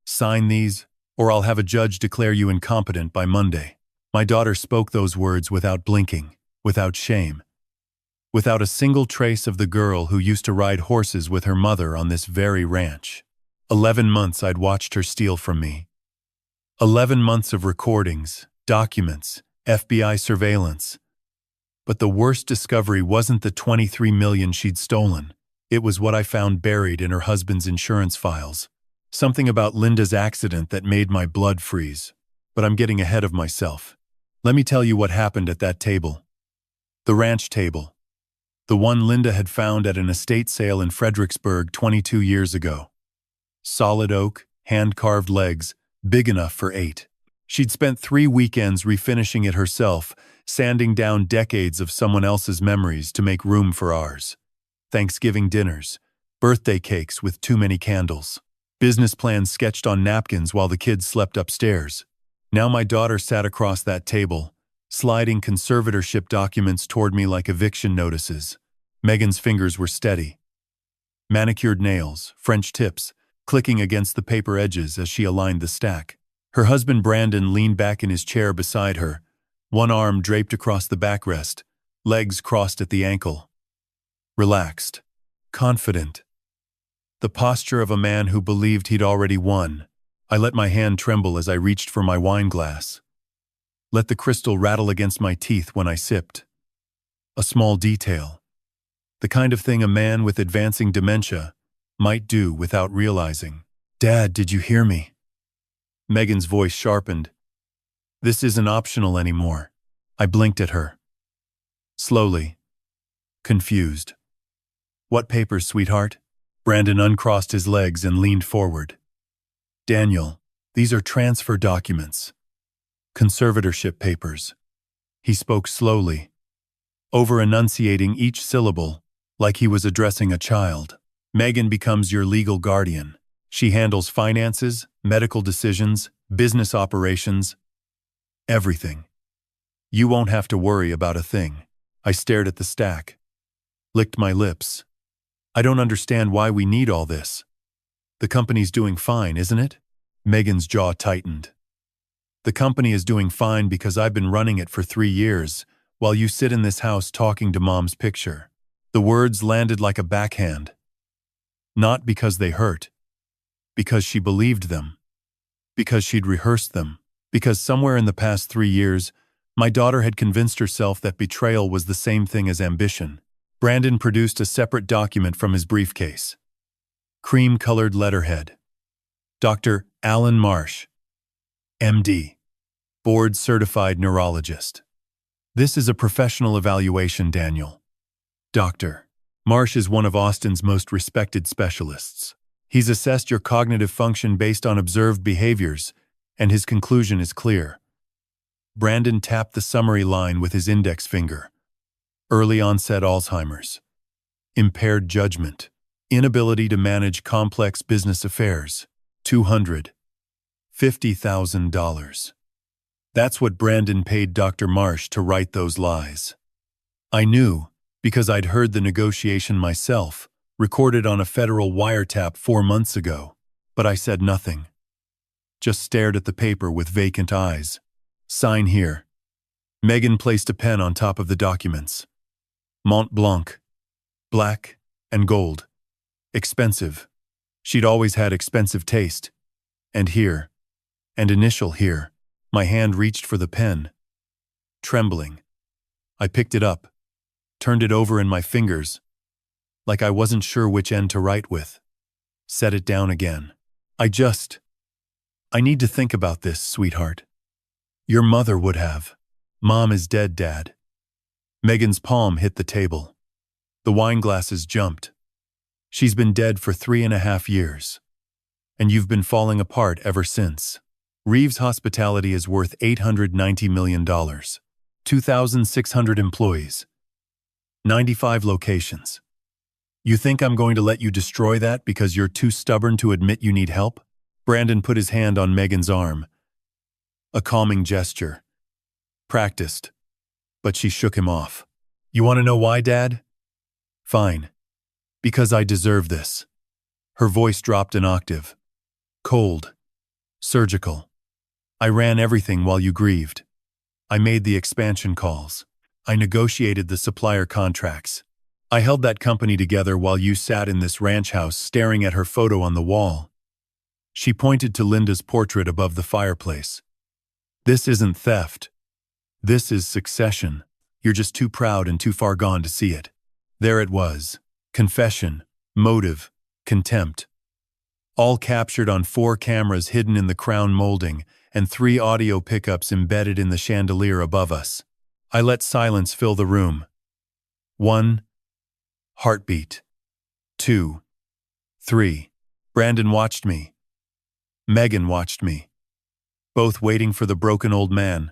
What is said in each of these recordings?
Sign these, or I'll have a judge declare you incompetent by Monday. My daughter spoke those words without blinking, without shame, without a single trace of the girl who used to ride horses with her mother on this very ranch. 11 months I'd watched her steal from me. 11 months of recordings, documents, FBI surveillance. But the worst discovery wasn't the 23 million she'd stolen. It was what I found buried in her husband's insurance files. Something about Linda's accident that made my blood freeze. But I'm getting ahead of myself. Let me tell you what happened at that table. The ranch table. The one Linda had found at an estate sale in Fredericksburg 22 years ago. Solid oak, hand-carved legs, big enough for 8. She'd spent 3 weekends refinishing it herself, sanding down decades of someone else's memories to make room for ours. Thanksgiving dinners, birthday cakes with too many candles, business plans sketched on napkins while the kids slept upstairs. Now my daughter sat across that table, sliding conservatorship documents toward me like eviction notices. Megan's fingers were steady. Manicured nails, French tips, clicking against the paper edges as she aligned the stack. Her husband Brandon leaned back in his chair beside her, one arm draped across the backrest, legs crossed at the ankle. Relaxed, confident. The posture of a man who believed he'd already won. I let my hand tremble as I reached for my wine glass. Let the crystal rattle against my teeth when I sipped. A small detail. The kind of thing a man with advancing dementia might do without realizing. "Dad, did you hear me?" Megan's voice sharpened. "This isn't optional anymore." I blinked at her. Slowly. Confused. "What papers, sweetheart?" Brandon uncrossed his legs and leaned forward. "Daniel, these are transfer documents. Conservatorship papers." He spoke slowly, over-enunciating each syllable, like he was addressing a child. "Megan becomes your legal guardian. She handles finances, medical decisions, business operations, everything. You won't have to worry about a thing." I stared at the stack, licked my lips. "I don't understand why we need all this. The company's doing fine, isn't it?" Megan's jaw tightened. "The company is doing fine because I've been running it for 3 years, while you sit in this house talking to Mom's picture." The words landed like a backhand. Not because they hurt. Because she believed them. Because she'd rehearsed them. Because somewhere in the past 3 years, my daughter had convinced herself that betrayal was the same thing as ambition. Brandon produced a separate document from his briefcase. Cream-colored letterhead. Dr. Alan Marsh, MD. Board-certified neurologist. "This is a professional evaluation, Daniel. Dr. Marsh is one of Austin's most respected specialists. He's assessed your cognitive function based on observed behaviors, and his conclusion is clear." Brandon tapped the summary line with his index finger. Early-onset Alzheimer's. Impaired judgment. Inability to manage complex business affairs. $250,000. That's what Brandon paid Dr. Marsh to write those lies. I knew, because I'd heard the negotiation myself, recorded on a federal wiretap 4 months ago, but I said nothing. Just stared at the paper with vacant eyes. "Sign here." Megan placed a pen on top of the documents. Mont Blanc. Black and gold. Expensive. She'd always had expensive taste. And here. And initial here. My hand reached for the pen. Trembling. I picked it up. Turned it over in my fingers, like I wasn't sure which end to write with. Set it down again. I need to think about this, sweetheart. Your mother would have. Mom is dead, Dad. Megan's palm hit the table. The wine glasses jumped. She's been dead for 3.5 years. And you've been falling apart ever since. Reeves Hospitality is worth $890 million. 2,600 employees. 95 locations. You think I'm going to let you destroy that because you're too stubborn to admit you need help? Brandon put his hand on Megan's arm. A calming gesture. Practiced. But she shook him off. You want to know why, Dad? Fine. Because I deserve this. Her voice dropped an octave. Cold. Surgical. I ran everything while you grieved. I made the expansion calls. I negotiated the supplier contracts. I held that company together while you sat in this ranch house staring at her photo on the wall. She pointed to Linda's portrait above the fireplace. This isn't theft. This is succession. You're just too proud and too far gone to see it. There it was. Confession, motive, contempt. All captured on 4 cameras hidden in the crown molding and 3 audio pickups embedded in the chandelier above us. I let silence fill the room. 1. Heartbeat. 2. 3. Brandon watched me. Megan watched me. Both waiting for the broken old man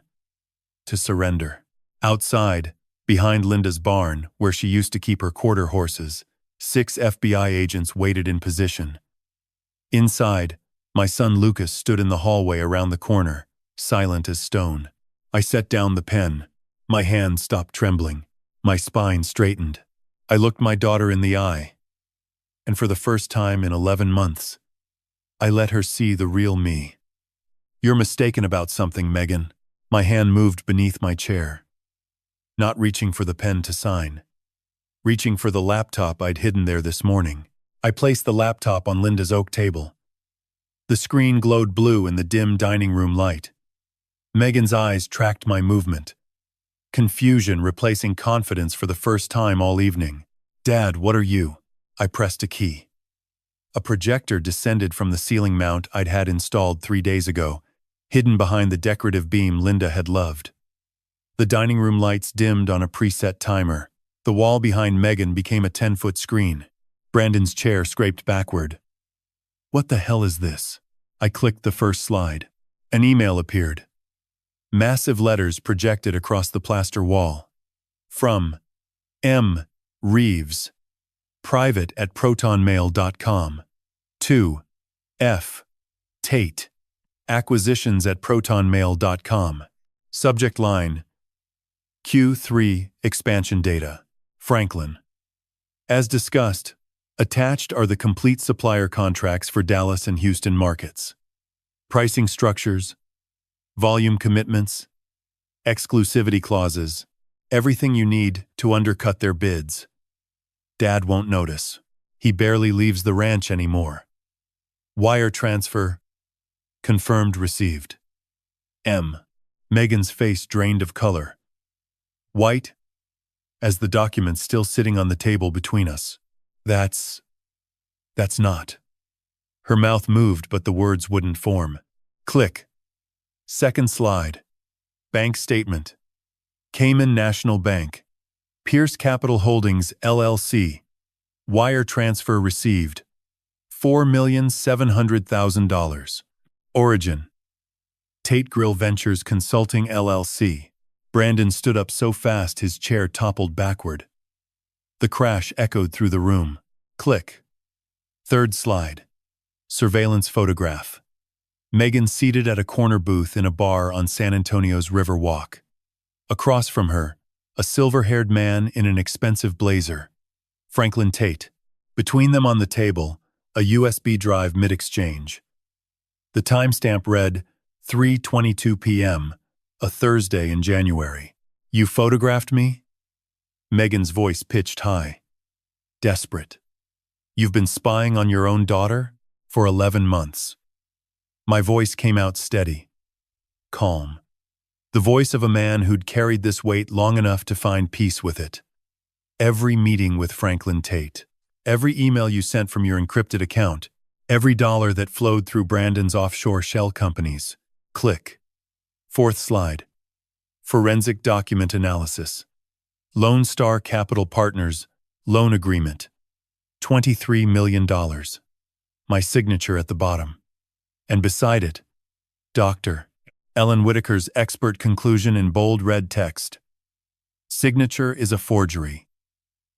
to surrender. Outside, behind Linda's barn, where she used to keep her quarter horses, 6 FBI agents waited in position. Inside, my son Lucas stood in the hallway around the corner, silent as stone. I set down the pen. My hand stopped trembling. My spine straightened. I looked my daughter in the eye. And for the first time in 11 months, I let her see the real me. You're mistaken about something, Megan. My hand moved beneath my chair. Not reaching for the pen to sign. Reaching for the laptop I'd hidden there this morning. I placed the laptop on Linda's oak table. The screen glowed blue in the dim dining room light. Megan's eyes tracked my movement. Confusion replacing confidence for the first time all evening. Dad, what are you? I pressed a key. A projector descended from the ceiling mount I'd had installed 3 days ago, hidden behind the decorative beam Linda had loved. The dining room lights dimmed on a preset timer. The wall behind Megan became a 10-foot screen. Brandon's chair scraped backward. What the hell is this? I clicked the first slide. An email appeared. Massive letters projected across the plaster wall. From M. Reeves. Private@protonmail.com. To F. Tate. Acquisitions@protonmail.com. Subject line: Q3 expansion data. Franklin. As discussed, attached are the complete supplier contracts for Dallas and Houston markets. Pricing structures, volume commitments, exclusivity clauses, everything you need to undercut their bids. Dad won't notice. He barely leaves the ranch anymore. Wire transfer. Confirmed received. M. Megan's face drained of color. White, as the document still sitting on the table between us. That's not. Her mouth moved, but the words wouldn't form. Click. Second slide. Bank statement. Cayman National Bank. Pierce Capital Holdings, LLC. Wire transfer received. $4,700,000. Origin. Tate Grill Ventures Consulting, LLC. Brandon stood up so fast his chair toppled backward. The crash echoed through the room. Click. Third slide. Surveillance photograph. Megan seated at a corner booth in a bar on San Antonio's River Walk. Across from her, a silver-haired man in an expensive blazer. Franklin Tate. Between them on the table, a USB drive mid-exchange. The timestamp read 3:22 p.m., a Thursday in January. You photographed me? Megan's voice pitched high. Desperate. You've been spying on your own daughter? For 11 months. My voice came out steady. Calm. The voice of a man who'd carried this weight long enough to find peace with it. Every meeting with Franklin Tate. Every email you sent from your encrypted account. Every dollar that flowed through Brandon's offshore shell companies. Click. Fourth slide. Forensic document analysis. Lone Star Capital Partners, loan agreement. $23 million. My signature at the bottom. And beside it, Dr. Ellen Whitaker's expert conclusion in bold red text. Signature is a forgery.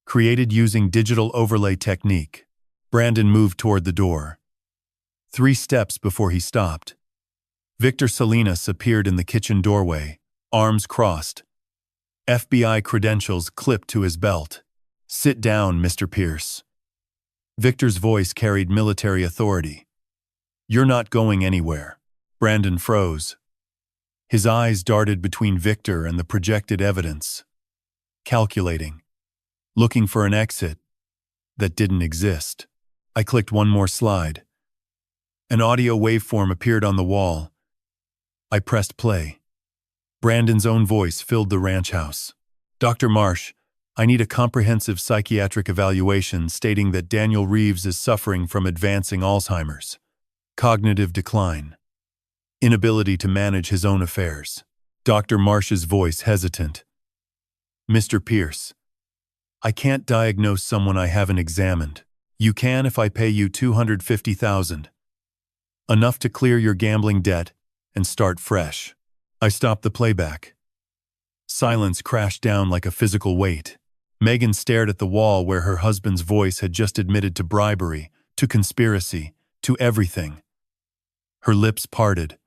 Created using digital overlay technique. Brandon moved toward the door. 3 steps before he stopped. Victor Salinas appeared in the kitchen doorway, arms crossed. FBI credentials clipped to his belt. Sit down, Mr. Pierce. Victor's voice carried military authority. You're not going anywhere. Brandon froze. His eyes darted between Victor and the projected evidence, calculating, looking for an exit that didn't exist. I clicked one more slide. An audio waveform appeared on the wall. I pressed play. Brandon's own voice filled the ranch house. "Dr. Marsh, I need a comprehensive psychiatric evaluation stating that Daniel Reeves is suffering from advancing Alzheimer's, cognitive decline, inability to manage his own affairs." Dr. Marsh's voice hesitant. "Mr. Pierce, I can't diagnose someone I haven't examined. You can if I pay you $250,000. Enough to clear your gambling debt and start fresh." I stopped the playback. Silence crashed down like a physical weight. Megan stared at the wall where her husband's voice had just admitted to bribery, to conspiracy, to everything. Her lips parted.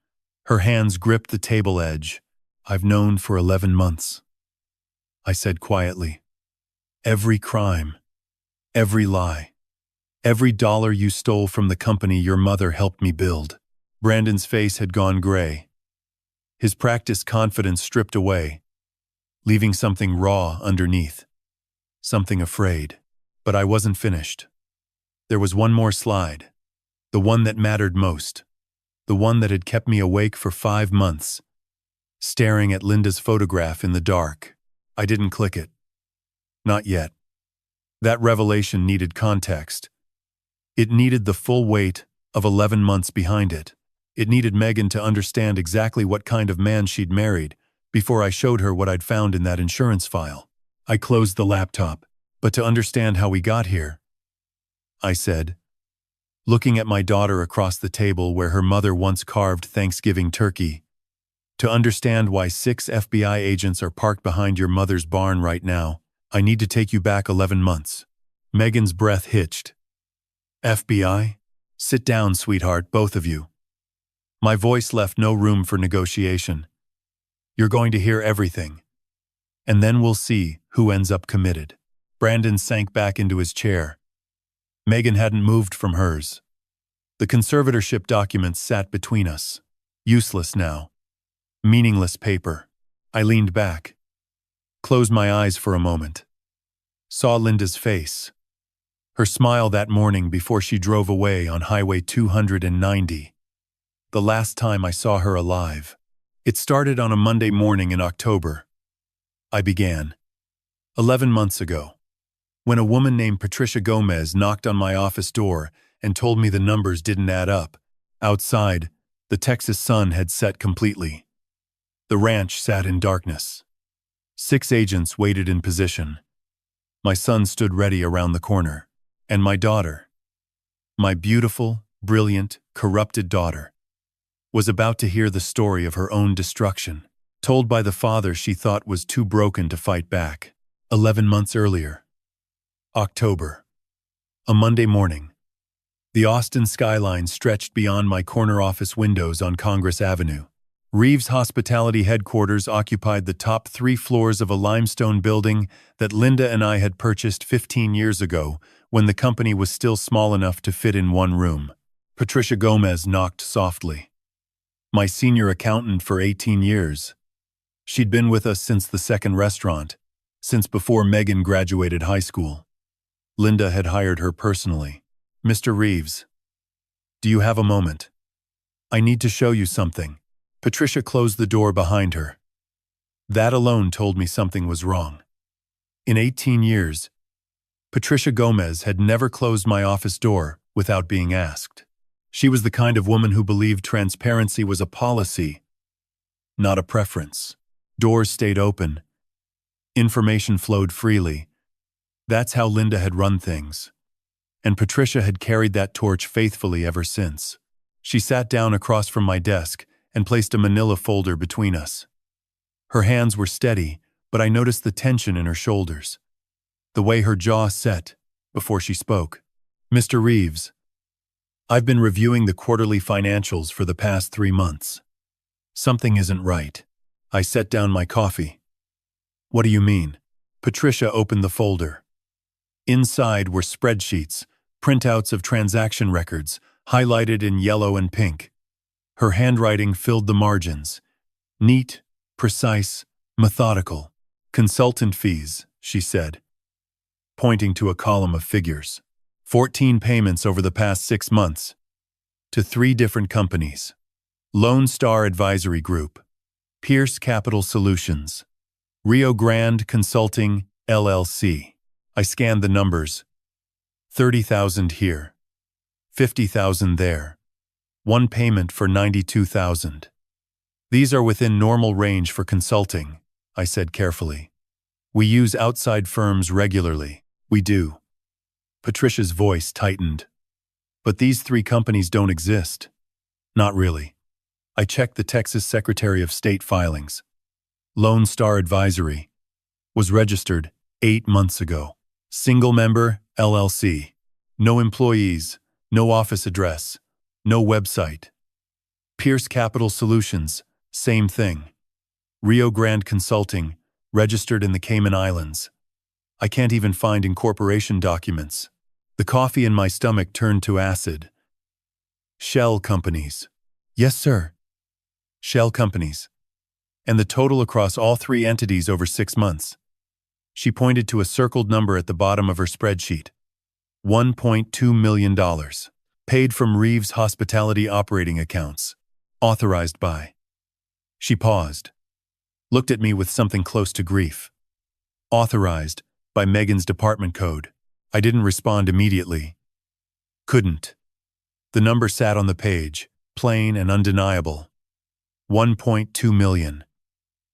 Her hands gripped the table edge. "I've known for 11 months. I said quietly. "Every crime, every lie, every dollar you stole from the company your mother helped me build." Brandon's face had gone gray. His practiced confidence stripped away, leaving something raw underneath. Something afraid. But I wasn't finished. There was one more slide. The one that mattered most. The one that had kept me awake for 5 months, staring at Linda's photograph in the dark. I didn't click it. Not yet. That revelation needed context. It needed the full weight of 11 months behind it. It needed Megan to understand exactly what kind of man she'd married before I showed her what I'd found in that insurance file. I closed the laptop. "But to understand how we got here," I said, looking at my daughter across the table where her mother once carved Thanksgiving turkey, "to understand why 6 FBI agents are parked behind your mother's barn right now, I need to take you back 11 months. Megan's breath hitched. "FBI? Sit down, sweetheart, both of you." My voice left no room for negotiation. "You're going to hear everything. And then we'll see who ends up committed." Brandon sank back into his chair. Megan hadn't moved from hers. The conservatorship documents sat between us. Useless now. Meaningless paper. I leaned back. Closed my eyes for a moment. Saw Linda's face. Her smile that morning before she drove away on Highway 290. The last time I saw her alive. It started on a Monday morning in October. I began. 11 months ago. When a woman named Patricia Gomez knocked on my office door and told me the numbers didn't add up. Outside, the Texas sun had set completely. The ranch sat in darkness. 6 agents waited in position. My son stood ready around the corner. And my daughter, my beautiful, brilliant, corrupted daughter, was about to hear the story of her own destruction, told by the father she thought was too broken to fight back. 11 months earlier. October. A Monday morning. The Austin skyline stretched beyond my corner office windows on Congress Avenue. Reeves Hospitality headquarters occupied the top 3 floors of a limestone building that Linda and I had purchased 15 years ago when the company was still small enough to fit in one room. Patricia Gomez knocked softly. My senior accountant for 18 years. She'd been with us since the second restaurant, since before Megan graduated high school. Linda had hired her personally. "Mr. Reeves, do you have a moment? I need to show you something." Patricia closed the door behind her. That alone told me something was wrong. In 18 years, Patricia Gomez had never closed my office door without being asked. She was the kind of woman who believed transparency was a policy, not a preference. Doors stayed open. Information flowed freely. That's how Linda had run things. And Patricia had carried that torch faithfully ever since. She sat down across from my desk and placed a manila folder between us. Her hands were steady, but I noticed the tension in her shoulders, the way her jaw set before she spoke. "Mr. Reeves, I've been reviewing the quarterly financials for the past 3 months. Something isn't right." I set down my coffee. "What do you mean?" Patricia opened the folder. Inside were spreadsheets, printouts of transaction records, highlighted in yellow and pink. Her handwriting filled the margins. Neat, precise, methodical. Consultant fees, she said, pointing to a column of figures. 14 payments over the past 6 months. To 3 different companies. Lone Star Advisory Group, Pierce Capital Solutions, Rio Grande Consulting, LLC. I scanned the numbers. 30,000 here. 50,000 there. One payment for 92,000. These are within normal range for consulting, I said carefully. We use outside firms regularly. We do. Patricia's voice tightened. But these 3 companies don't exist. Not really. I checked the Texas Secretary of State filings. Lone Star Advisory was registered 8 months ago. Single member, LLC. No employees, no office address, no website. Pierce Capital Solutions, same thing. Rio Grande Consulting, registered in the Cayman Islands. I can't even find incorporation documents. The coffee in my stomach turned to acid. Shell companies. Yes, sir. Shell companies. And the total across all 3 entities over 6 months. She pointed to a circled number at the bottom of her spreadsheet. $1.2 million. Paid from Reeves Hospitality operating accounts. Authorized by. She paused. Looked at me with something close to grief. Authorized by Megan's department code. I didn't respond immediately. Couldn't. The number sat on the page, plain and undeniable. 1.2 million.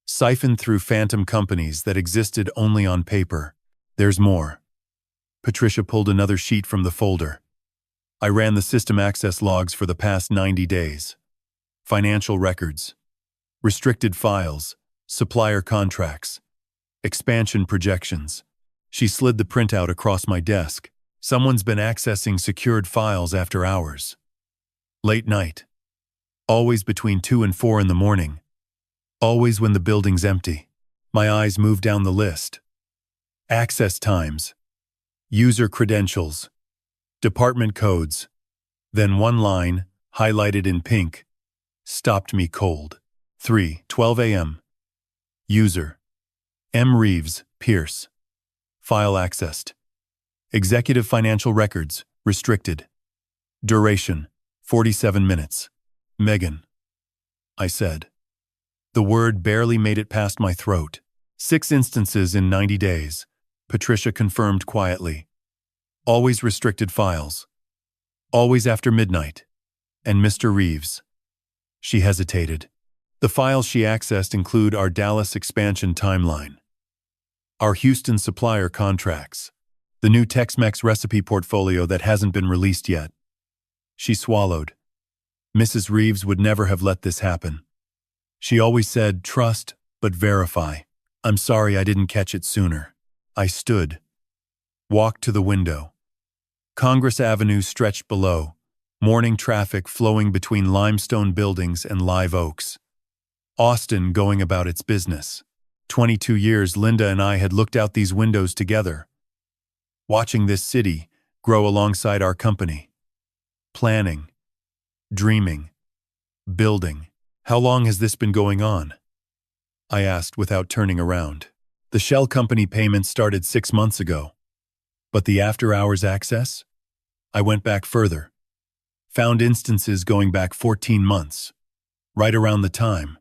Siphoned through phantom companies that existed only on paper. There's more. Patricia pulled another sheet from the folder. I ran the system access logs for the past 90 days. Financial records. Restricted files. Supplier contracts. Expansion projections. She slid the printout across my desk. Someone's been accessing secured files after hours. Late night. Always between 2 and 4 in the morning. Always when the building's empty. My eyes moved down the list. Access times. User credentials. Department codes. Then one line, highlighted in pink, stopped me cold. 3:12 a.m. User. M. Reeves, Pierce. File accessed. Executive financial records, restricted. Duration, 47 minutes. Megan. I said. The word barely made it past my throat. 6 instances in 90 days, Patricia confirmed quietly. Always restricted files. Always after midnight. And Mr. Reeves. She hesitated. The files she accessed include our Dallas expansion timeline, our Houston supplier contracts, the new Tex-Mex recipe portfolio that hasn't been released yet. She swallowed. Mrs. Reeves would never have let this happen. She always said, trust, but verify. I'm sorry I didn't catch it sooner. I stood. Walked to the window. Congress Avenue stretched below, morning traffic flowing between limestone buildings and live oaks. Austin going about its business. 22 years Linda and I had looked out these windows together, watching this city grow alongside our company. Planning. Dreaming. Building. How long has this been going on? I asked without turning around. The shell company payment started 6 months ago. But the after-hours access? I went back further. Found instances going back 14 months. Right around the time.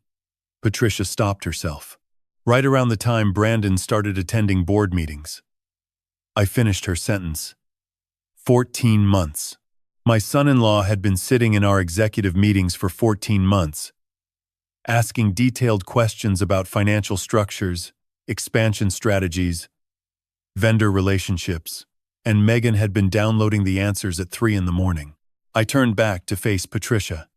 Patricia stopped herself. Right around the time Brandon started attending board meetings. I finished her sentence. 14 months. My son-in-law had been sitting in our executive meetings for 14 months, asking detailed questions about financial structures, expansion strategies, vendor relationships, and Megan had been downloading the answers at 3 in the morning. I turned back to face Patricia.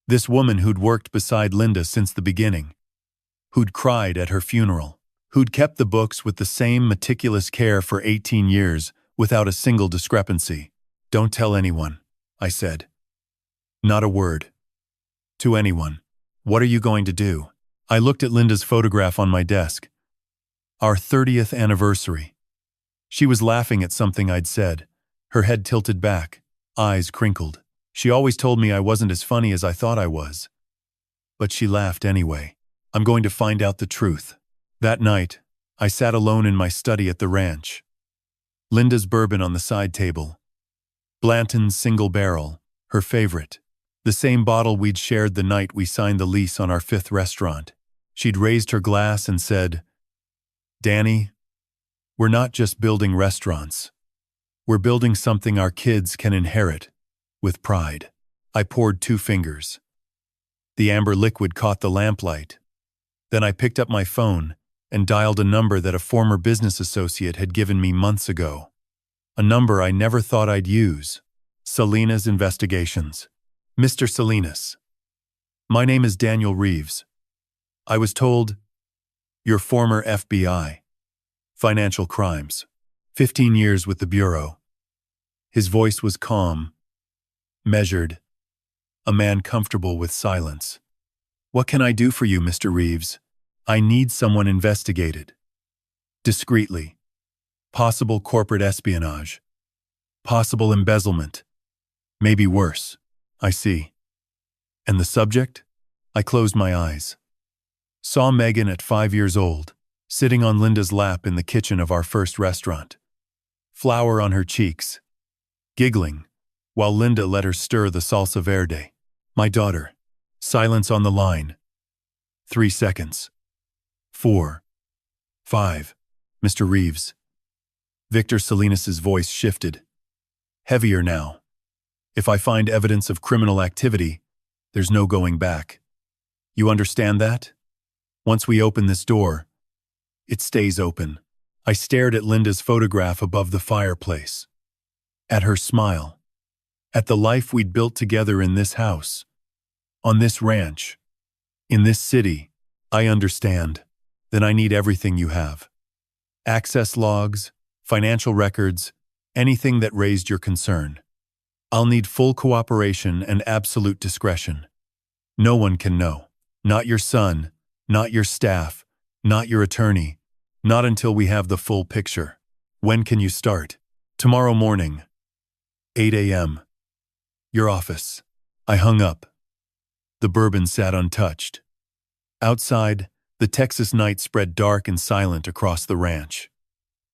This woman who'd worked beside Linda since the beginning, who'd cried at her funeral, who'd kept the books with the same meticulous care for 18 years without a single discrepancy. Don't tell anyone, I said. Not a word. To anyone. What are you going to do? I looked at Linda's photograph on my desk. Our 30th anniversary. She was laughing at something I'd said, her head tilted back, eyes crinkled. She always told me I wasn't as funny as I thought I was. But she laughed anyway. I'm going to find out the truth. That night, I sat alone in my study at the ranch. Linda's bourbon on the side table. Blanton's single barrel, her favorite. The same bottle we'd shared the night we signed the lease on our 5th restaurant. She'd raised her glass and said, "Danny, we're not just building restaurants. We're building something our kids can inherit, with pride." I poured 2 fingers. The amber liquid caught the lamplight. Then I picked up my phone and dialed a number that a former business associate had given me months ago. A number I never thought I'd use. Salinas Investigations. Mr. Salinas. My name is Daniel Reeves. I was told, your former FBI. Financial crimes. 15 years with the Bureau. His voice was calm, measured, a man comfortable with silence. What can I do for you, Mr. Reeves? I need someone investigated. Discreetly. Possible corporate espionage. Possible embezzlement. Maybe worse. I see. And the subject? I closed my eyes. Saw Megan at 5 years old, sitting on Linda's lap in the kitchen of our first restaurant. Flour on her cheeks. Giggling, while Linda let her stir the salsa verde. My daughter. Silence on the line. 3 seconds. 4. 5. Mr. Reeves. Victor Salinas's voice shifted. Heavier now. If I find evidence of criminal activity, there's no going back. You understand that? Once we open this door, it stays open. I stared at Linda's photograph above the fireplace. At her smile. At the life we'd built together in this house. On this ranch. In this city. I understand. Then I need everything you have. Access logs, financial records, anything that raised your concern. I'll need full cooperation and absolute discretion. No one can know. Not your son, not your staff, not your attorney, not until we have the full picture. When can you start? Tomorrow morning. 8 a.m. Your office. I hung up. The bourbon sat untouched. Outside, the Texas night spread dark and silent across the ranch.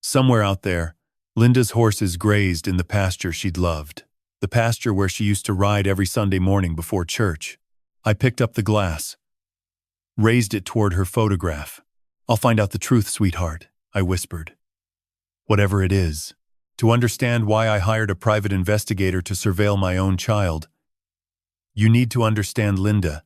Somewhere out there, Linda's horses grazed in the pasture she'd loved. The pasture where she used to ride every Sunday morning before church. I picked up the glass, raised it toward her photograph. I'll find out the truth, sweetheart, I whispered. Whatever it is. To understand why I hired a private investigator to surveil my own child. You need to understand Linda.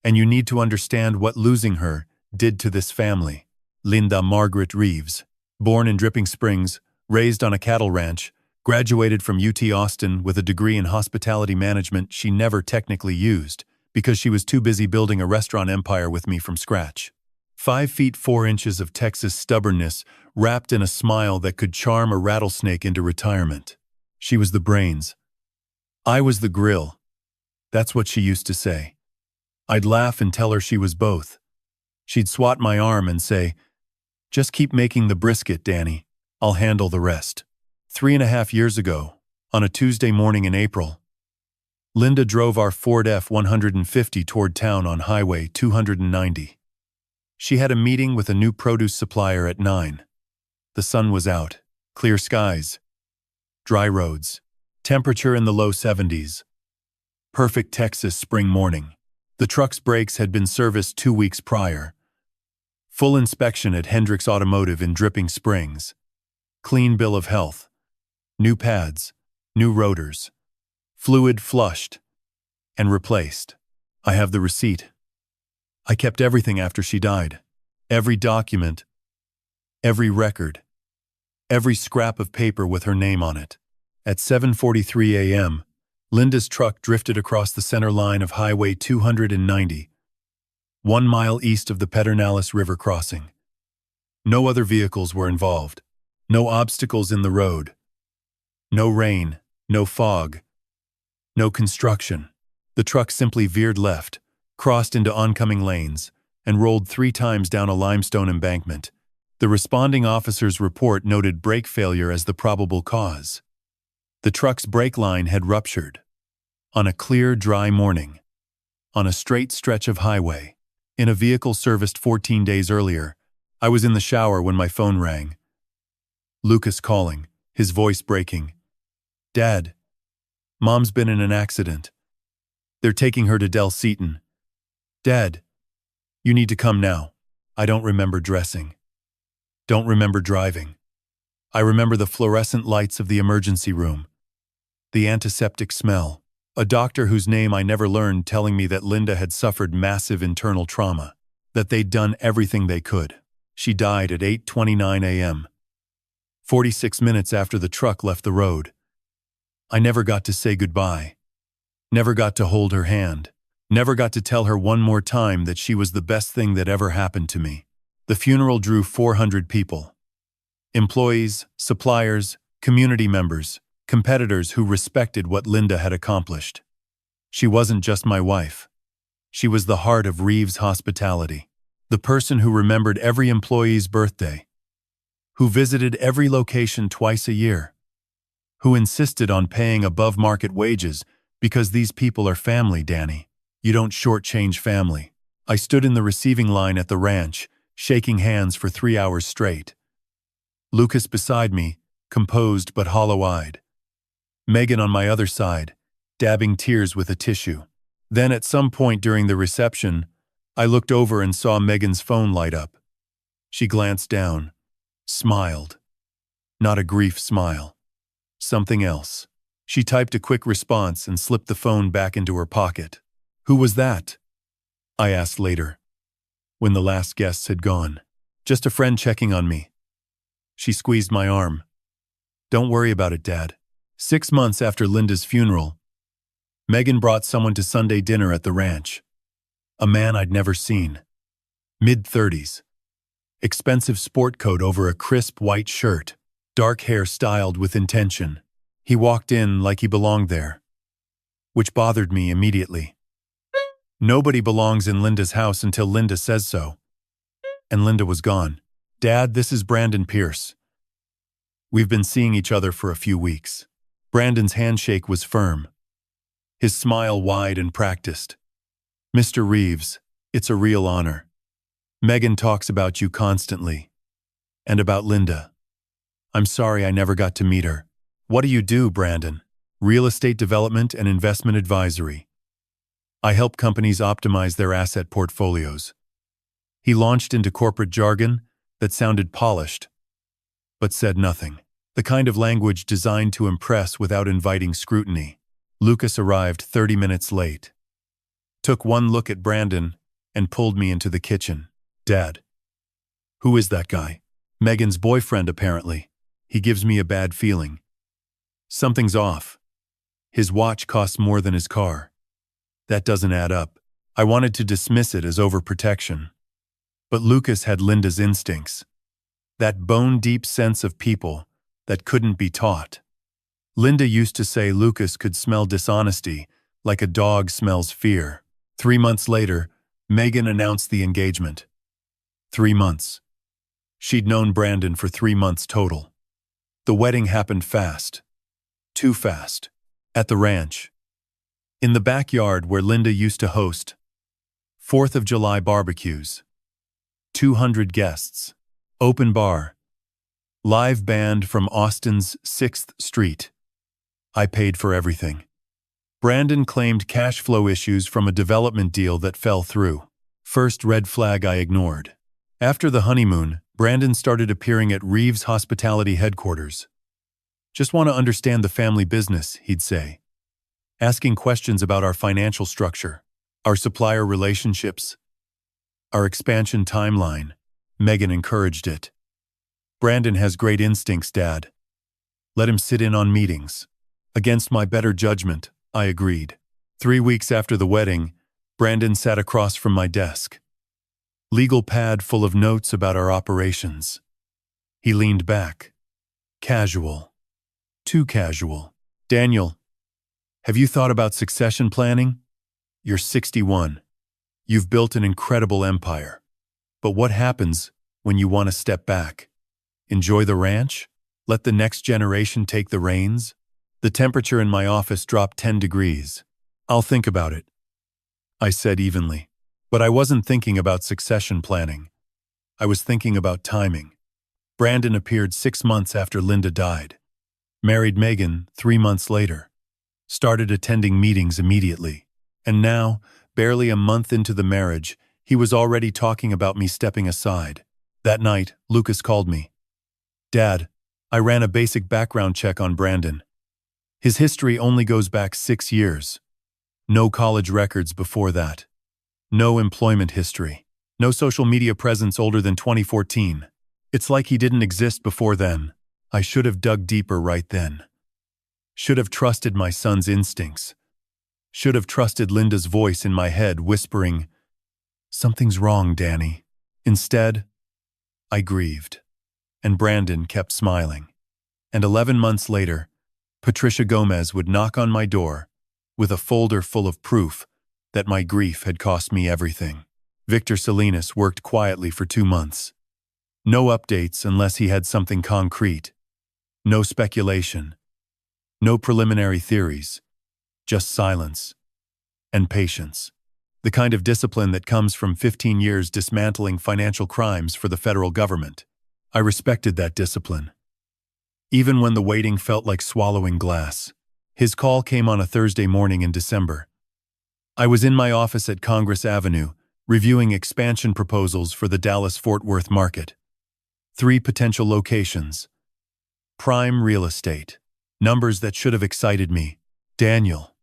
And you need to understand what losing her did to this family. Linda Margaret Reeves, born in Dripping Springs, raised on a cattle ranch, graduated from UT Austin with a degree in hospitality management she never technically used because she was too busy building a restaurant empire with me from scratch. 5 feet 4 inches of Texas stubbornness wrapped in a smile that could charm a rattlesnake into retirement. She was the brains. I was the grill. That's what she used to say. I'd laugh and tell her she was both. She'd swat my arm and say, "Just keep making the brisket, Danny. I'll handle the rest." 3.5 years ago, on a Tuesday morning in April, Linda drove our Ford F-150 toward town on Highway 290. She had a meeting with a new produce supplier at 9. The sun was out, clear skies, dry roads, temperature in the low 70s. Perfect Texas spring morning. The truck's brakes had been serviced 2 weeks prior. Full inspection at Hendricks Automotive in Dripping Springs. Clean bill of health. New pads, new rotors. Fluid flushed and replaced. I have the receipt. I kept everything after she died. Every document, every record, every scrap of paper with her name on it. At 7:43 a.m., Linda's truck drifted across the center line of Highway 290, 1 mile east of the Pedernales River crossing. No other vehicles were involved. No obstacles in the road. No rain, no fog, no construction. The truck simply veered left, crossed into oncoming lanes, and rolled 3 times down a limestone embankment. The responding officer's report noted brake failure as the probable cause. The truck's brake line had ruptured. On a clear, dry morning, on a straight stretch of highway, in a vehicle serviced 14 days earlier, I was in the shower when my phone rang. Lucas calling, his voice breaking. "Dad, Mom's been in an accident. They're taking her to Del Seaton. Dad, you need to come now. I don't remember dressing. Don't remember driving. I remember the fluorescent lights of the emergency room. The antiseptic smell. A doctor whose name I never learned telling me that Linda had suffered massive internal trauma, that they'd done everything they could. She died at 8:29 a.m., 46 minutes after the truck left the road. I never got to say goodbye. Never got to hold her hand. Never got to tell her one more time that she was the best thing that ever happened to me." The funeral drew 400 people. Employees, suppliers, community members, competitors who respected what Linda had accomplished. She wasn't just my wife. She was the heart of Reeves Hospitality, the person who remembered every employee's birthday, who visited every location twice a year, who insisted on paying above-market wages because these people are family, Danny. You don't shortchange family. I stood in the receiving line at the ranch, shaking hands for 3 hours straight. Lucas beside me, composed but hollow-eyed. Megan on my other side, dabbing tears with a tissue. Then at some point during the reception, I looked over and saw Megan's phone light up. She glanced down, smiled. Not a grief smile. Something else. She typed a quick response and slipped the phone back into her pocket. "Who was that?" I asked later, when the last guests had gone. "Just a friend checking on me." She squeezed my arm. "Don't worry about it, Dad." 6 months after Linda's funeral, Megan brought someone to Sunday dinner at the ranch. A man I'd never seen. Mid-30s. Expensive sport coat over a crisp white shirt. Dark hair styled with intention. He walked in like he belonged there, which bothered me immediately. Nobody belongs in Linda's house until Linda says so. And Linda was gone. "Dad, this is Brandon Pierce. We've been seeing each other for a few weeks." Brandon's handshake was firm, his smile wide and practiced. "Mr. Reeves, it's a real honor. Megan talks about you constantly. And about Linda. I'm sorry I never got to meet her." "What do you do, Brandon?" "Real estate development and investment advisory. I help companies optimize their asset portfolios." He launched into corporate jargon that sounded polished, but said nothing. The kind of language designed to impress without inviting scrutiny. Lucas arrived 30 minutes late. Took one look at Brandon and pulled me into the kitchen. "Dad." "Who is that guy?" "Megan's boyfriend, apparently. He gives me a bad feeling. Something's off. His watch costs more than his car. That doesn't add up." I wanted to dismiss it as overprotection. But Lucas had Linda's instincts. That bone-deep sense of people that couldn't be taught. Linda used to say Lucas could smell dishonesty like a dog smells fear. 3 months later, Megan announced the engagement. 3 months. She'd known Brandon for 3 months total. The wedding happened fast. Too fast. At the ranch. In the backyard where Linda used to host 4th of July barbecues. 200 guests. Open bar. Live band from Austin's 6th Street. I paid for everything. Brandon claimed cash flow issues from a development deal that fell through. First red flag I ignored. After the honeymoon, Brandon started appearing at Reeves Hospitality headquarters. "Just want to understand the family business," he'd say. Asking questions about our financial structure, our supplier relationships, our expansion timeline. Megan encouraged it. "Brandon has great instincts, Dad. Let him sit in on meetings." Against my better judgment, I agreed. 3 weeks after the wedding, Brandon sat across from my desk. Legal pad full of notes about our operations. He leaned back. Casual. Too casual. "Daniel, have you thought about succession planning? You're 61. You've built an incredible empire. But what happens when you want to step back? Enjoy the ranch? Let the next generation take the reins?" The temperature in my office dropped 10 degrees. I'll think about it, I said evenly. But I wasn't thinking about succession planning. I was thinking about timing. Brandon appeared 6 months after Linda died. Married Megan 3 months later. Started attending meetings immediately. And now, barely a month into the marriage, he was already talking about me stepping aside. That night, Lucas called me. Dad, I ran a basic background check on Brandon. His history only goes back 6 years. No college records before that. No employment history. No social media presence older than 2014. It's like he didn't exist before then. I should have dug deeper right then. Should have trusted my son's instincts. Should have trusted Linda's voice in my head whispering, "Something's wrong, Danny." Instead, I grieved. And Brandon kept smiling. And 11 months later, Patricia Gomez would knock on my door with a folder full of proof that my grief had cost me everything. Victor Salinas worked quietly for 2 months. No updates unless he had something concrete. No speculation. No preliminary theories. Just silence. And patience. The kind of discipline that comes from 15 years dismantling financial crimes for the federal government. I respected that discipline. Even when the waiting felt like swallowing glass. His call came on a Thursday morning in December. I was in my office at Congress Avenue, reviewing expansion proposals for the Dallas-Fort Worth market. 3 potential locations. Prime real estate. Numbers that should have excited me. Daniel.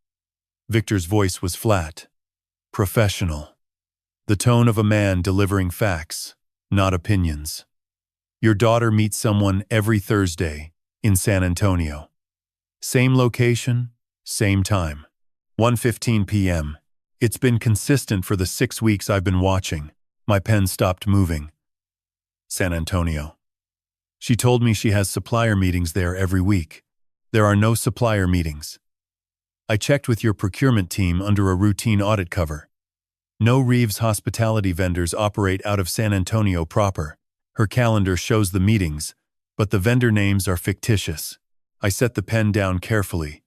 Victor's voice was flat. Professional. The tone of a man delivering facts, not opinions. Your daughter meets someone every Thursday in San Antonio. Same location, same time. 1:15 p.m. It's been consistent for the 6 weeks I've been watching. My pen stopped moving. San Antonio. She told me she has supplier meetings there every week. There are no supplier meetings. I checked with your procurement team under a routine audit cover. No Reeves hospitality vendors operate out of San Antonio proper. Her calendar shows the meetings, but the vendor names are fictitious. I set the pen down carefully.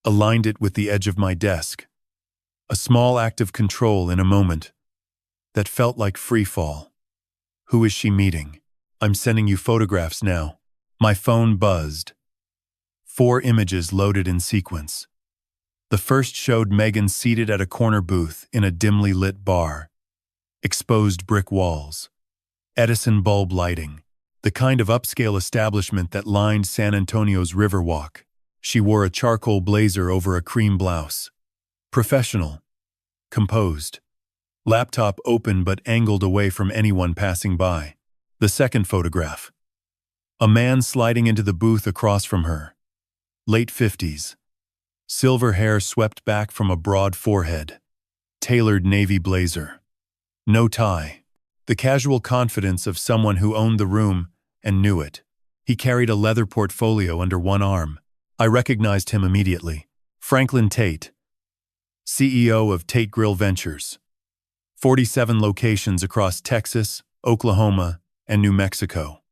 Aligned it with the edge of my desk. A small act of control in a moment that felt like free fall. Who is she meeting? I'm sending you photographs now. My phone buzzed. 4 images loaded in sequence. The first showed Megan seated at a corner booth in a dimly lit bar. Exposed brick walls. Edison bulb lighting. The kind of upscale establishment that lined San Antonio's Riverwalk. She wore a charcoal blazer over a cream blouse. Professional. Composed. Laptop open but angled away from anyone passing by. The second photograph. A man sliding into the booth across from her. Late 50s. Silver hair swept back from a broad forehead. Tailored navy blazer. No tie. The casual confidence of someone who owned the room and knew it. He carried a leather portfolio under one arm. I recognized him immediately. Franklin Tate, CEO of Tate Grill Ventures. 47 locations across Texas, Oklahoma, and New Mexico.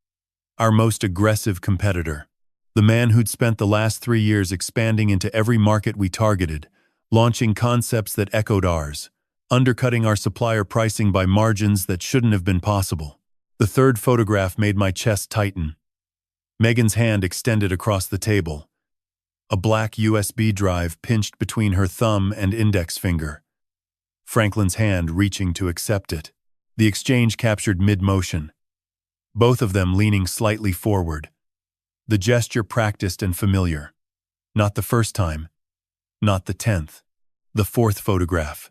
Our most aggressive competitor. The man who'd spent the last 3 years expanding into every market we targeted, launching concepts that echoed ours, undercutting our supplier pricing by margins that shouldn't have been possible. The third photograph made my chest tighten. Megan's hand extended across the table. A black USB drive pinched between her thumb and index finger. Franklin's hand reaching to accept it. The exchange captured mid-motion. Both of them leaning slightly forward. The gesture practiced and familiar. Not the first time. Not the 10th. The 4th photograph.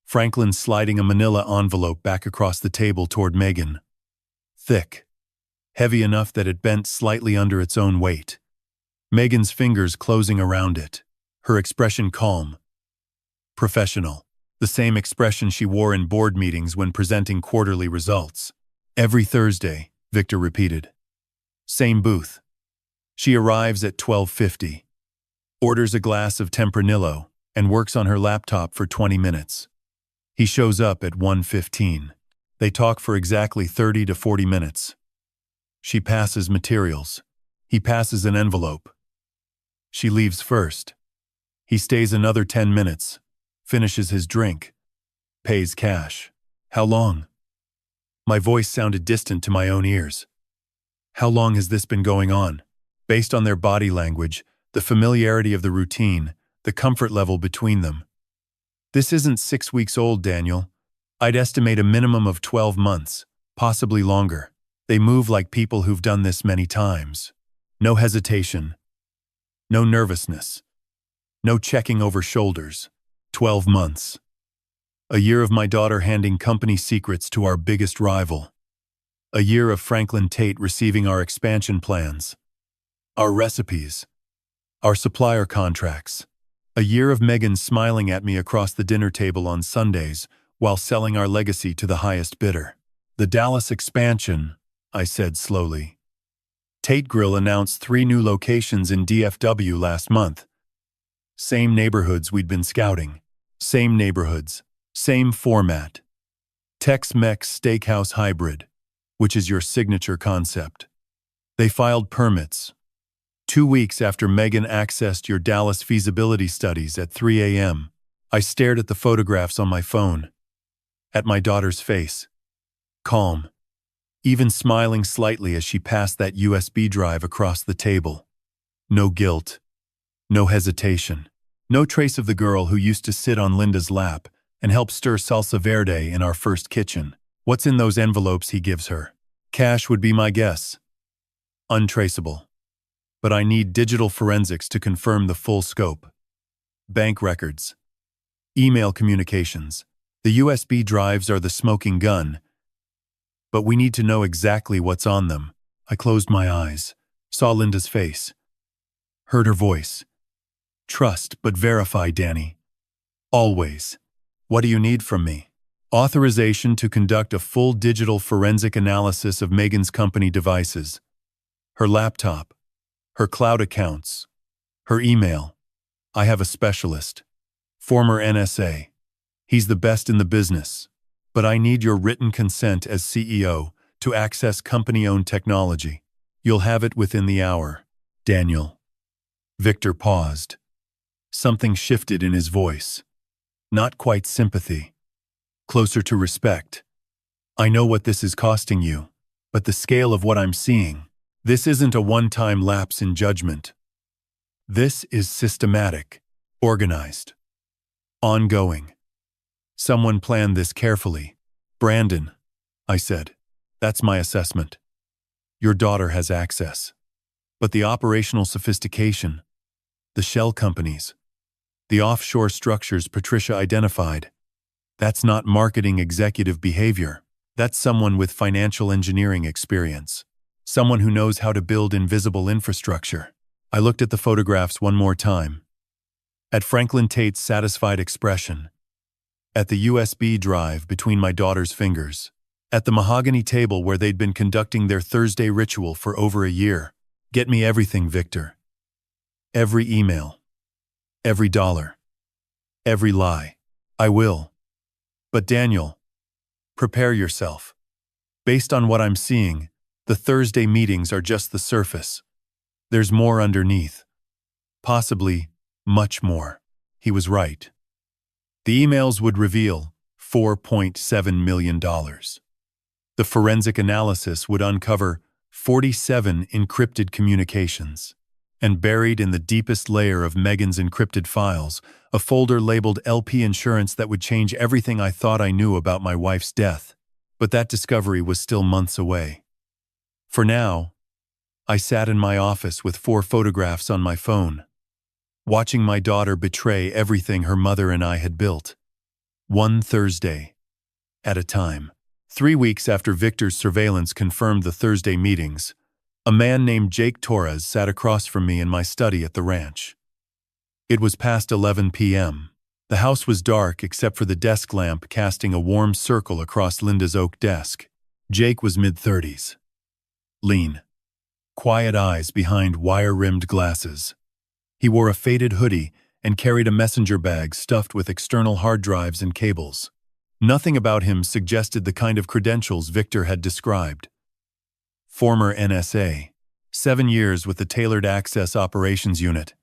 Franklin sliding a manila envelope back across the table toward Megan. Thick. Heavy enough that it bent slightly under its own weight. Megan's fingers closing around it. Her expression calm. Professional. The same expression she wore in board meetings when presenting quarterly results. Every Thursday, Victor repeated. Same booth. She arrives at 12:50. Orders a glass of Tempranillo and works on her laptop for 20 minutes. He shows up at 1:15. They talk for exactly 30 to 40 minutes. She passes materials. He passes an envelope. She leaves first. He stays another 10 minutes, finishes his drink, pays cash. How long? My voice sounded distant to my own ears. How long has this been going on? Based on their body language, the familiarity of the routine, the comfort level between them. This isn't 6 weeks old, Daniel. I'd estimate a minimum of 12 months, possibly longer. They move like people who've done this many times. No hesitation. No nervousness. No checking over shoulders. 12 months. A year of my daughter handing company secrets to our biggest rival. A year of Franklin Tate receiving our expansion plans. Our recipes. Our supplier contracts. A year of Megan smiling at me across the dinner table on Sundays while selling our legacy to the highest bidder. The Dallas expansion, I said slowly. Tate Grill announced 3 new locations in DFW last month. Same neighborhoods we'd been scouting. Same neighborhoods. Same format. Tex-Mex Steakhouse Hybrid, which is your signature concept. They filed permits. 2 weeks after Megan accessed your Dallas feasibility studies at 3 a.m., I stared at the photographs on my phone. At my daughter's face. Calm. Even smiling slightly as she passed that USB drive across the table. No guilt. No hesitation. No trace of the girl who used to sit on Linda's lap and help stir salsa verde in our first kitchen. What's in those envelopes he gives her? Cash would be my guess. Untraceable. But I need digital forensics to confirm the full scope. Bank records. Email communications. The USB drives are the smoking gun. But we need to know exactly what's on them. I closed my eyes, saw Linda's face, heard her voice. Trust but verify, Danny. Always. What do you need from me? Authorization to conduct a full digital forensic analysis of Megan's company devices. Her laptop. Her cloud accounts. Her email. I have a specialist. Former NSA. He's the best in the business. But I need your written consent as CEO to access company-owned technology. You'll have it within the hour, Daniel. Victor paused. Something shifted in his voice. Not quite sympathy. Closer to respect. I know what this is costing you, but the scale of what I'm seeing, this isn't a one-time lapse in judgment. This is systematic, organized, ongoing. Someone planned this carefully. Brandon, I said, that's my assessment. Your daughter has access. But the operational sophistication, the shell companies, the offshore structures Patricia identified, that's not marketing executive behavior. That's someone with financial engineering experience. Someone who knows how to build invisible infrastructure. I looked at the photographs one more time. At Franklin Tate's satisfied expression. At the USB drive between my daughter's fingers. At the mahogany table where they'd been conducting their Thursday ritual for over a year. Get me everything, Victor. Every email. Every dollar. Every lie. I will. But Daniel, prepare yourself. Based on what I'm seeing, the Thursday meetings are just the surface. There's more underneath. Possibly much more. He was right. The emails would reveal $4.7 million. The forensic analysis would uncover 47 encrypted communications. And buried in the deepest layer of Megan's encrypted files, a folder labeled LP Insurance that would change everything I thought I knew about my wife's death. But that discovery was still months away. For now, I sat in my office with 4 photographs on my phone, watching my daughter betray everything her mother and I had built. One Thursday at a time. 3 weeks after Victor's surveillance confirmed the Thursday meetings, a man named Jake Torres sat across from me in my study at the ranch. It was past 11 p.m. The house was dark except for the desk lamp casting a warm circle across Linda's oak desk. Jake was mid-30s. Lean. Quiet eyes behind wire-rimmed glasses. He wore a faded hoodie and carried a messenger bag stuffed with external hard drives and cables. Nothing about him suggested the kind of credentials Victor had described. Former NSA. 7 years with the Tailored Access Operations Unit.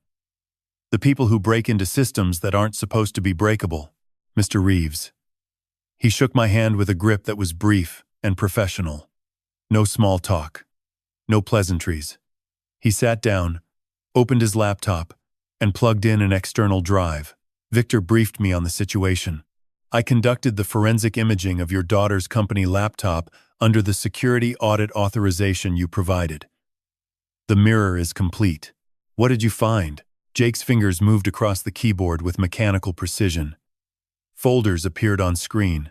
The people who break into systems that aren't supposed to be breakable. Mr. Reeves. He shook my hand with a grip that was brief and professional. No small talk. No pleasantries. He sat down, opened his laptop, and plugged in an external drive. Victor briefed me on the situation. I conducted the forensic imaging of your daughter's company laptop under the security audit authorization you provided. The mirror is complete. What did you find? Jake's fingers moved across the keyboard with mechanical precision. Folders appeared on screen.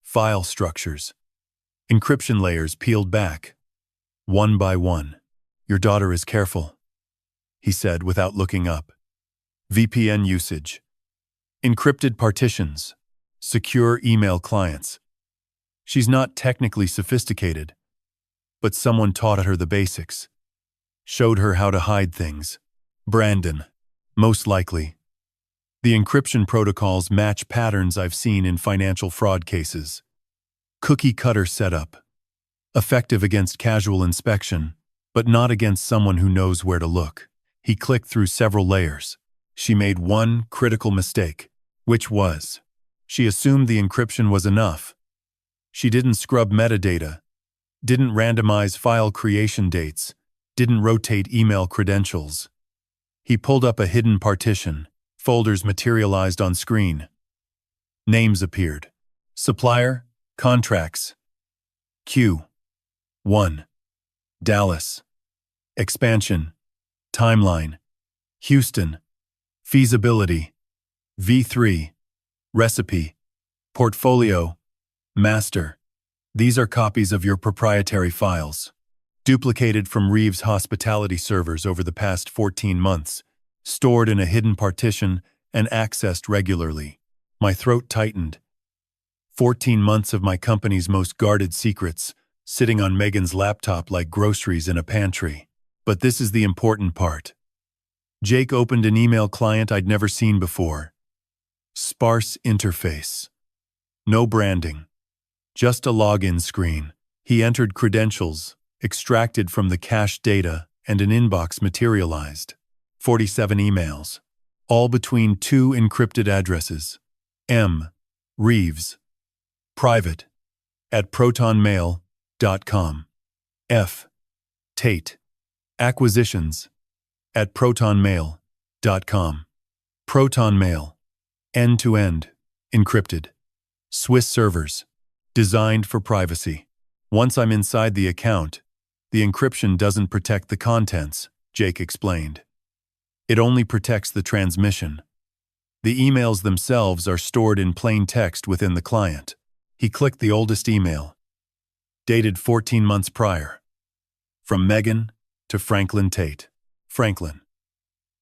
File structures. Encryption layers peeled back. One by one. Your daughter is careful, he said without looking up. VPN usage. Encrypted partitions. Secure email clients. She's not technically sophisticated, but someone taught her the basics. Showed her how to hide things. Brandon, most likely. The encryption protocols match patterns I've seen in financial fraud cases. Cookie-cutter setup. Effective against casual inspection, but not against someone who knows where to look. He clicked through several layers. She made one critical mistake, which was, she assumed the encryption was enough. She didn't scrub metadata, didn't randomize file creation dates, didn't rotate email credentials. He pulled up a hidden partition. Folders materialized on screen. Names appeared. Supplier, contracts. Q. 1. Dallas. Expansion. Timeline. Houston. Feasibility. V3. Recipe. Portfolio. Master. These are copies of your proprietary files. Duplicated from Reeves' hospitality servers over the past 14 months. Stored in a hidden partition and accessed regularly. My throat tightened. 14 months of my company's most guarded secrets, sitting on Megan's laptop like groceries in a pantry. But this is the important part. Jake opened an email client I'd never seen before. Sparse interface. No branding. Just a login screen. He entered credentials, extracted from the cached data, and an inbox materialized. 47 emails, all between two encrypted addresses. M. Reeves. Private. @protonmail.com. F. Tate. Acquisitions. @protonmail.com. ProtonMail. End-to-end. Encrypted. Swiss servers. Designed for privacy. Once I'm inside the account, the encryption doesn't protect the contents, Jake explained. It only protects the transmission. The emails themselves are stored in plain text within the client. He clicked the oldest email. Dated 14 months prior. From Megan to Franklin Tate. Franklin.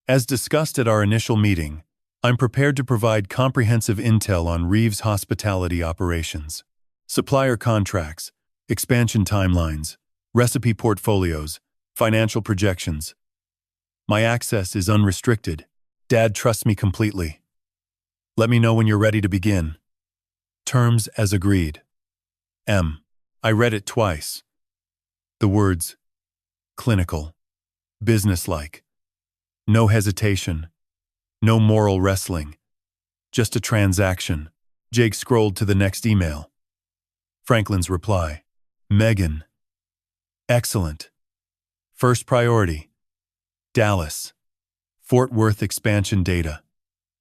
As discussed at our initial meeting, I'm prepared to provide comprehensive intel on Reeves' hospitality operations. Supplier contracts, expansion timelines, recipe portfolios, financial projections. My access is unrestricted. Dad trusts me completely. Let me know when you're ready to begin. Terms as agreed. M. I read it twice. The words, clinical, businesslike. No hesitation. No moral wrestling. Just a transaction. Jake scrolled to the next email. Franklin's reply. Megan. Excellent. First priority. Dallas. Fort Worth expansion data.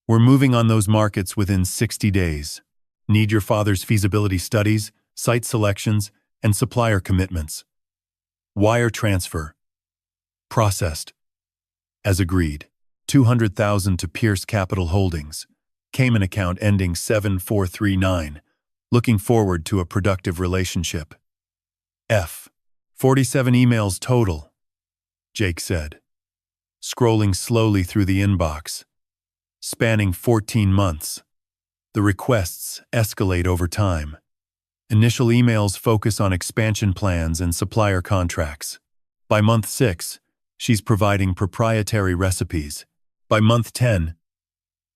We're moving on those markets within 60 days. Need your father's feasibility studies, site selections, and supplier commitments. Wire transfer. Processed. As agreed. $200,000 to Pierce Capital Holdings. Cayman account ending 7439. Looking forward to a productive relationship. F. 47 emails total, Jake said, scrolling slowly through the inbox. Spanning 14 months. The requests escalate over time. Initial emails focus on expansion plans and supplier contracts. By month 6, she's providing proprietary recipes. By month 10,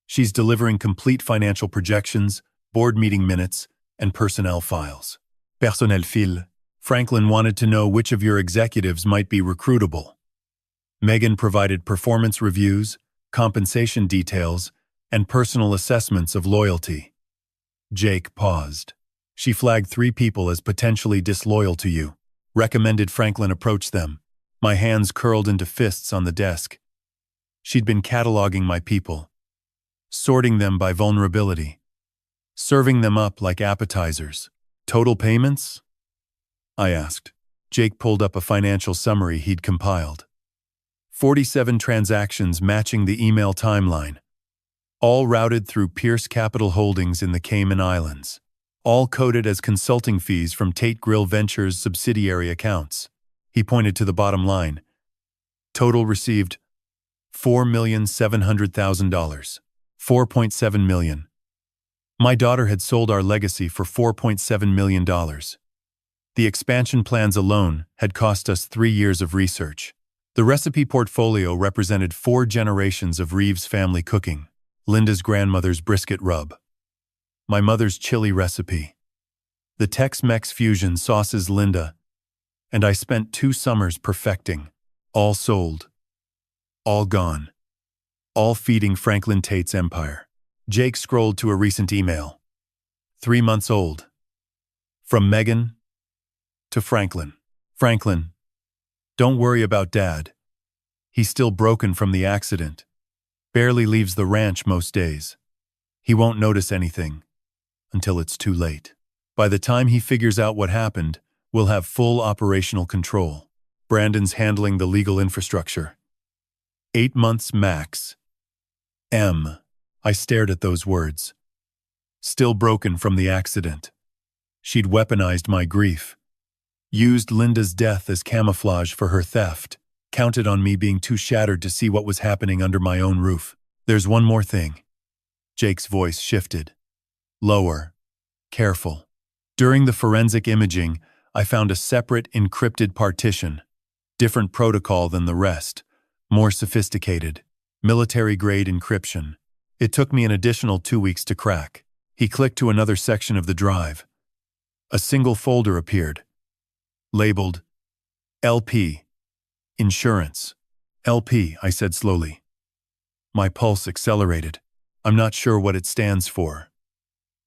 she's delivering complete financial projections, board meeting minutes, and personnel files. Personnel file. Franklin wanted to know which of your executives might be recruitable. Megan provided performance reviews, compensation details, and personal assessments of loyalty. Jake paused. She flagged 3 people as potentially disloyal to you. Recommended Franklin approach them. My hands curled into fists on the desk. She'd been cataloging my people, sorting them by vulnerability, serving them up like appetizers. Total payments? I asked. Jake pulled up a financial summary he'd compiled. 47 transactions matching the email timeline, all routed through Pierce Capital Holdings in the Cayman Islands, all coded as consulting fees from Tate Grill Ventures subsidiary accounts. He pointed to the bottom line. Total received $4,700,000. $4.7 million. My daughter had sold our legacy for $4.7 million. The expansion plans alone had cost us 3 years of research. The recipe portfolio represented 4 generations of Reeves family cooking. Linda's grandmother's brisket rub, my mother's chili recipe, the Tex-Mex fusion sauces Linda and I spent 2 summers perfecting. All sold, all gone, all feeding Franklin Tate's empire. Jake scrolled to a recent email. 3 months old. From Megan to Franklin. Franklin, don't worry about Dad. He's still broken from the accident. Barely leaves the ranch most days. He won't notice anything until it's too late. By the time he figures out what happened, we'll have full operational control. Brandon's handling the legal infrastructure. 8 months max. I stared at those words. Still broken from the accident. She'd weaponized my grief. Used Linda's death as camouflage for her theft. Counted on me being too shattered to see what was happening under my own roof. There's one more thing. Jake's voice shifted. Lower. Careful. During the forensic imaging, I found a separate encrypted partition. Different protocol than the rest. More sophisticated. Military-grade encryption. It took me an additional 2 weeks to crack. He clicked to another section of the drive. A single folder appeared. Labeled LP. Insurance. LP, I said slowly. My pulse accelerated. I'm not sure what it stands for.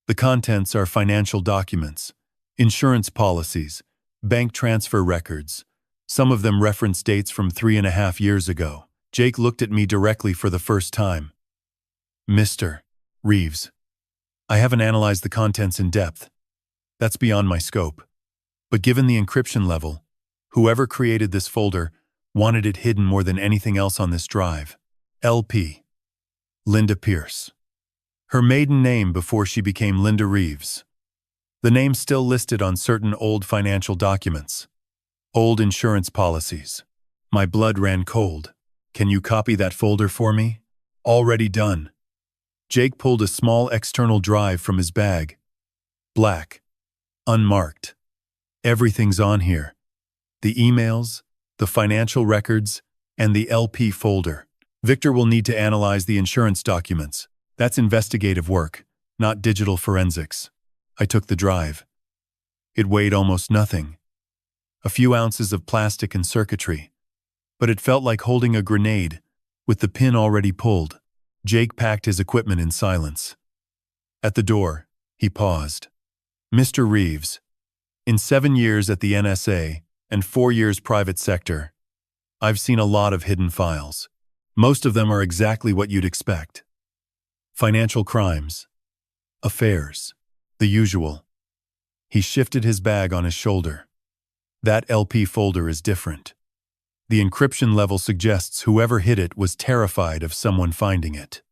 The contents are financial documents, insurance policies, bank transfer records. Some of them reference dates from 3.5 years ago. Jake looked at me directly for the first time. Mr. Reeves, I haven't analyzed the contents in depth. That's beyond my scope. But given the encryption level, whoever created this folder wanted it hidden more than anything else on this drive. LP. Linda Pierce. Her maiden name before she became Linda Reeves. The name still listed on certain old financial documents. Old insurance policies. My blood ran cold. Can you copy that folder for me? Already done. Jake pulled a small external drive from his bag. Black. Unmarked. Everything's on here. The emails, the financial records, and the LP folder. Victor will need to analyze the insurance documents. That's investigative work, not digital forensics. I took the drive. It weighed almost nothing. A few ounces of plastic and circuitry. But it felt like holding a grenade, with the pin already pulled. Jake packed his equipment in silence. At the door, he paused. Mr. Reeves, in 7 years at the NSA and 4 years private sector, I've seen a lot of hidden files. Most of them are exactly what you'd expect. Financial crimes, affairs, the usual. He shifted his bag on his shoulder. That LP folder is different. The encryption level suggests whoever hid it was terrified of someone finding it.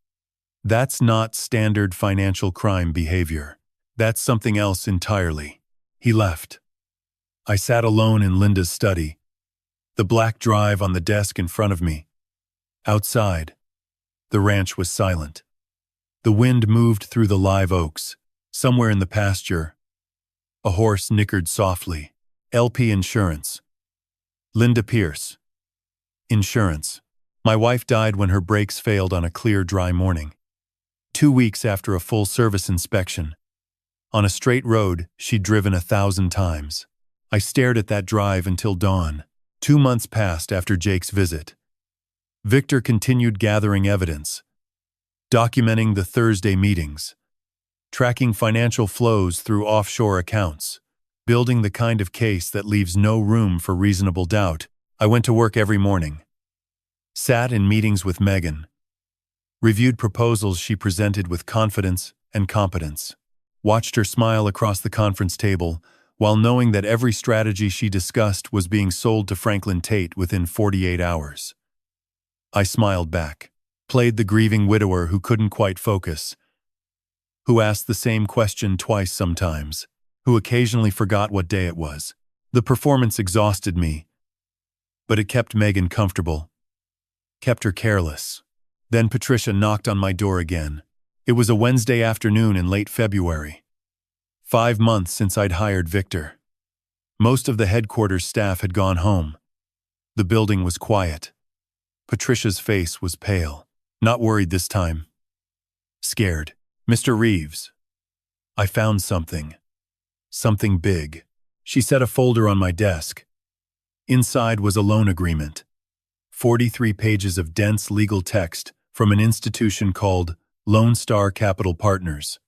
That's not standard financial crime behavior. That's something else entirely. He left. I sat alone in Linda's study, the black drive on the desk in front of me. Outside, the ranch was silent. The wind moved through the live oaks. Somewhere in the pasture, a horse nickered softly. LP Insurance. Linda Pierce. Insurance. My wife died when her brakes failed on a clear, dry morning. 2 weeks after a full service inspection. On a straight road she'd driven 1,000 times. I stared at that drive until dawn. 2 months passed after Jake's visit. Victor continued gathering evidence, documenting the Thursday meetings, tracking financial flows through offshore accounts, building the kind of case that leaves no room for reasonable doubt. I went to work every morning, sat in meetings with Megan, reviewed proposals she presented with confidence and competence, watched her smile across the conference table while knowing that every strategy she discussed was being sold to Franklin Tate within 48 hours. I smiled back, played the grieving widower who couldn't quite focus, who asked the same question twice sometimes, who occasionally forgot what day it was. The performance exhausted me, but it kept Megan comfortable, kept her careless. Then Patricia knocked on my door again. It was a Wednesday afternoon in late February. 5 months since I'd hired Victor. Most of the headquarters staff had gone home. The building was quiet. Patricia's face was pale. Not worried this time. Scared. "Mr. Reeves, I found something. Something big." She set a folder on my desk. Inside was a loan agreement. 43 pages of dense legal text from an institution called Lone Star Capital Partners.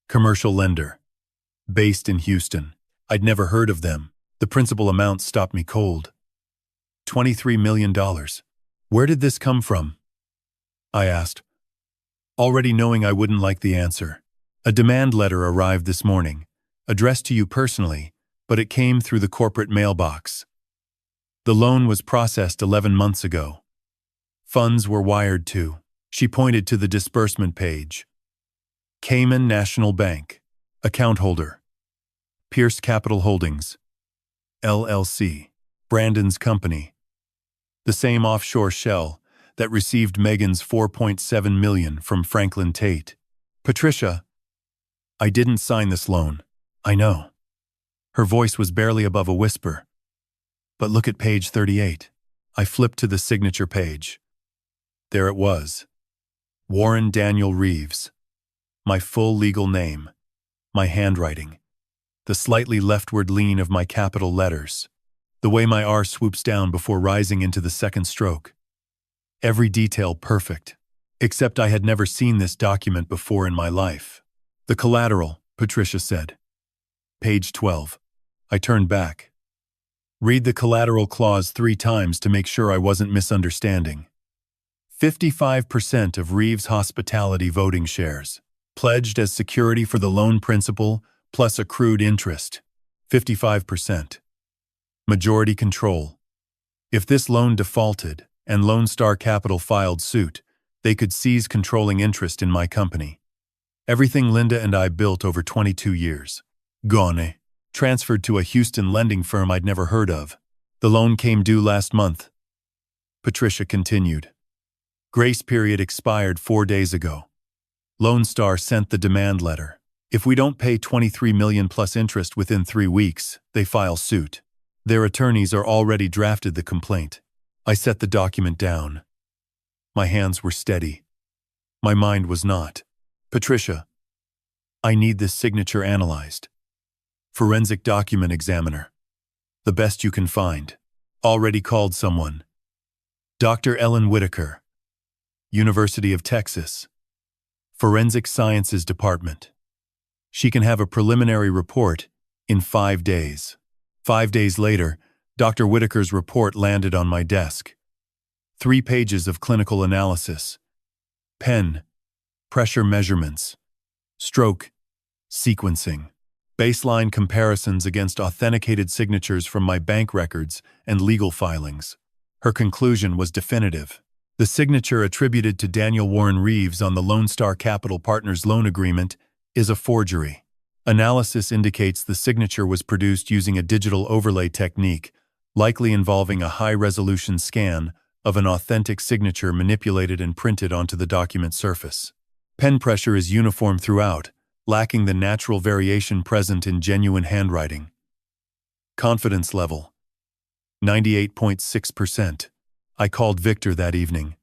Commercial lender. Based in Houston. I'd never heard of them. The principal amount stopped me cold. $23 million. Where did this come from? I asked, already knowing I wouldn't like the answer. A demand letter arrived this morning, addressed to you personally, but it came through the corporate mailbox. The loan was processed 11 months ago. Funds were wired to. She pointed to the disbursement page. Cayman National Bank. Account holder. Pierce Capital Holdings. LLC. Brandon's company. The same offshore shell that received Megan's $4.7 million from Franklin Tate. "Patricia, I didn't sign this loan. I know." Her voice was barely above a whisper. "But look at page 38. I flipped to the signature page. There it was. Warren Daniel Reeves. My full legal name. My handwriting. The slightly leftward lean of my capital letters. The way my R swoops down before rising into the second stroke. Every detail perfect. Except I had never seen this document before in my life. "The collateral," Patricia said. Page 12. I turned back. "Read the collateral clause 3 times to make sure I wasn't misunderstanding. 55% of Reeves Hospitality voting shares, pledged as security for the loan principal plus accrued interest. 55%. Majority control. If this loan defaulted and Lone Star Capital filed suit, they could seize controlling interest in my company. Everything Linda and I built over 22 years. Gone. Transferred to a Houston lending firm I'd never heard of. The loan came due last month." Patricia continued. "Grace period expired 4 days ago. Lone Star sent the demand letter. If we don't pay $23 million plus interest within 3 weeks, they file suit. Their attorneys are already drafted the complaint." I set the document down. My hands were steady. My mind was not. "Patricia, I need this signature analyzed. Forensic document examiner. The best you can find. Already called someone. Dr. Ellen Whitaker. University of Texas. Forensic Sciences Department. She can have a preliminary report in 5 days." 5 days later, Dr. Whitaker's report landed on my desk. 3 pages of clinical analysis. Pen, pressure measurements, stroke, sequencing, baseline comparisons against authenticated signatures from my bank records and legal filings. Her conclusion was definitive. The signature attributed to Daniel Warren Reeves on the Lone Star Capital Partners loan agreement is a forgery. Analysis indicates the signature was produced using a digital overlay technique, likely involving a high-resolution scan of an authentic signature manipulated and printed onto the document surface. Pen pressure is uniform throughout, lacking the natural variation present in genuine handwriting. Confidence level: 98.6%. I called Victor that evening.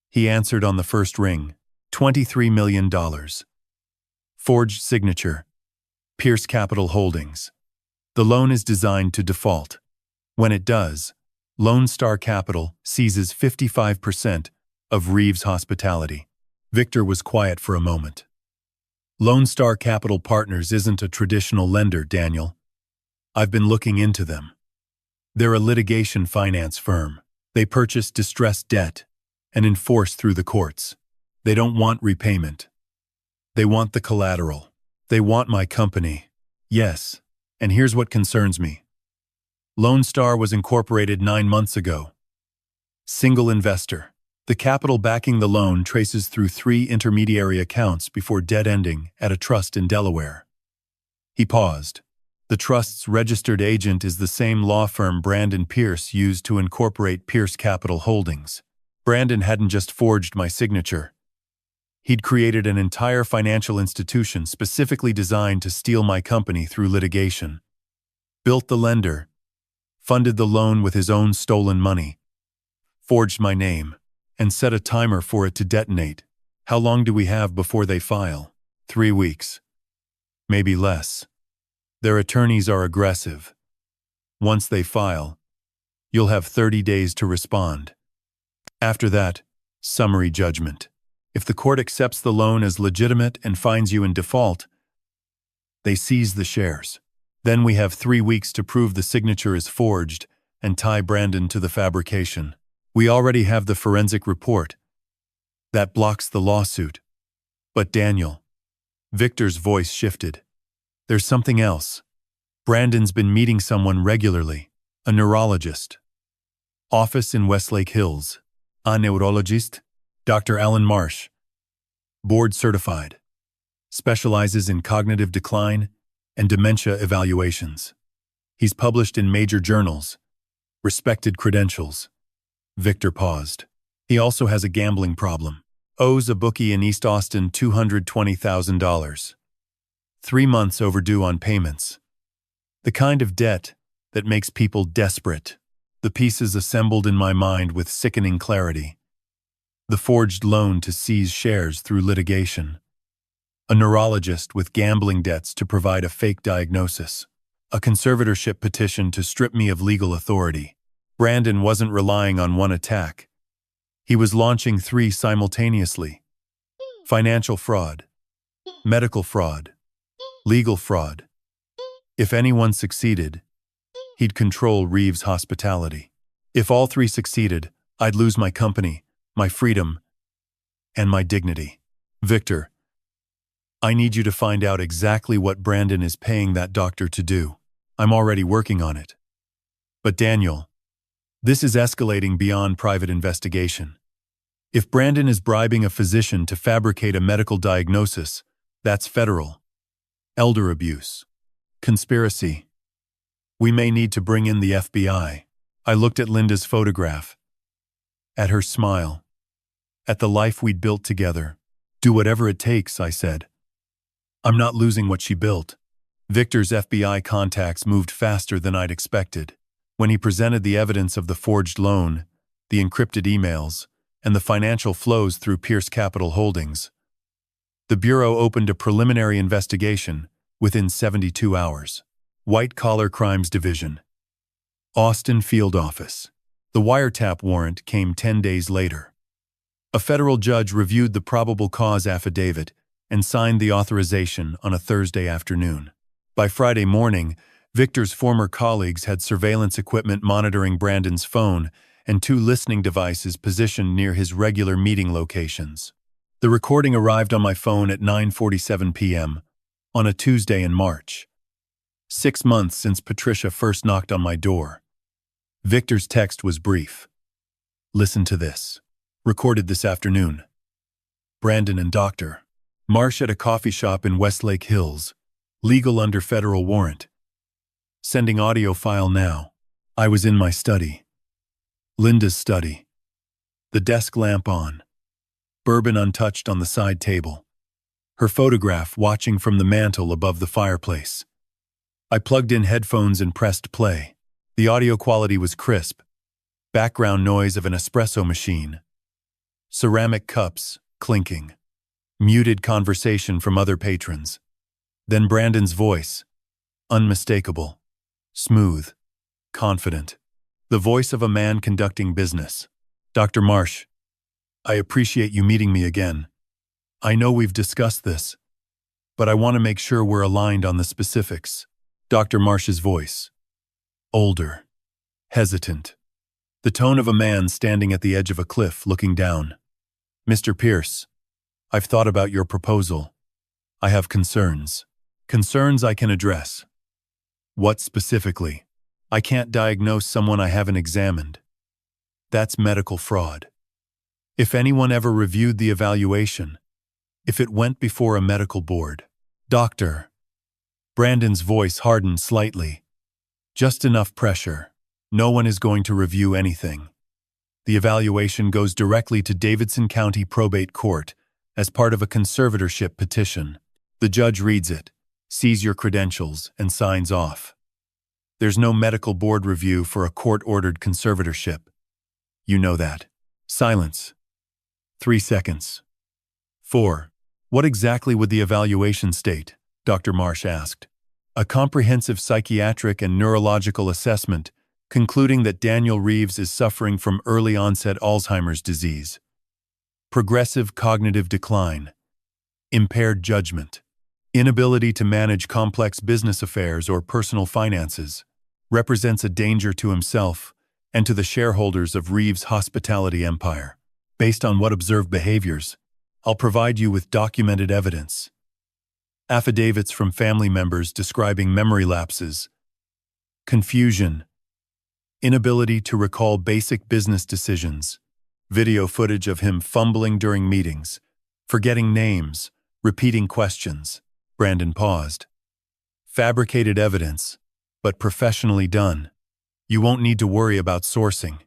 He answered on the first ring. $23 million. Forged signature. Pierce Capital Holdings. The loan is designed to default. When it does, Lone Star Capital seizes 55% of Reeves Hospitality. Victor was quiet for a moment. Lone Star Capital Partners isn't a traditional lender, Daniel. I've been looking into them. They're a litigation finance firm. They purchase distressed debt and enforce through the courts. They don't want repayment. They want the collateral. They want my company. Yes, and here's what concerns me. Lone Star was incorporated 9 months ago. Single investor. The capital backing the loan traces through 3 intermediary accounts before dead-ending at a trust in Delaware. He paused. The trust's registered agent is the same law firm Brandon Pierce used to incorporate Pierce Capital Holdings. Brandon hadn't just forged my signature. He'd created an entire financial institution specifically designed to steal my company through litigation. Built the lender, funded the loan with his own stolen money, forged my name, and set a timer for it to detonate. How long do we have before they file? 3 weeks. Maybe less. Their attorneys are aggressive. Once they file, you'll have 30 days to respond. After that, summary judgment. If the court accepts the loan as legitimate and finds you in default, they seize the shares. Then we have 3 weeks to prove the signature is forged and tie Brandon to the fabrication. We already have the forensic report. That blocks the lawsuit. But Daniel, Victor's voice shifted. There's something else. Brandon's been meeting someone regularly, a neurologist. Office in Westlake Hills. A neurologist? Dr. Alan Marsh. Board certified. Specializes in cognitive decline and dementia evaluations. He's published in major journals. Respected credentials. Victor paused. He also has a gambling problem. Owes a bookie in East Austin $220,000. 3 months overdue on payments. The kind of debt that makes people desperate. The pieces assembled in my mind with sickening clarity. The forged loan to seize shares through litigation. A neurologist with gambling debts to provide a fake diagnosis. A conservatorship petition to strip me of legal authority. Brandon wasn't relying on one attack. He was launching 3 simultaneously. Financial fraud. Medical fraud. Legal fraud. If anyone succeeded, he'd control Reeves Hospitality. If all 3 succeeded, I'd lose my company, my freedom, and my dignity. Victor, I need you to find out exactly what Brandon is paying that doctor to do. I'm already working on it. But Daniel, this is escalating beyond private investigation. If Brandon is bribing a physician to fabricate a medical diagnosis, that's federal. Elder abuse. Conspiracy. We may need to bring in the FBI. I looked at Linda's photograph. At her smile. At the life we'd built together. Do whatever it takes, I said. I'm not losing what she built. Victor's FBI contacts moved faster than I'd expected. When he presented the evidence of the forged loan, the encrypted emails, and the financial flows through Pierce Capital Holdings, the Bureau opened a preliminary investigation within 72 hours. White Collar Crimes Division. Austin Field Office. The wiretap warrant came 10 days later. A federal judge reviewed the probable cause affidavit and signed the authorization on a Thursday afternoon. By Friday morning, Victor's former colleagues had surveillance equipment monitoring Brandon's phone and 2 listening devices positioned near his regular meeting locations. The recording arrived on my phone at 9:47 p.m. on a Tuesday in March. 6 months since Patricia first knocked on my door. Victor's text was brief. Listen to this. Recorded this afternoon. Brandon and Dr. Marsh at a coffee shop in Westlake Hills. Legal under federal warrant. Sending audio file now. I was in my study. Linda's study. The desk lamp on. Bourbon untouched on the side table. Her photograph watching from the mantel above the fireplace. I plugged in headphones and pressed play. The audio quality was crisp. Background noise of an espresso machine. Ceramic cups, clinking. Muted conversation from other patrons. Then Brandon's voice. Unmistakable. Smooth. Confident. The voice of a man conducting business. Dr. Marsh, I appreciate you meeting me again. I know we've discussed this, but I want to make sure we're aligned on the specifics. Dr. Marsh's voice. Older. Hesitant. The tone of a man standing at the edge of a cliff looking down. Mr. Pierce, I've thought about your proposal. I have concerns. Concerns I can address. What specifically? I can't diagnose someone I haven't examined. That's medical fraud. If anyone ever reviewed the evaluation, if it went before a medical board. Doctor. Brandon's voice hardened slightly. Just enough pressure. No one is going to review anything. The evaluation goes directly to Davidson County Probate Court as part of a conservatorship petition. The judge reads it, sees your credentials, and signs off. There's no medical board review for a court-ordered conservatorship. You know that. Silence. 3 seconds. 4. What exactly would the evaluation state? Dr. Marsh asked. A comprehensive psychiatric and neurological assessment concluding that Daniel Reeves is suffering from early-onset Alzheimer's disease, progressive cognitive decline, impaired judgment, inability to manage complex business affairs or personal finances, represents a danger to himself and to the shareholders of Reeves' hospitality empire. Based on what observed behaviors, I'll provide you with documented evidence. Affidavits from family members describing memory lapses, confusion, inability to recall basic business decisions, video footage of him fumbling during meetings, forgetting names, repeating questions. Brandon paused. Fabricated evidence, but professionally done. You won't need to worry about sourcing.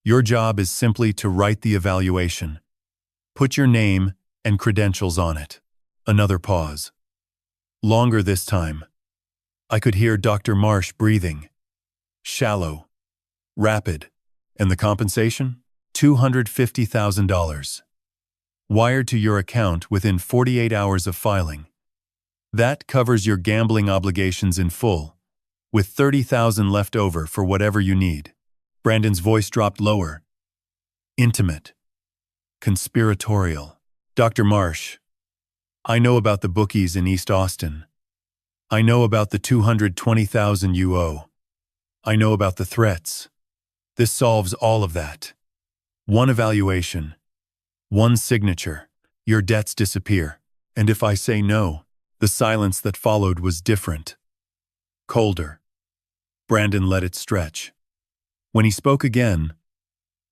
Your job is simply to write the evaluation. Put your name and credentials on it. Another pause. Longer this time. I could hear Dr. Marsh breathing. Shallow. Rapid. And the compensation? $250,000. Wired to your account within 48 hours of filing. That covers your gambling obligations in full, with $30,000 left over for whatever you need. Brandon's voice dropped lower. Intimate. Conspiratorial. Dr. Marsh, I know about the bookies in East Austin. I know about the $220,000 you owe. I know about the threats. This solves all of that. One evaluation. One signature. Your debts disappear. And if I say no, the silence that followed was different. Colder. Brandon let it stretch. When he spoke again,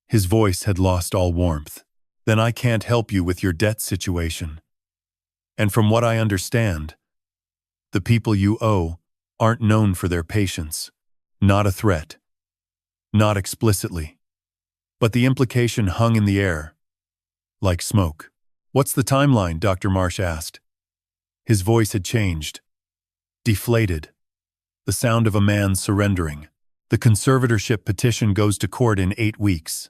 his voice had lost all warmth. Then I can't help you with your debt situation. And from what I understand, the people you owe aren't known for their patience. Not a threat. Not explicitly. But the implication hung in the air, like smoke. What's the timeline? Dr. Marsh asked. His voice had changed. Deflated. The sound of a man surrendering. The conservatorship petition goes to court in 8 weeks.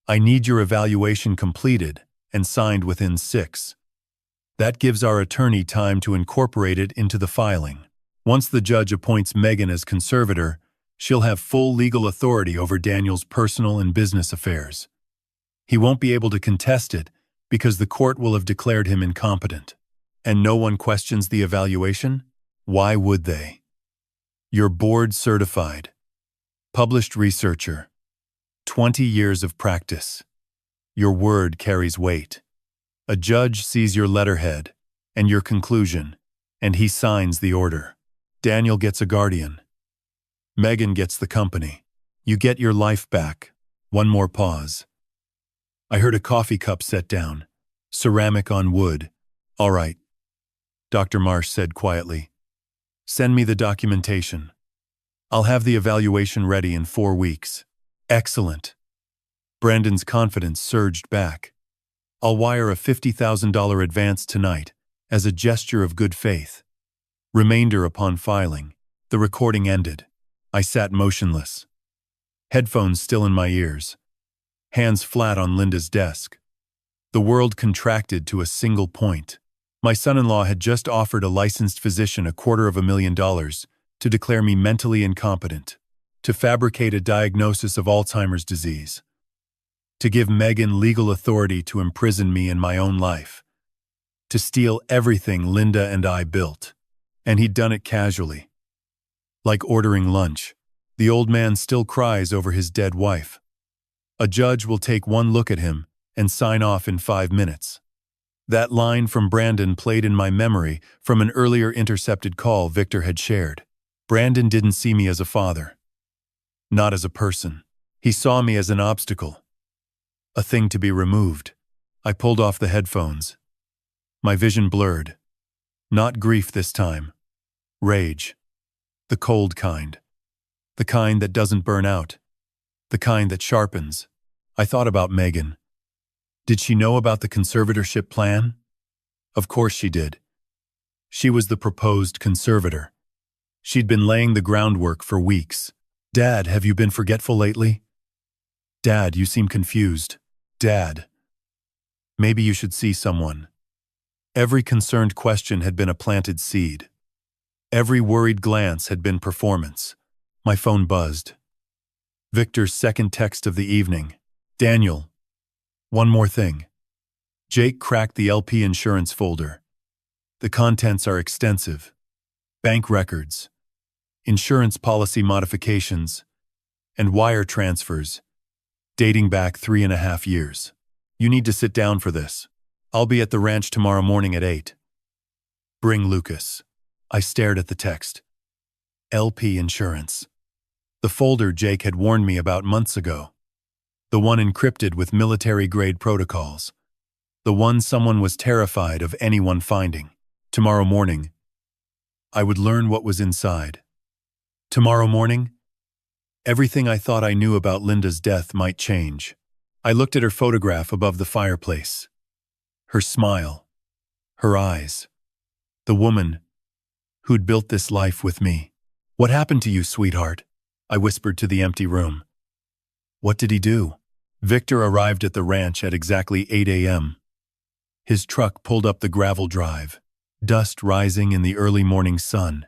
I need your evaluation completed and signed within 6. That gives our attorney time to incorporate it into the filing. Once the judge appoints Megan as conservator, she'll have full legal authority over Daniel's personal and business affairs. He won't be able to contest it because the court will have declared him incompetent. And no one questions the evaluation? Why would they? You're board certified. Published researcher. 20 years of practice. Your word carries weight. A judge sees your letterhead and your conclusion, and he signs the order. Daniel gets a guardian. Megan gets the company. You get your life back. One more pause. I heard a coffee cup set down. Ceramic on wood. All right, Dr. Marsh said quietly. Send me the documentation. I'll have the evaluation ready in 4 weeks. Excellent. Brandon's confidence surged back. I'll wire a $50,000 advance tonight as a gesture of good faith. Remainder upon filing. The recording ended. I sat motionless. Headphones still in my ears. Hands flat on Linda's desk. The world contracted to a single point. My son-in-law had just offered a licensed physician $250,000 to declare me mentally incompetent. to fabricate a diagnosis of Alzheimer's disease, to give Megan legal authority to imprison me in my own life, to steal everything Linda and I built. And he'd done it casually. Like ordering lunch, the old man still cries over his dead wife. A judge will take one look at him and sign off in 5 minutes. That line from Brandon played in my memory from an earlier intercepted call Victor had shared. Brandon didn't see me as a father. Not as a person. He saw me as an obstacle. A thing to be removed. I pulled off the headphones. My vision blurred. Not grief this time. Rage. The cold kind. The kind that doesn't burn out. The kind that sharpens. I thought about Megan. Did she know about the conservatorship plan? Of course she did. She was the proposed conservator. She'd been laying the groundwork for weeks. Dad, have you been forgetful lately? Dad, you seem confused. Dad. Maybe you should see someone. Every concerned question had been a planted seed. Every worried glance had been performance. My phone buzzed. Victor's second text of the evening. Daniel. One more thing. Jake cracked the LP insurance folder. The contents are extensive. Bank records, insurance policy modifications, and wire transfers, dating back 3.5 years. You need to sit down for this. I'll be at the ranch tomorrow morning at 8. Bring Lucas. I stared at the text. LP insurance. The folder Jake had warned me about months ago. The one encrypted with military-grade protocols. The one someone was terrified of anyone finding. Tomorrow morning, I would learn what was inside. Tomorrow morning, everything I thought I knew about Linda's death might change. I looked at her photograph above the fireplace. Her smile. Her eyes. The woman who'd built this life with me. What happened to you, sweetheart? I whispered to the empty room. What did he do? Victor arrived at the ranch at exactly 8 a.m. His truck pulled up the gravel drive, dust rising in the early morning sun.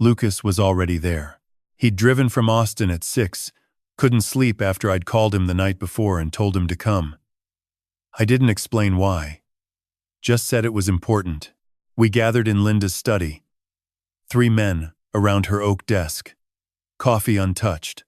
Lucas was already there. He'd driven from Austin at 6, couldn't sleep after I'd called him the night before and told him to come. I didn't explain why. Just said it was important. We gathered in Linda's study. 3 men around her oak desk. Coffee untouched.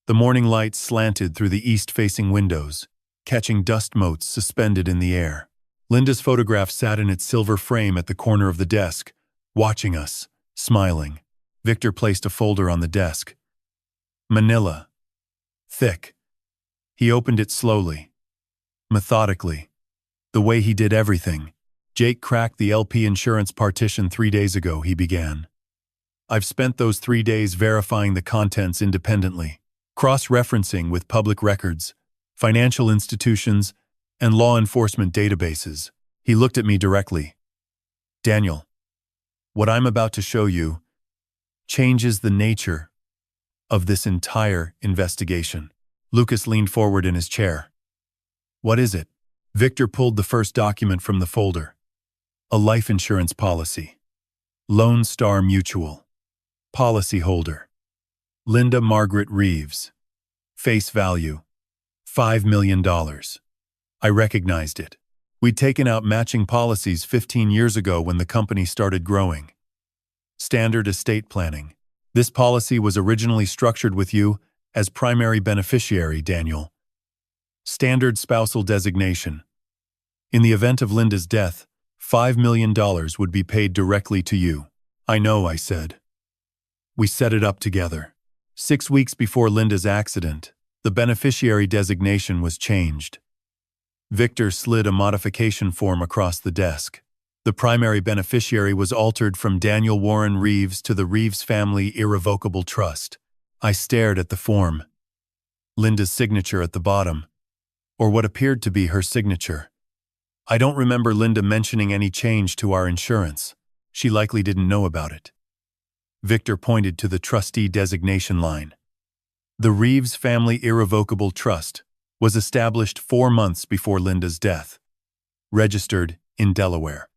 The morning light slanted through the east-facing windows, catching dust motes suspended in the air. Linda's photograph sat in its silver frame at the corner of the desk, watching us, smiling. Victor placed a folder on the desk. Manila. Thick. He opened it slowly. Methodically. The way he did everything. Jake cracked the LP insurance partition 3 days ago, he began. I've spent those 3 days verifying the contents independently, cross-referencing with public records, financial institutions, and law enforcement databases. He looked at me directly. Daniel, what I'm about to show you changes the nature of this entire investigation. Lucas leaned forward in his chair. What is it? Victor pulled the first document from the folder. A life insurance policy. Lone Star Mutual. Policyholder. Linda Margaret Reeves. Face value. $5 million. I recognized it. We'd taken out matching policies 15 years ago when the company started growing. Standard estate planning. This policy was originally structured with you as primary beneficiary, Daniel. Standard spousal designation. In the event of Linda's death, $5 million would be paid directly to you. I know, I said. We set it up together. 6 weeks before Linda's accident, the beneficiary designation was changed. Victor slid a modification form across the desk. The primary beneficiary was altered from Daniel Warren Reeves to the Reeves Family Irrevocable Trust. I stared at the form. Linda's signature at the bottom, or what appeared to be her signature. I don't remember Linda mentioning any change to our insurance. She likely didn't know about it. Victor pointed to the trustee designation line. The Reeves Family Irrevocable Trust was established 4 months before Linda's death. Registered in Delaware.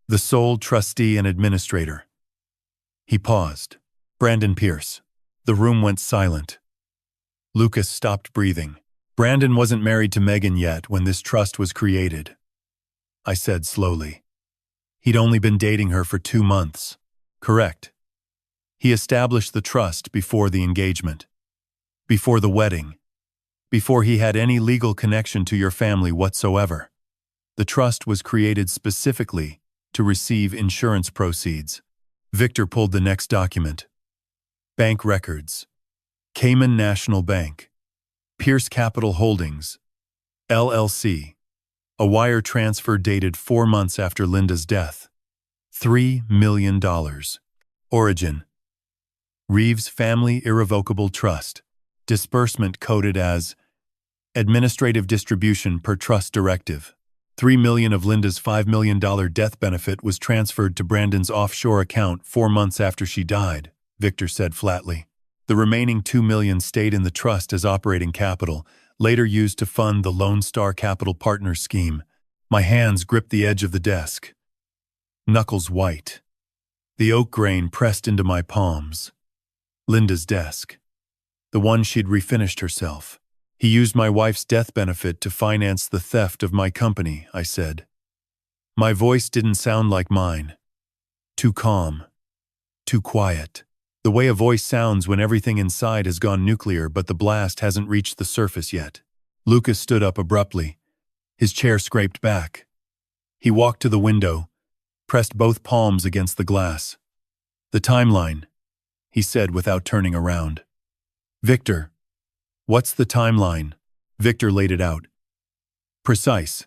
The sole trustee and administrator. He paused. Brandon Pierce. The room went silent. Lucas stopped breathing. Brandon wasn't married to Megan yet when this trust was created, I said slowly. He'd only been dating her for 2 months. Correct. He established the trust before the engagement, before the wedding, before he had any legal connection to your family whatsoever. The trust was created specifically to receive insurance proceeds. Victor pulled the next document. Bank records. Cayman National Bank. Pierce Capital Holdings, LLC. A wire transfer dated 4 months after Linda's death. $3 million. Origin. Reeves Family Irrevocable Trust. Disbursement coded as Administrative Distribution per Trust Directive. $3 million of Linda's $5 million death benefit was transferred to Brandon's offshore account 4 months after she died, Victor said flatly. The remaining $2 million stayed in the trust as operating capital, later used to fund the Lone Star Capital Partners scheme. My hands gripped the edge of the desk. Knuckles white. The oak grain pressed into my palms. Linda's desk. The one she'd refinished herself. He used my wife's death benefit to finance the theft of my company, I said. My voice didn't sound like mine. Too calm. Too quiet. The way a voice sounds when everything inside has gone nuclear but the blast hasn't reached the surface yet. Lucas stood up abruptly. His chair scraped back. He walked to the window, pressed both palms against the glass. The timeline, he said without turning around. Victor. What's the timeline? Victor laid it out. Precise.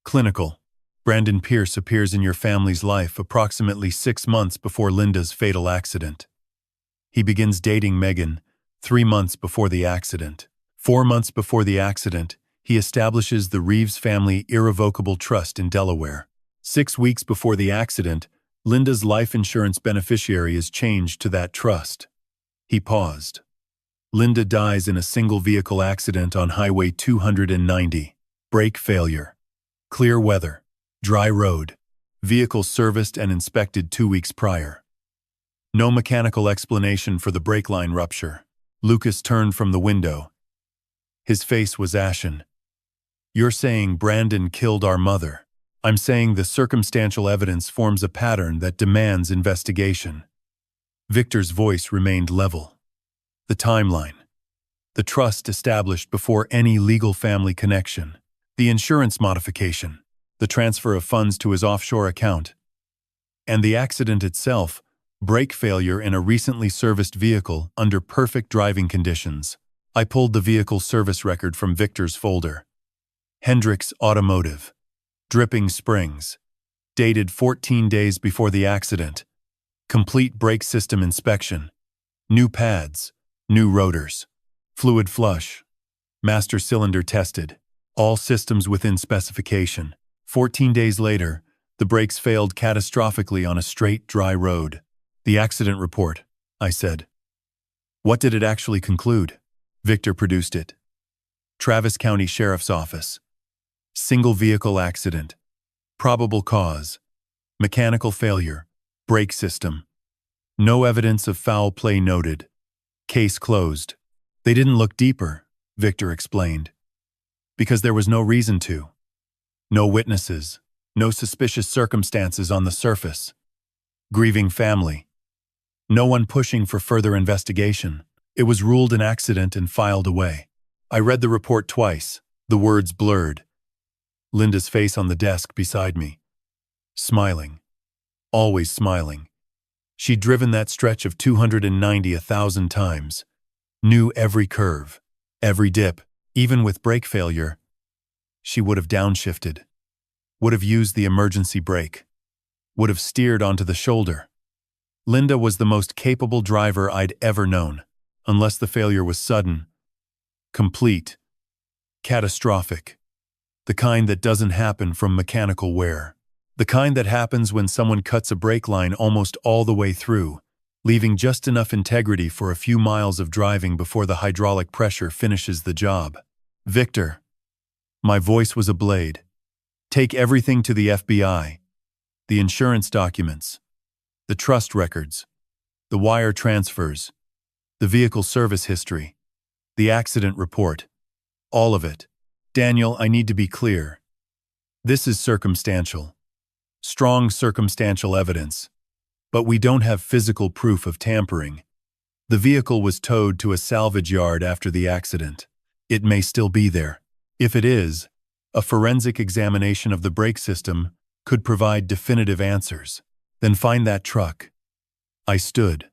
Clinical. Brandon Pierce appears in your family's life approximately 6 months before Linda's fatal accident. He begins dating Megan 3 months before the accident. 4 months before the accident, he establishes the Reeves Family Irrevocable Trust in Delaware. 6 weeks before the accident, Linda's life insurance beneficiary is changed to that trust. He paused. Linda dies in a single-vehicle accident on Highway 290. Brake failure. Clear weather. Dry road. Vehicle serviced and inspected 2 weeks prior. No mechanical explanation for the brake line rupture. Lucas turned from the window. His face was ashen. You're saying Brandon killed our mother. I'm saying the circumstantial evidence forms a pattern that demands investigation. Victor's voice remained level. The timeline. The trust established before any legal family connection. The insurance modification. The transfer of funds to his offshore account. And the accident itself, brake failure in a recently serviced vehicle under perfect driving conditions. I pulled the vehicle service record from Victor's folder. Hendricks Automotive. Dripping springs. Dated 14 days before the accident. Complete brake system inspection. New pads. New rotors. Fluid flush. Master cylinder tested. All systems within specification. 14 days later, the brakes failed catastrophically on a straight, dry road. The accident report, I said. What did it actually conclude? Victor produced it. Travis County Sheriff's Office. Single vehicle accident. Probable cause. Mechanical failure. Brake system. No evidence of foul play noted. Case closed. They didn't look deeper, Victor explained. Because there was no reason to. No witnesses. No suspicious circumstances on the surface. Grieving family. No one pushing for further investigation. It was ruled an accident and filed away. I read the report twice, the words blurred. Linda's face on the desk beside me. Smiling. Always smiling. She'd driven that stretch of 290 1,000 times. Knew every curve, every dip, even with brake failure. She would have downshifted. Would have used the emergency brake. Would have steered onto the shoulder. Linda was the most capable driver I'd ever known, unless the failure was sudden, complete, catastrophic. The kind that doesn't happen from mechanical wear. The kind that happens when someone cuts a brake line almost all the way through, leaving just enough integrity for a few miles of driving before the hydraulic pressure finishes the job. Victor. My voice was a blade. Take everything to the FBI. The insurance documents. The trust records. The wire transfers. the vehicle service history, the accident report, all of it. Daniel, I need to be clear. This is circumstantial. Strong circumstantial evidence. But we don't have physical proof of tampering. The vehicle was towed to a salvage yard after the accident. It may still be there. If it is, a forensic examination of the brake system could provide definitive answers. Then find that truck. I stood,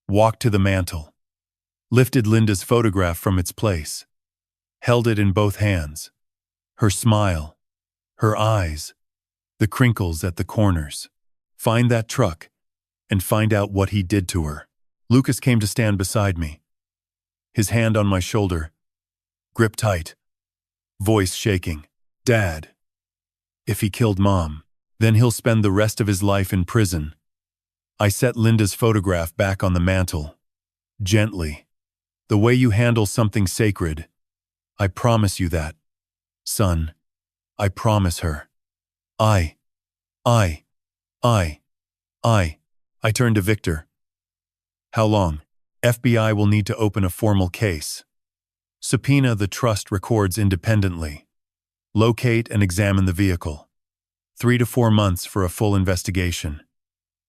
walked to the mantel, lifted Linda's photograph from its place, held it in both hands. Her smile, her eyes, the crinkles at the corners. Find that truck and find out what he did to her. Lucas came to stand beside me, his hand on my shoulder, grip tight, voice shaking. Dad, if he killed Mom, then he'll spend the rest of his life in prison. I set Linda's photograph back on the mantel, gently. The way you handle something sacred. I promise you that. Son, I promise her. I turned to Victor. How long? FBI will need to open a formal case. Subpoena the trust records independently. Locate and examine the vehicle. 3 to 4 months for a full investigation.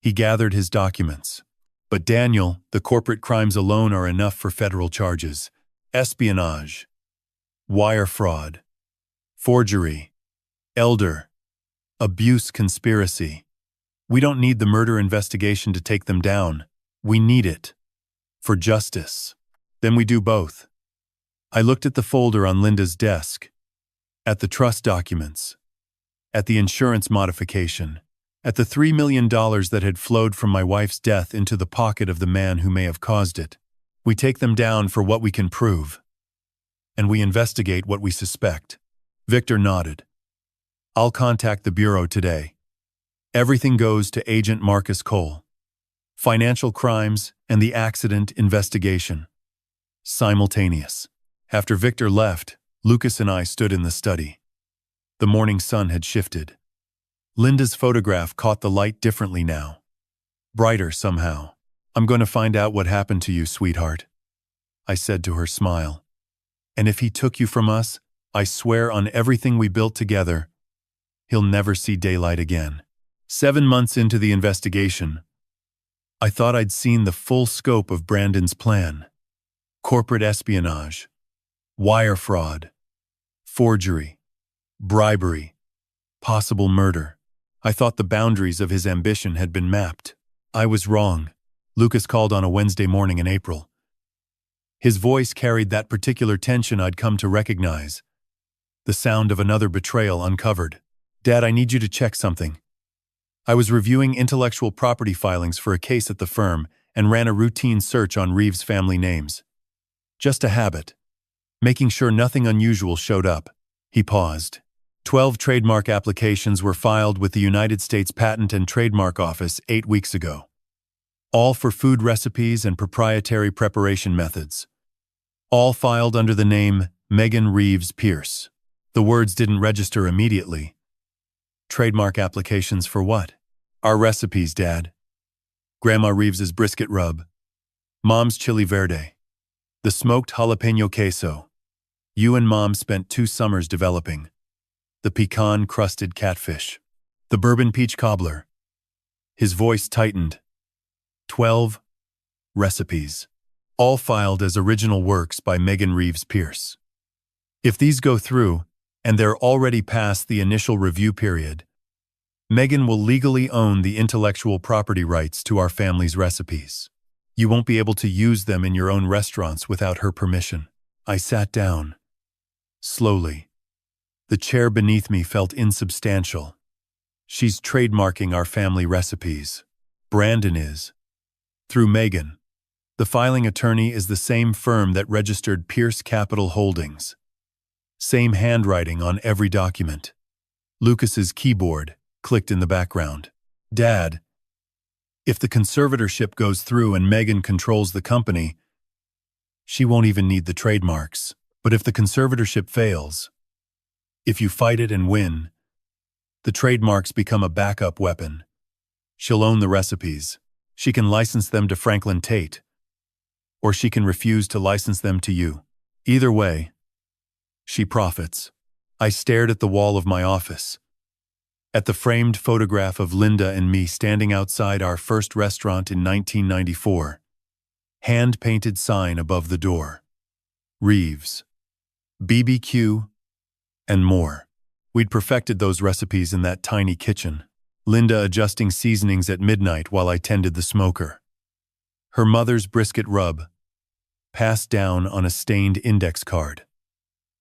He gathered his documents. But Daniel, the corporate crimes alone are enough for federal charges. Espionage, wire fraud, forgery, elder, abuse conspiracy. We don't need the murder investigation to take them down. We need it. For justice. Then we do both. I looked at the folder on Linda's desk, at the trust documents, at the insurance modification, at the $3 million that had flowed from my wife's death into the pocket of the man who may have caused it. We take them down for what we can prove, and we investigate what we suspect. Victor nodded. I'll contact the Bureau today. Everything goes to Agent Marcus Cole. Financial crimes and the accident investigation. Simultaneous. After Victor left, Lucas and I stood in the study. The morning sun had shifted. Linda's photograph caught the light differently now. Brighter somehow. I'm going to find out what happened to you, sweetheart, I said to her smile. And if he took you from us, I swear on everything we built together, he'll never see daylight again. 7 months into the investigation, I thought I'd seen the full scope of Brandon's plan. Corporate espionage, wire fraud, forgery, bribery, possible murder. I thought the boundaries of his ambition had been mapped. I was wrong. Lucas called on a Wednesday morning in April. His voice carried that particular tension I'd come to recognize. The sound of another betrayal uncovered. Dad, I need you to check something. I was reviewing intellectual property filings for a case at the firm and ran a routine search on Reeves' family names. Just a habit. Making sure nothing unusual showed up. He paused. 12 trademark applications were filed with the United States Patent and Trademark Office 8 weeks ago. All for food recipes and proprietary preparation methods. All filed under the name Megan Reeves Pierce. The words didn't register immediately. Trademark applications for what? Our recipes, Dad. Grandma Reeves's brisket rub. Mom's chili verde. The smoked jalapeno queso. You and Mom spent 2 summers developing. The pecan-crusted catfish. The bourbon peach cobbler. His voice tightened. 12 recipes. All filed as original works by Megan Reeves Pierce. If these go through, and they're already past the initial review period, Megan will legally own the intellectual property rights to our family's recipes. You won't be able to use them in your own restaurants without her permission. I sat down. Slowly. The chair beneath me felt insubstantial. She's trademarking our family recipes. Brandon is. Through Megan. The filing attorney is the same firm that registered Pierce Capital Holdings. Same handwriting on every document. Lucas's keyboard clicked in the background. Dad, if the conservatorship goes through and Megan controls the company, she won't even need the trademarks. But if the conservatorship fails, if you fight it and win, the trademarks become a backup weapon. She'll own the recipes. She can license them to Franklin Tate. or she can refuse to license them to you. Either way, she profits. I stared at the wall of my office, at the framed photograph of Linda and me standing outside our first restaurant in 1994. Hand-painted sign above the door. Reeves. BBQ, and more. We'd perfected those recipes in that tiny kitchen, Linda adjusting seasonings at midnight while I tended the smoker. Her mother's brisket rub, passed down on a stained index card.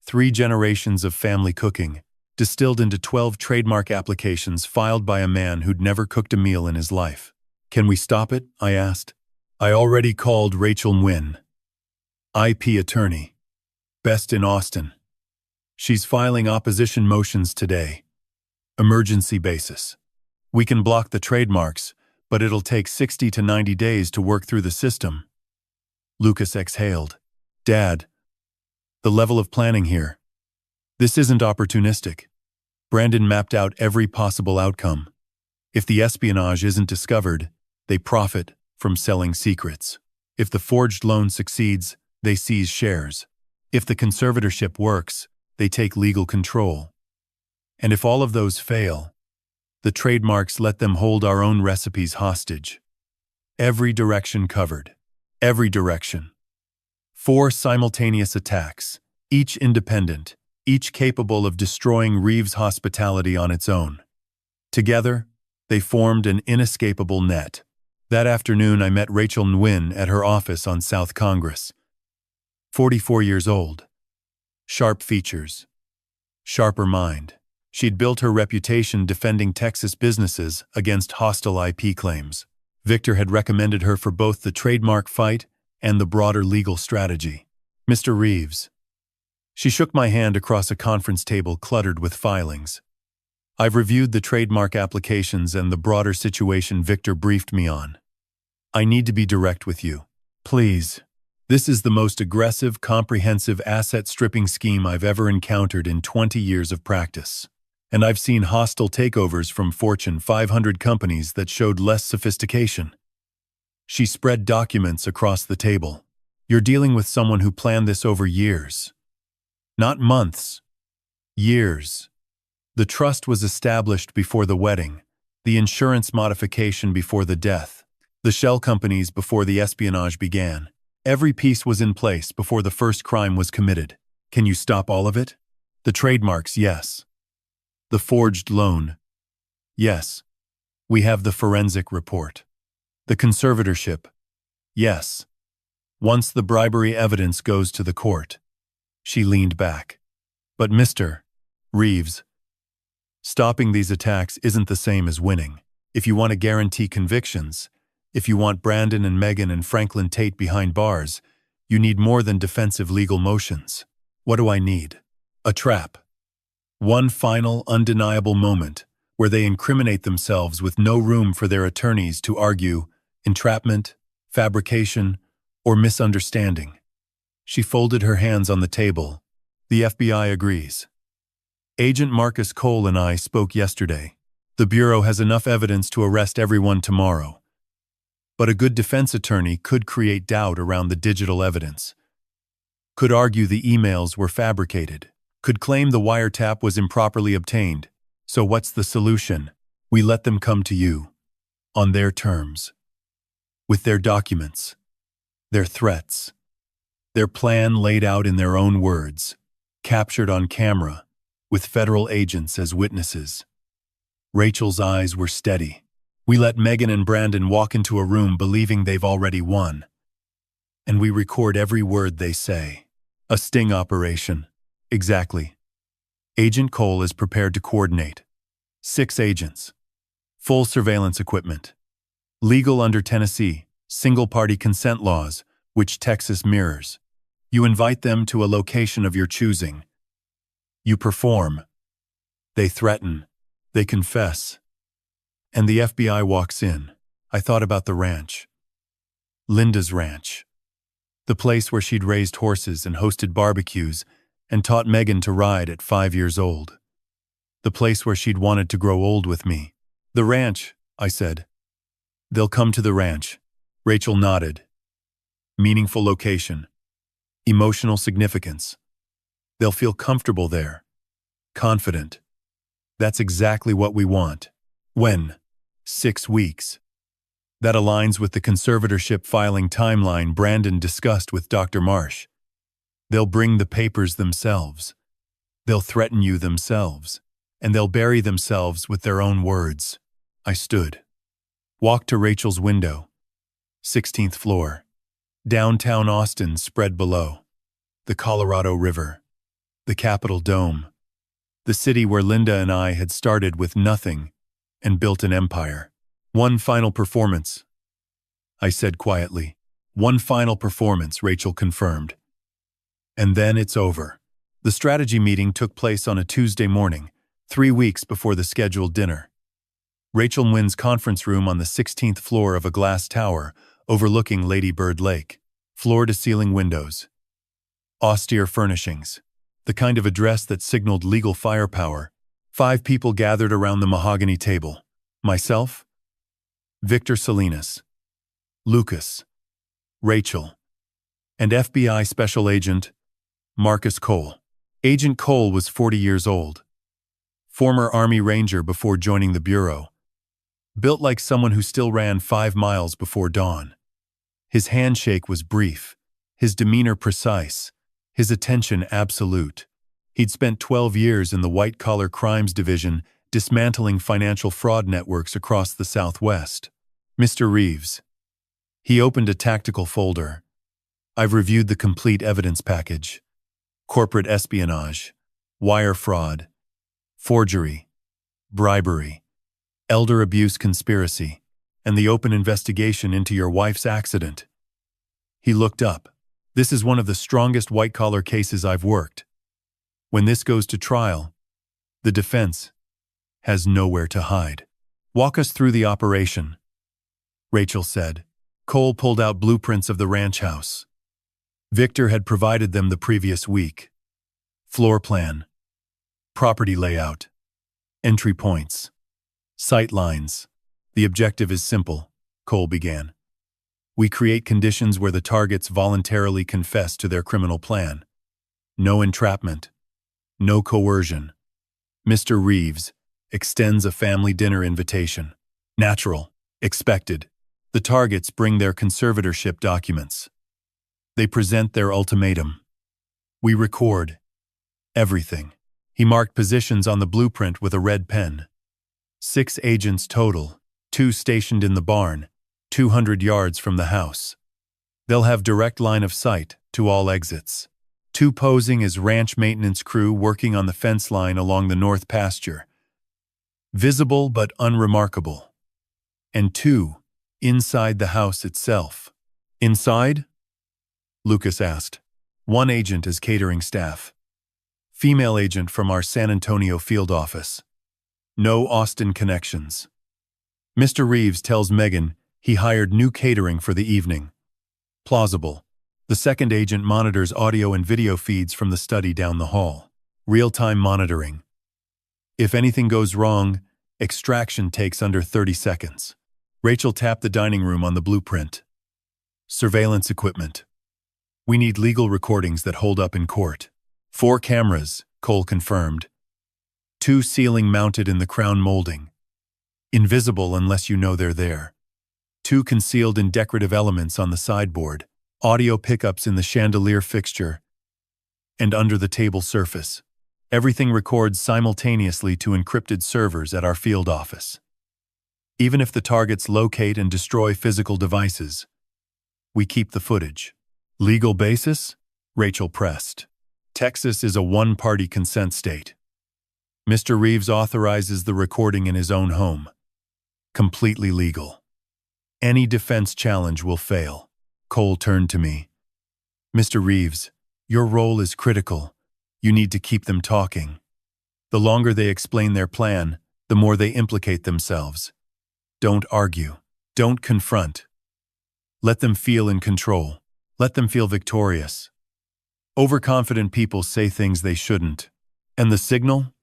3 generations of family cooking, distilled into 12 trademark applications filed by a man who'd never cooked a meal in his life. Can we stop it? I asked. I already called Rachel Nguyen, IP attorney, best in Austin. She's filing opposition motions today. Emergency basis. We can block the trademarks, but it'll take 60 to 90 days to work through the system. Lucas exhaled. Dad, the level of planning here. This isn't opportunistic. Brandon mapped out every possible outcome. If the espionage isn't discovered, they profit from selling secrets. If the forged loan succeeds, they seize shares. If the conservatorship works, they take legal control. And if all of those fail, the trademarks let them hold our own recipes hostage. Every direction covered. Every direction. 4 simultaneous attacks, each independent, each capable of destroying Reeves' hospitality on its own. Together, they formed an inescapable net. That afternoon I met Rachel Nguyen at her office on South Congress. 44 years old. Sharp features. Sharper mind. She'd built her reputation defending Texas businesses against hostile IP claims. Victor had recommended her for both the trademark fight and the broader legal strategy. Mr. Reeves. She shook my hand across a conference table cluttered with filings. I've reviewed the trademark applications and the broader situation Victor briefed me on. I need to be direct with you. Please. This is the most aggressive, comprehensive asset stripping scheme I've ever encountered in 20 years of practice. And I've seen hostile takeovers from Fortune 500 companies that showed less sophistication. She spread documents across the table. You're dealing with someone who planned this over years. Not months. Years. The trust was established before the wedding, the insurance modification before the death, the shell companies before the espionage began. Every piece was in place before the first crime was committed. Can you stop all of it? The trademarks, yes. The forged loan, yes. We have the forensic report. The conservatorship, yes. Once the bribery evidence goes to the court. She leaned back. But Mr. Reeves, stopping these attacks isn't the same as winning. If you want to guarantee convictions, if you want Brandon and Megan and Franklin Tate behind bars, you need more than defensive legal motions. What do I need? A trap. One final, undeniable moment where they incriminate themselves with no room for their attorneys to argue entrapment, fabrication, or misunderstanding. She folded her hands on the table. The FBI agrees. Agent Marcus Cole and I spoke yesterday. The Bureau has enough evidence to arrest everyone tomorrow. But a good defense attorney could create doubt around the digital evidence. Could argue the emails were fabricated. Could claim the wiretap was improperly obtained. So what's the solution? We let them come to you. On their terms. With their documents. Their threats. Their plan laid out in their own words. Captured on camera. With federal agents as witnesses. Rachel's eyes were steady. We let Megan and Brandon walk into a room believing they've already won. And we record every word they say. A sting operation. Exactly. Agent Cole is prepared to coordinate. 6 agents. Full surveillance equipment. Legal under Tennessee, single-party consent laws, which Texas mirrors. You invite them to a location of your choosing. You perform. They threaten. They confess. And the FBI walks in. I thought about the ranch. Linda's ranch. The place where she'd raised horses and hosted barbecues and taught Megan to ride at 5 years old. The place where she'd wanted to grow old with me. The ranch, I said. They'll come to the ranch. Rachel nodded. Meaningful location. Emotional significance. They'll feel comfortable there. Confident. That's exactly what we want. When? 6 weeks. That aligns with the conservatorship filing timeline Brandon discussed with Dr. Marsh. They'll bring the papers themselves. They'll threaten you themselves. And they'll bury themselves with their own words. I stood. Walked to Rachel's window. 16th floor. Downtown Austin spread below. The Colorado River. The Capitol Dome. The city where Linda and I had started with nothing and built an empire. One final performance, I said quietly. One final performance, Rachel confirmed. And then it's over. The strategy meeting took place on a Tuesday morning, 3 weeks before the scheduled dinner. Rachel Nguyen's conference room on the 16th floor of a glass tower overlooking Lady Bird Lake. Floor-to-ceiling windows. Austere furnishings. The kind of address that signaled legal firepower. 5 people gathered around the mahogany table. Myself, Victor Salinas, Lucas, Rachel, and FBI Special Agent Marcus Cole. Agent Cole was 40 years old. Former Army Ranger before joining the Bureau. Built like someone who still ran 5 miles before dawn. His handshake was brief, his demeanor precise, his attention absolute. He'd spent 12 years in the white-collar crimes division dismantling financial fraud networks across the Southwest. Mr. Reeves. He opened a tactical folder. I've reviewed the complete evidence package. Corporate espionage, wire fraud, forgery, bribery, elder abuse conspiracy, and the open investigation into your wife's accident. He looked up. This is one of the strongest white-collar cases I've worked. When this goes to trial, the defense has nowhere to hide. Walk us through the operation, Rachel said. Cole pulled out blueprints of the ranch house. Victor had provided them the previous week. Floor plan, property layout, entry points, sight lines. The objective is simple, Cole began. We create conditions where the targets voluntarily confess to their criminal plan. No entrapment, no coercion. Mr. Reeves extends a family dinner invitation. Natural, expected. The targets bring their conservatorship documents. They present their ultimatum. We record everything. He marked positions on the blueprint with a red pen. 6 agents total, 2 stationed in the barn, 200 yards from the house. They'll have direct line of sight to all exits. 2 posing as ranch maintenance crew working on the fence line along the north pasture. Visible but unremarkable. And 2 inside the house itself. Inside? Lucas asked. 1 agent as catering staff. Female agent from our San Antonio field office. No Austin connections. Mr. Reeves tells Megan he hired new catering for the evening. Plausible. The second agent monitors audio and video feeds from the study down the hall. Real-time monitoring. If anything goes wrong, extraction takes under 30 seconds. Rachel tapped the dining room on the blueprint. Surveillance equipment. We need legal recordings that hold up in court. 4 cameras, Cole confirmed. 2 ceiling mounted in the crown molding. Invisible unless you know they're there. 2 concealed in decorative elements on the sideboard. Audio pickups in the chandelier fixture. And under the table surface. Everything records simultaneously to encrypted servers at our field office. Even if the targets locate and destroy physical devices, we keep the footage. Legal basis? Rachel pressed. Texas is a one-party consent state. Mr. Reeves authorizes the recording in his own home. Completely legal. Any defense challenge will fail. Cole turned to me. Mr. Reeves, your role is critical. You need to keep them talking. The longer they explain their plan, the more they implicate themselves. Don't argue. Don't confront. Let them feel in control. Let them feel victorious. Overconfident people say things they shouldn't. And the signal?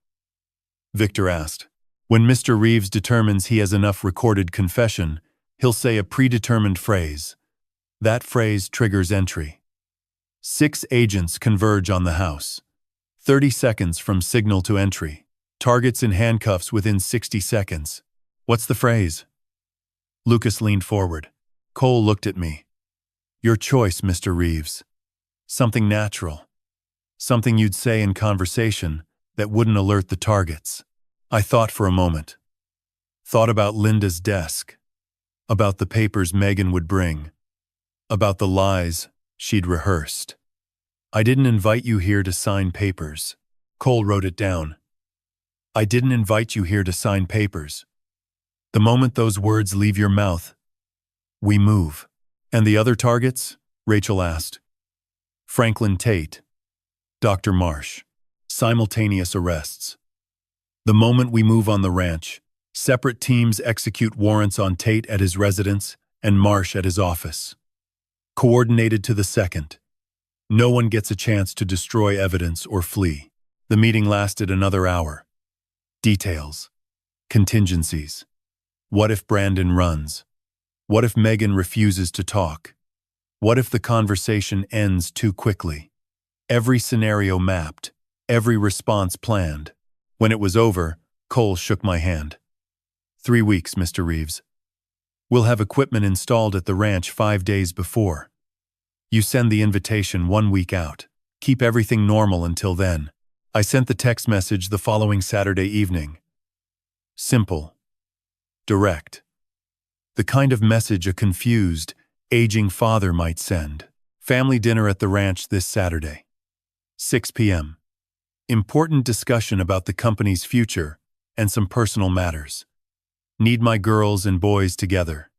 Victor asked. When Mr. Reeves determines he has enough recorded confession, he'll say a predetermined phrase. That phrase triggers entry. 6 agents converge on the house. 30 seconds from signal to entry. Targets in handcuffs within 60 seconds. What's the phrase? Lucas leaned forward. Cole looked at me. Your choice, Mr. Reeves. Something natural. Something you'd say in conversation that wouldn't alert the targets. I thought for a moment. Thought about Linda's desk. About the papers Megan would bring. About the lies she'd rehearsed. I didn't invite you here to sign papers. Cole wrote it down. I didn't invite you here to sign papers. The moment those words leave your mouth, we move. And the other targets? Rachel asked. Franklin Tate. Dr. Marsh. Simultaneous arrests. The moment we move on the ranch, separate teams execute warrants on Tate at his residence and Marsh at his office. Coordinated to the second. No one gets a chance to destroy evidence or flee. The meeting lasted another hour. Details. Contingencies. What if Brandon runs? What if Megan refuses to talk? What if the conversation ends too quickly? Every scenario mapped, every response planned. When it was over, Cole shook my hand. 3 weeks, Mr. Reeves. We'll have equipment installed at the ranch 5 days before. You send the invitation 1 week out. Keep everything normal until then. I sent the text message the following Saturday evening. Simple. Direct. The kind of message a confused, aging father might send. Family dinner at the ranch this Saturday. 6 p.m. Important discussion about the company's future and some personal matters. Need my girls and boys together.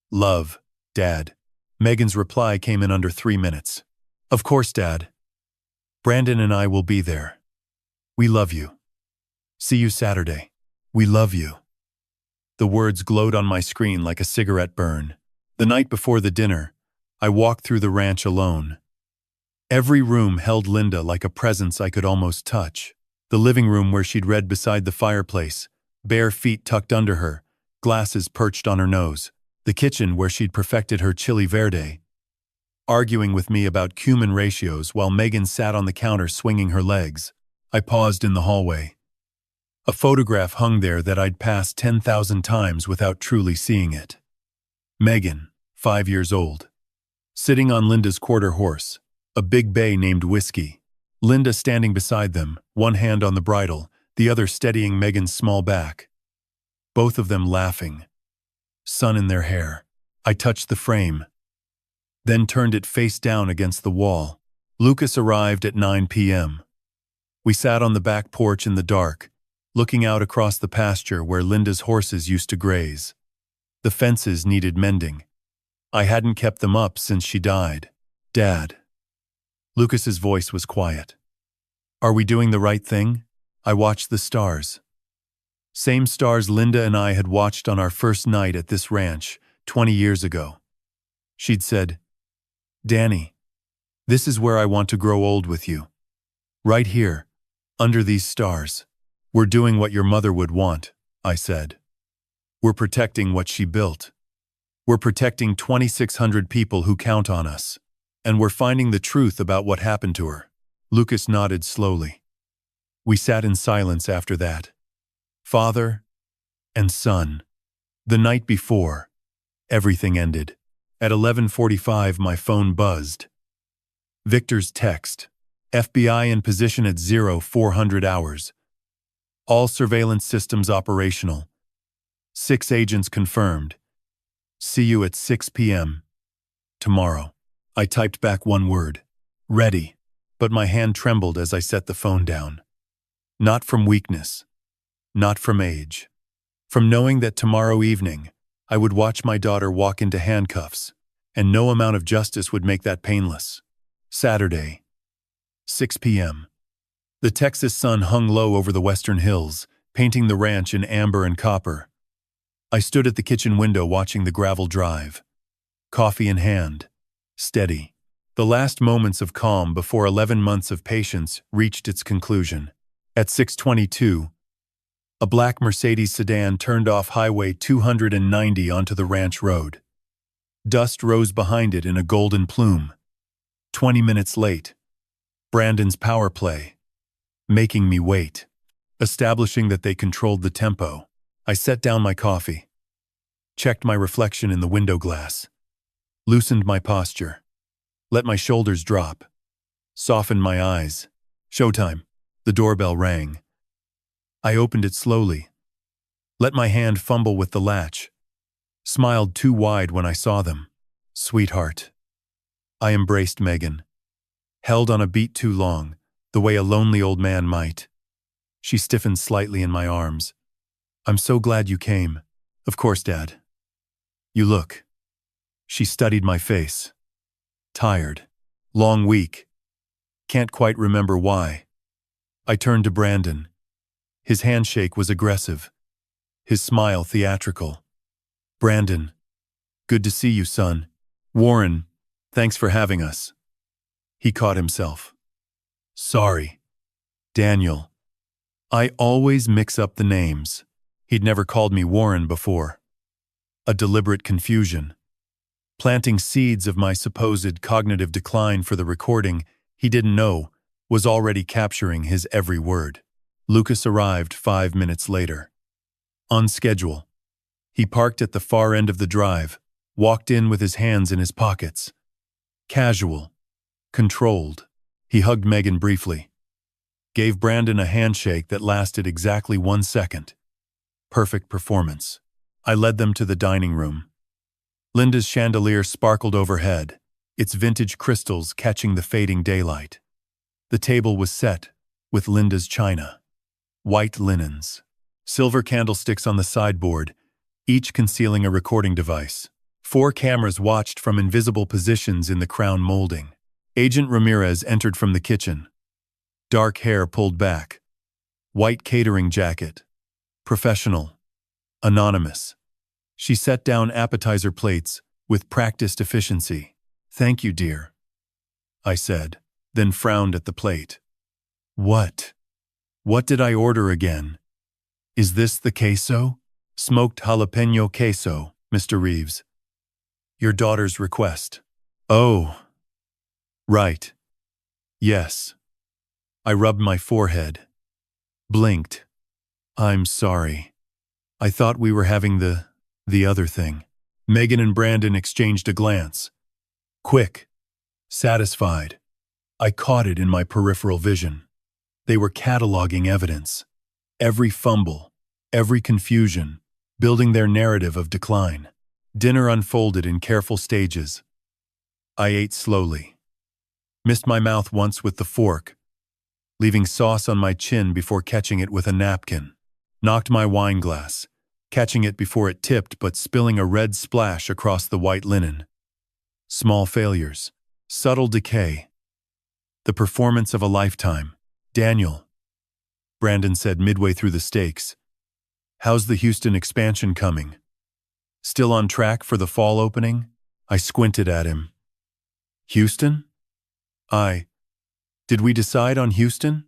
Love, Dad. Megan's reply came in under 3 minutes. Of course, Dad. Brandon and I will be there. We love you. See you Saturday. We love you. The words glowed on my screen like a cigarette burn. The night before the dinner, I walked through the ranch alone. Every room held Linda like a presence I could almost touch. The living room where she'd read beside the fireplace, bare feet tucked under her, glasses perched on her nose. The kitchen where she'd perfected her chili verde, arguing with me about cumin ratios while Megan sat on the counter swinging her legs. I paused in the hallway. A photograph hung there that I'd passed 10,000 times without truly seeing it. Megan, 5 years old. Sitting on Linda's quarter horse, a big bay named Whiskey. Linda standing beside them, one hand on the bridle, the other steadying Megan's small back. Both of them laughing. Sun in their hair. I touched the frame, then turned it face down against the wall. Lucas arrived at 9 p.m. We sat on the back porch in the dark, looking out across the pasture where Linda's horses used to graze. The fences needed mending. I hadn't kept them up since she died. Dad. Lucas's voice was quiet. Are we doing the right thing? I watched the stars. Same stars Linda and I had watched on our first night at this ranch 20 years ago. She'd said, Danny, this is where I want to grow old with you. Right here, under these stars. We're doing what your mother would want, I said. We're protecting what she built. We're protecting 2,600 people who count on us. And we're finding the truth about what happened to her. Lucas nodded slowly. We sat in silence after that. Father and son. The night before, everything ended. At 11:45, my phone buzzed. Victor's text. FBI in position at 0400 hours. All surveillance systems operational. 6 agents confirmed. See you at 6 p.m. tomorrow. I typed back one word. Ready. But my hand trembled as I set the phone down. Not from weakness. Not from age. From knowing that tomorrow evening, I would watch my daughter walk into handcuffs, and no amount of justice would make that painless. Saturday, 6 p.m. The Texas sun hung low over the western hills, painting the ranch in amber and copper. I stood at the kitchen window watching the gravel drive. Coffee in hand. Steady. The last moments of calm before 11 months of patience reached its conclusion. At 6:22, a black Mercedes sedan turned off Highway 290 onto the ranch road. Dust rose behind it in a golden plume. 20 minutes late. Brandon's power play. Making me wait. Establishing that they controlled the tempo. I set down my coffee. Checked my reflection in the window glass. Loosened my posture. Let my shoulders drop. Softened my eyes. Showtime. The doorbell rang. I opened it slowly. Let my hand fumble with the latch. Smiled too wide when I saw them. Sweetheart. I embraced Megan. Held on a beat too long, the way a lonely old man might. She stiffened slightly in my arms. I'm so glad you came. Of course, Dad. You look. She studied my face. Tired. Long week. Can't quite remember why. I turned to Brandon. His handshake was aggressive. His smile theatrical. Brandon. Good to see you, son. Warren. Thanks for having us. He caught himself. Sorry. Daniel. I always mix up the names. He'd never called me Warren before. A deliberate confusion. Planting seeds of my supposed cognitive decline for the recording he didn't know was already capturing his every word. Lucas arrived 5 minutes later. On schedule. He parked at the far end of the drive, walked in with his hands in his pockets. Casual. Controlled. He hugged Megan briefly. Gave Brandon a handshake that lasted exactly 1 second. Perfect performance. I led them to the dining room. Linda's chandelier sparkled overhead, its vintage crystals catching the fading daylight. The table was set with Linda's china. White linens. Silver candlesticks on the sideboard, each concealing a recording device. 4 cameras watched from invisible positions in the crown molding. Agent Ramirez entered from the kitchen. Dark hair pulled back. White catering jacket. Professional. Anonymous. She set down appetizer plates with practiced efficiency. Thank you, dear, I said, then frowned at the plate. What? What did I order again? Is this the queso? Smoked jalapeno queso, Mr. Reeves. Your daughter's request. Oh. Right. Yes. I rubbed my forehead. Blinked. I'm sorry. I thought we were having the other thing. Megan and Brandon exchanged a glance. Quick. Satisfied. I caught it in my peripheral vision. They were cataloging evidence. Every fumble, every confusion, building their narrative of decline. Dinner unfolded in careful stages. I ate slowly. Missed my mouth once with the fork, leaving sauce on my chin before catching it with a napkin. Knocked my wine glass, catching it before it tipped but spilling a red splash across the white linen. Small failures, subtle decay. The performance of a lifetime. Daniel, Brandon said midway through the steaks. How's the Houston expansion coming? Still on track for the fall opening? I squinted at him. Houston? Did we decide on Houston?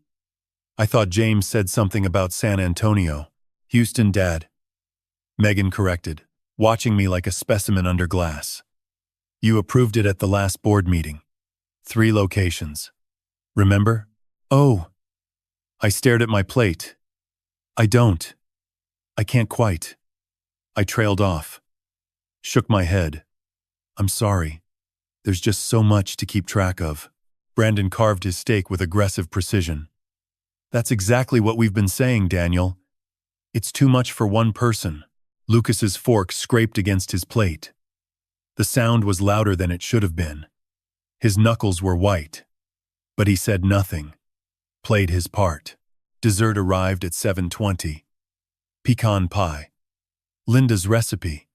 I thought James said something about San Antonio. Houston, Dad. Megan corrected, watching me like a specimen under glass. You approved it at the last board meeting. 3 locations. Remember? Oh. I stared at my plate. I don't. I can't quite. I trailed off. Shook my head. I'm sorry. There's just so much to keep track of. Brandon carved his steak with aggressive precision. That's exactly what we've been saying, Daniel. It's too much for one person. Lucas's fork scraped against his plate. The sound was louder than it should have been. His knuckles were white. But he said nothing. Played his part. Dessert arrived at 7:20. Pecan pie. Linda's recipe.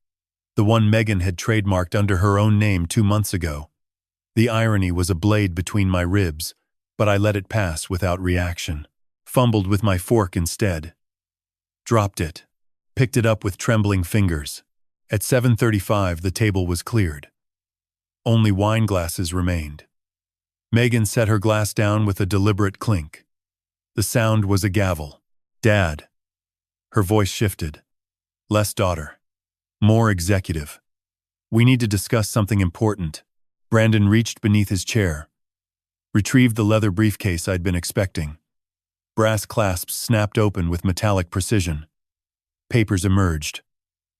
The one Megan had trademarked under her own name 2 months ago. The irony was a blade between my ribs, but I let it pass without reaction. Fumbled with my fork instead. Dropped it. Picked it up with trembling fingers. At 7:35, the table was cleared. Only wine glasses remained. Megan set her glass down with a deliberate clink. The sound was a gavel. Dad. Her voice shifted. Less daughter. More executive. We need to discuss something important. Brandon reached beneath his chair, retrieved the leather briefcase I'd been expecting. Brass clasps snapped open with metallic precision. Papers emerged.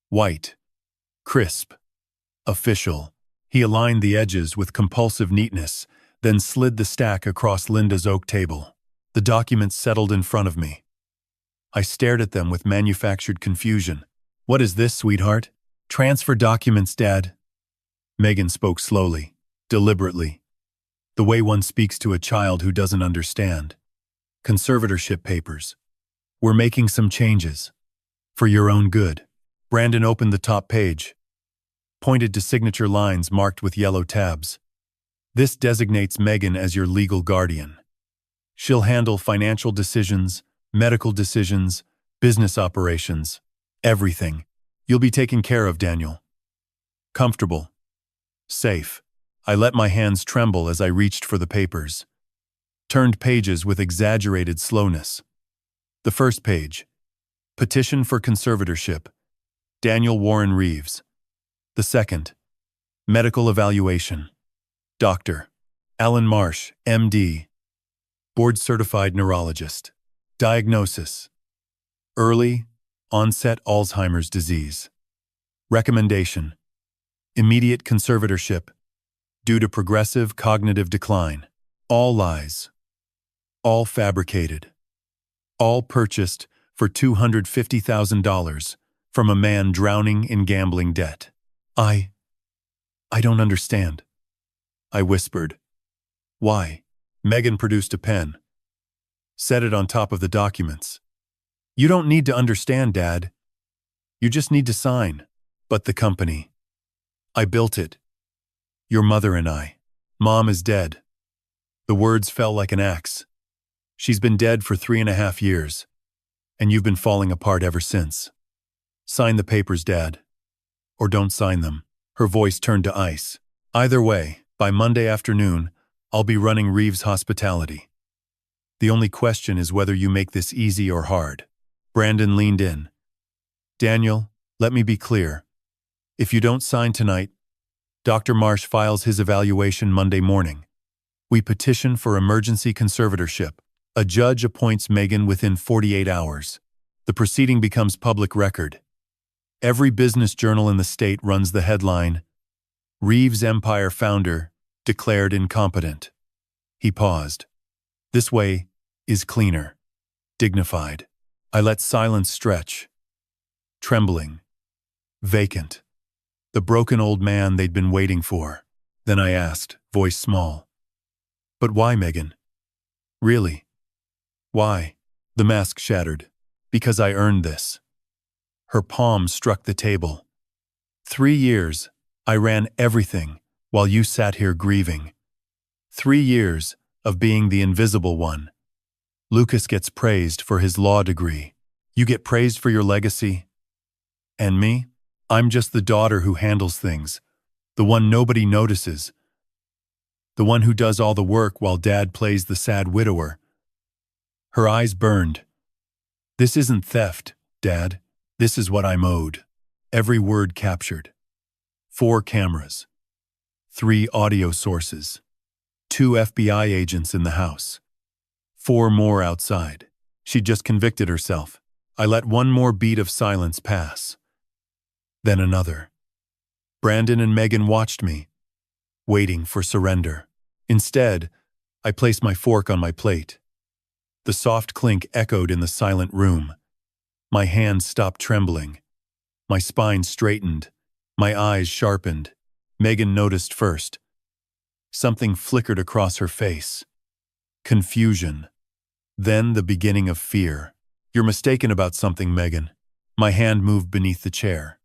White. Crisp. Official. He aligned the edges with compulsive neatness, then slid the stack across Linda's oak table. The documents settled in front of me. I stared at them with manufactured confusion. "What is this, sweetheart?" "Transfer documents, Dad." Megan spoke slowly, deliberately, the way one speaks to a child who doesn't understand. "Conservatorship papers. We're making some changes. For your own good." Brandon opened the top page, pointed to signature lines marked with yellow tabs. "This designates Megan as your legal guardian. She'll handle financial decisions, medical decisions, business operations, everything. You'll be taken care of, Daniel. Comfortable. Safe." I let my hands tremble as I reached for the papers. Turned pages with exaggerated slowness. The first page. Petition for conservatorship. Daniel Warren Reeves. The second. Medical evaluation. Dr. Alan Marsh, MD. Board-certified neurologist. Diagnosis. Early onset Alzheimer's disease. Recommendation. Immediate conservatorship due to progressive cognitive decline. All lies. All fabricated. All purchased for $250,000 from a man drowning in gambling debt. I don't understand," I whispered. "Why?" Megan produced a pen. Set it on top of the documents. "You don't need to understand, Dad. You just need to sign." "But the company. I built it. Your mother and I. Mom is dead." The words fell like an axe. "She's been dead for 3.5 years, and you've been falling apart ever since. Sign the papers, Dad. Or don't sign them." Her voice turned to ice. "Either way, by Monday afternoon, I'll be running Reeves Hospitality. The only question is whether you make this easy or hard." Brandon leaned in. "Daniel, let me be clear. If you don't sign tonight, Dr. Marsh files his evaluation Monday morning. We petition for emergency conservatorship. A judge appoints Megan within 48 hours. The proceeding becomes public record. Every business journal in the state runs the headline, 'Reeves Empire founder declared incompetent.'" He paused. "This way is cleaner, dignified." I let silence stretch. Trembling. Vacant. The broken old man they'd been waiting for. Then I asked, voice small, "But why, Megan? Really? Why?" The mask shattered. "Because I earned this." Her palm struck the table. 3 years, I ran everything while you sat here grieving. 3 years of being the invisible one. Lucas gets praised for his law degree. You get praised for your legacy. And me? I'm just the daughter who handles things, the one nobody notices, the one who does all the work while Dad plays the sad widower. Her eyes burned. "This isn't theft, Dad. This is what I'm owed." Every word captured. 4 cameras. 3 audio sources. 2 FBI agents in the house. 4 more outside. She'd just convicted herself. I let one more beat of silence pass. Then another. Brandon and Megan watched me, waiting for surrender. Instead, I placed my fork on my plate. The soft clink echoed in the silent room. My hands stopped trembling. My spine straightened. My eyes sharpened. Megan noticed first. Something flickered across her face. Confusion. Then the beginning of fear. "You're mistaken about something, Megan." My hand moved beneath the chair.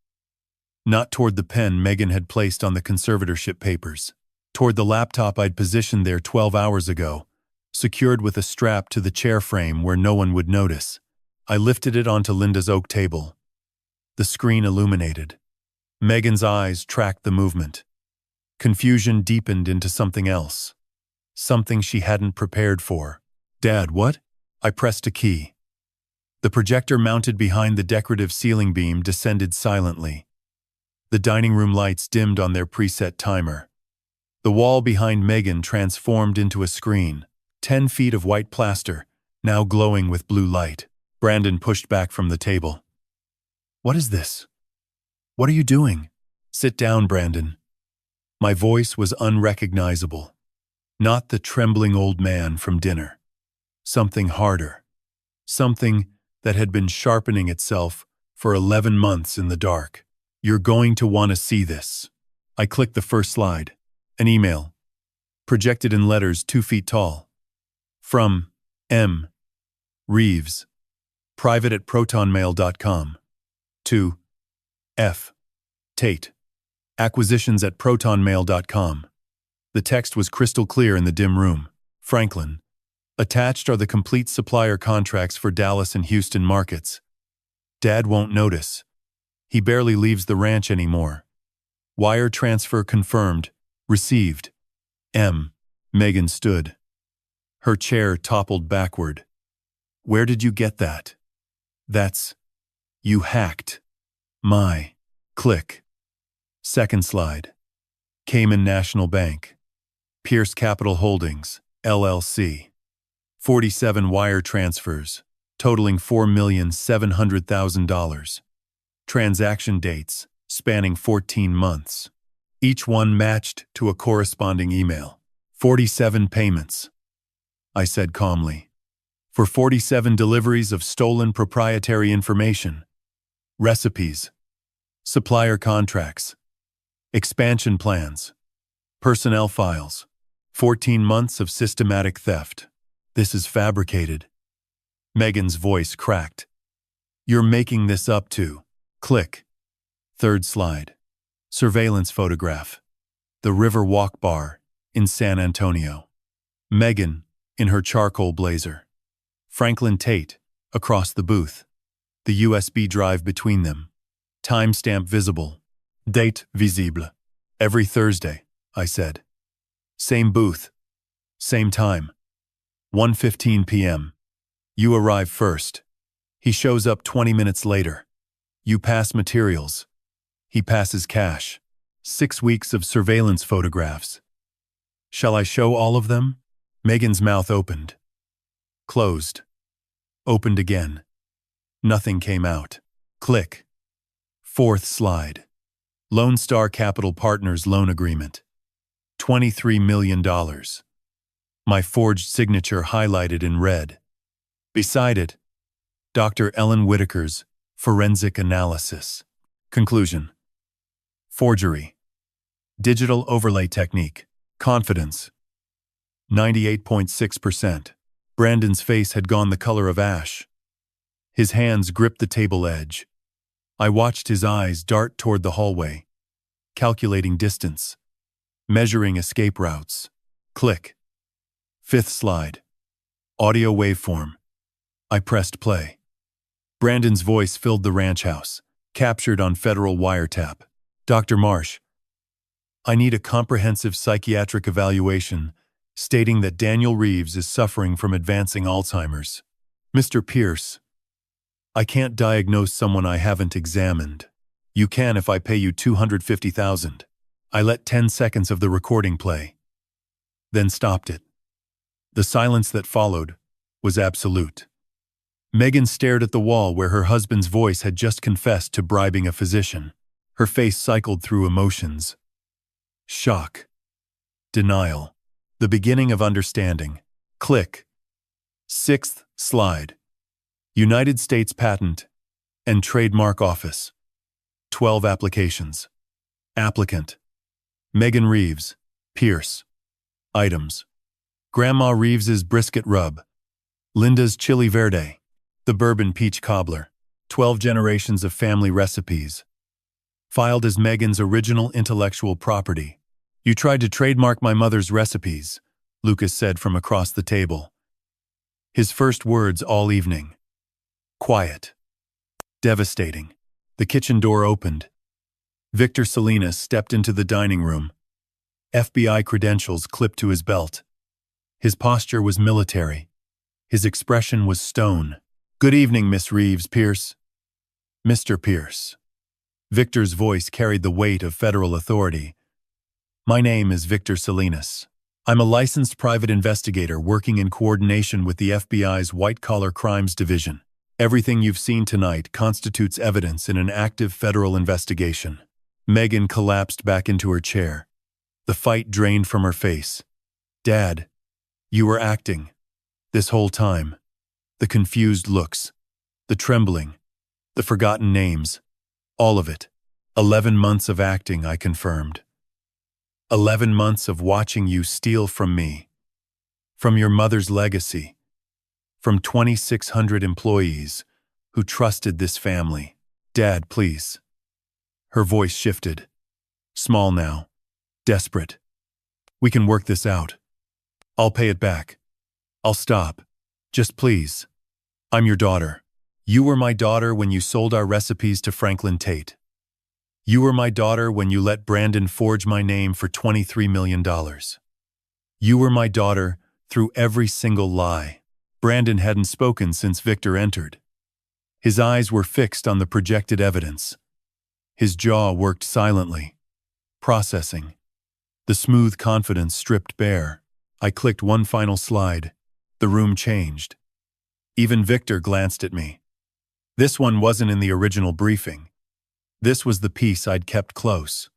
Not toward the pen Megan had placed on the conservatorship papers. Toward the laptop I'd positioned there 12 hours ago, secured with a strap to the chair frame where no one would notice. I lifted it onto Linda's oak table. The screen illuminated. Megan's eyes tracked the movement. Confusion deepened into something else. Something she hadn't prepared for. "Dad, what?" I pressed a key. The projector mounted behind the decorative ceiling beam descended silently. The dining room lights dimmed on their preset timer. The wall behind Megan transformed into a screen, 10 feet of white plaster, now glowing with blue light. Brandon pushed back from the table. "What is this? What are you doing?" "Sit down, Brandon." My voice was unrecognizable. Not the trembling old man from dinner. Something harder. Something that had been sharpening itself for 11 months in the dark. "You're going to want to see this." I clicked the first slide. An email. Projected in letters 2 feet tall. From M. Reeves. private@protonmail.com. To F. Tate. acquisitions@protonmail.com. The text was crystal clear in the dim room. Franklin. Attached are the complete supplier contracts for Dallas and Houston markets. Dad won't notice. He barely leaves the ranch anymore. Wire transfer confirmed. Received. M. Megan stood. Her chair toppled backward. "Where did you get that?" "That's... You hacked. My... Click." Second slide. Cayman National Bank. Pierce Capital Holdings, LLC. 47 wire transfers, totaling $4,700,000. Transaction dates, spanning 14 months. Each one matched to a corresponding email. 47 payments. I said calmly. For 47 deliveries of stolen proprietary information. Recipes. Supplier contracts. Expansion plans. Personnel files. 14 months of systematic theft. This is fabricated. Megan's voice cracked. "You're making this up too." Click. Third slide. Surveillance photograph. The River Walk Bar in San Antonio. Megan in her charcoal blazer. Franklin Tate across the booth. The USB drive between them. Timestamp visible. Date visible. Every Thursday, I said. Same booth. Same time. 1:15 p.m. You arrive first. He shows up 20 minutes later. You pass materials. He passes cash. 6 weeks of surveillance photographs. Shall I show all of them? Megan's mouth opened. Closed. Opened again. Nothing came out. Click. Fourth slide. Lone Star Capital Partners loan agreement. $23 million. My forged signature highlighted in red. Beside it, Dr. Ellen Whitaker's forensic analysis. Conclusion. Forgery. Digital overlay technique. Confidence. 98.6%. Brandon's face had gone the color of ash. His hands gripped the table edge. I watched his eyes dart toward the hallway, calculating distance, measuring escape routes. Click. Fifth slide. Audio waveform. I pressed play. Brandon's voice filled the ranch house, captured on federal wiretap. "Dr. Marsh, I need a comprehensive psychiatric evaluation stating that Daniel Reeves is suffering from advancing Alzheimer's. Mr. Pierce, I can't diagnose someone I haven't examined. You can if I pay you $250,000. I let 10 seconds of the recording play, then stopped it. The silence that followed was absolute. Megan stared at the wall where her husband's voice had just confessed to bribing a physician. Her face cycled through emotions. Shock. Denial. The beginning of understanding. Click. Sixth slide. United States Patent and Trademark Office. 12 applications. Applicant. Megan Reeves. Pierce. Items. Grandma Reeves's brisket rub. Linda's chili verde. The bourbon peach cobbler. 12 generations of family recipes. Filed as Megan's original intellectual property. You tried to trademark my mother's recipes, Lucas said from across the table. His first words all evening. Quiet. Devastating. The kitchen door opened. Victor Salinas stepped into the dining room. FBI credentials clipped to his belt. His posture was military. His expression was stone. Good evening, Miss Reeves, Pierce. Mr. Pierce. Victor's voice carried the weight of federal authority. My name is Victor Salinas. I'm a licensed private investigator working in coordination with the FBI's White-Collar Crimes Division. Everything you've seen tonight constitutes evidence in an active federal investigation. Megan collapsed back into her chair. The fight drained from her face. Dad, you were acting. This whole time. The confused looks. The trembling. The forgotten names. All of it. 11 months of acting, I confirmed. 11 months of watching you steal from me. From your mother's legacy. From 2,600 employees who trusted this family. Dad, please. Her voice shifted. Small now. Desperate. We can work this out. I'll pay it back. I'll stop. Just please. I'm your daughter. You were my daughter when you sold our recipes to Franklin Tate. You were my daughter when you let Brandon forge my name for $23 million. You were my daughter through every single lie. Brandon hadn't spoken since Victor entered. His eyes were fixed on the projected evidence. His jaw worked silently, processing. The smooth confidence stripped bare. I clicked one final slide. The room changed. Even Victor glanced at me. This one wasn't in the original briefing. This was the piece I'd kept close.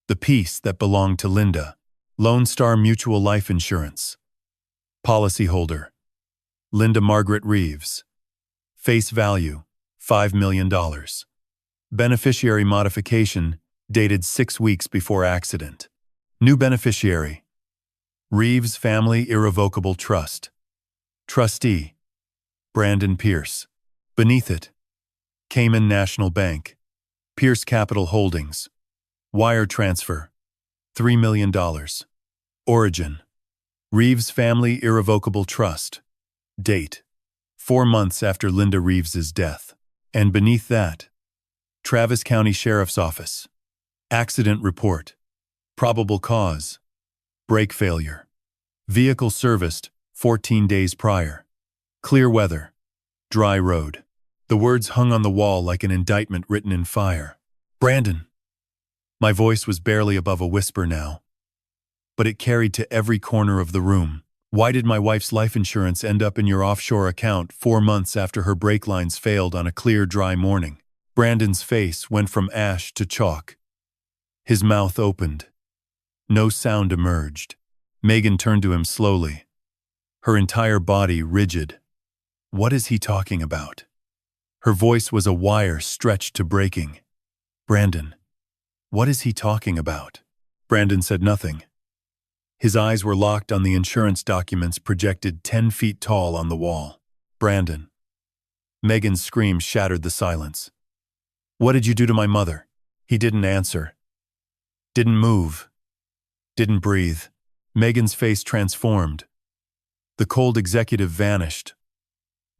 The piece that belonged to Linda. Lone Star Mutual Life Insurance. Policyholder. Linda Margaret Reeves. Face value, $5 million. Beneficiary modification, dated 6 weeks before accident. New beneficiary. Reeves Family Irrevocable Trust. Trustee. Brandon Pierce. Beneath it. Cayman National Bank. Pierce Capital Holdings. Wire transfer. $3 million. Origin. Reeves Family Irrevocable Trust. Date. 4 months after Linda Reeves's death. And beneath that, Travis County Sheriff's Office. Accident report. Probable cause. Brake failure. Vehicle serviced 14 days prior. Clear weather. Dry road. The words hung on the wall like an indictment written in fire. Brandon. My voice was barely above a whisper now, but it carried to every corner of the room. Why did my wife's life insurance end up in your offshore account 4 months after her brake lines failed on a clear, dry morning? Brandon's face went from ash to chalk. His mouth opened. No sound emerged. Megan turned to him slowly, her entire body rigid. What is he talking about? Her voice was a wire stretched to breaking. Brandon, what is he talking about? Brandon said nothing. His eyes were locked on the insurance documents projected 10 feet tall on the wall. Brandon. Megan's scream shattered the silence. What did you do to my mother? He didn't answer. Didn't move. Didn't breathe. Megan's face transformed. The cold executive vanished.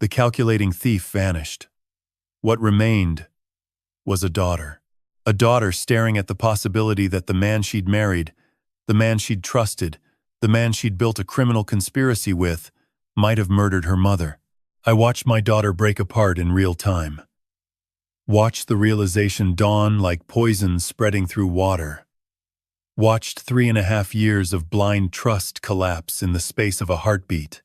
The calculating thief vanished. What remained was a daughter. A daughter staring at the possibility that the man she'd married, the man she'd trusted, the man she'd built a criminal conspiracy with, might have murdered her mother. I watched my daughter break apart in real time. Watched the realization dawn like poison spreading through water. Watched 3.5 years of blind trust collapse in the space of a heartbeat.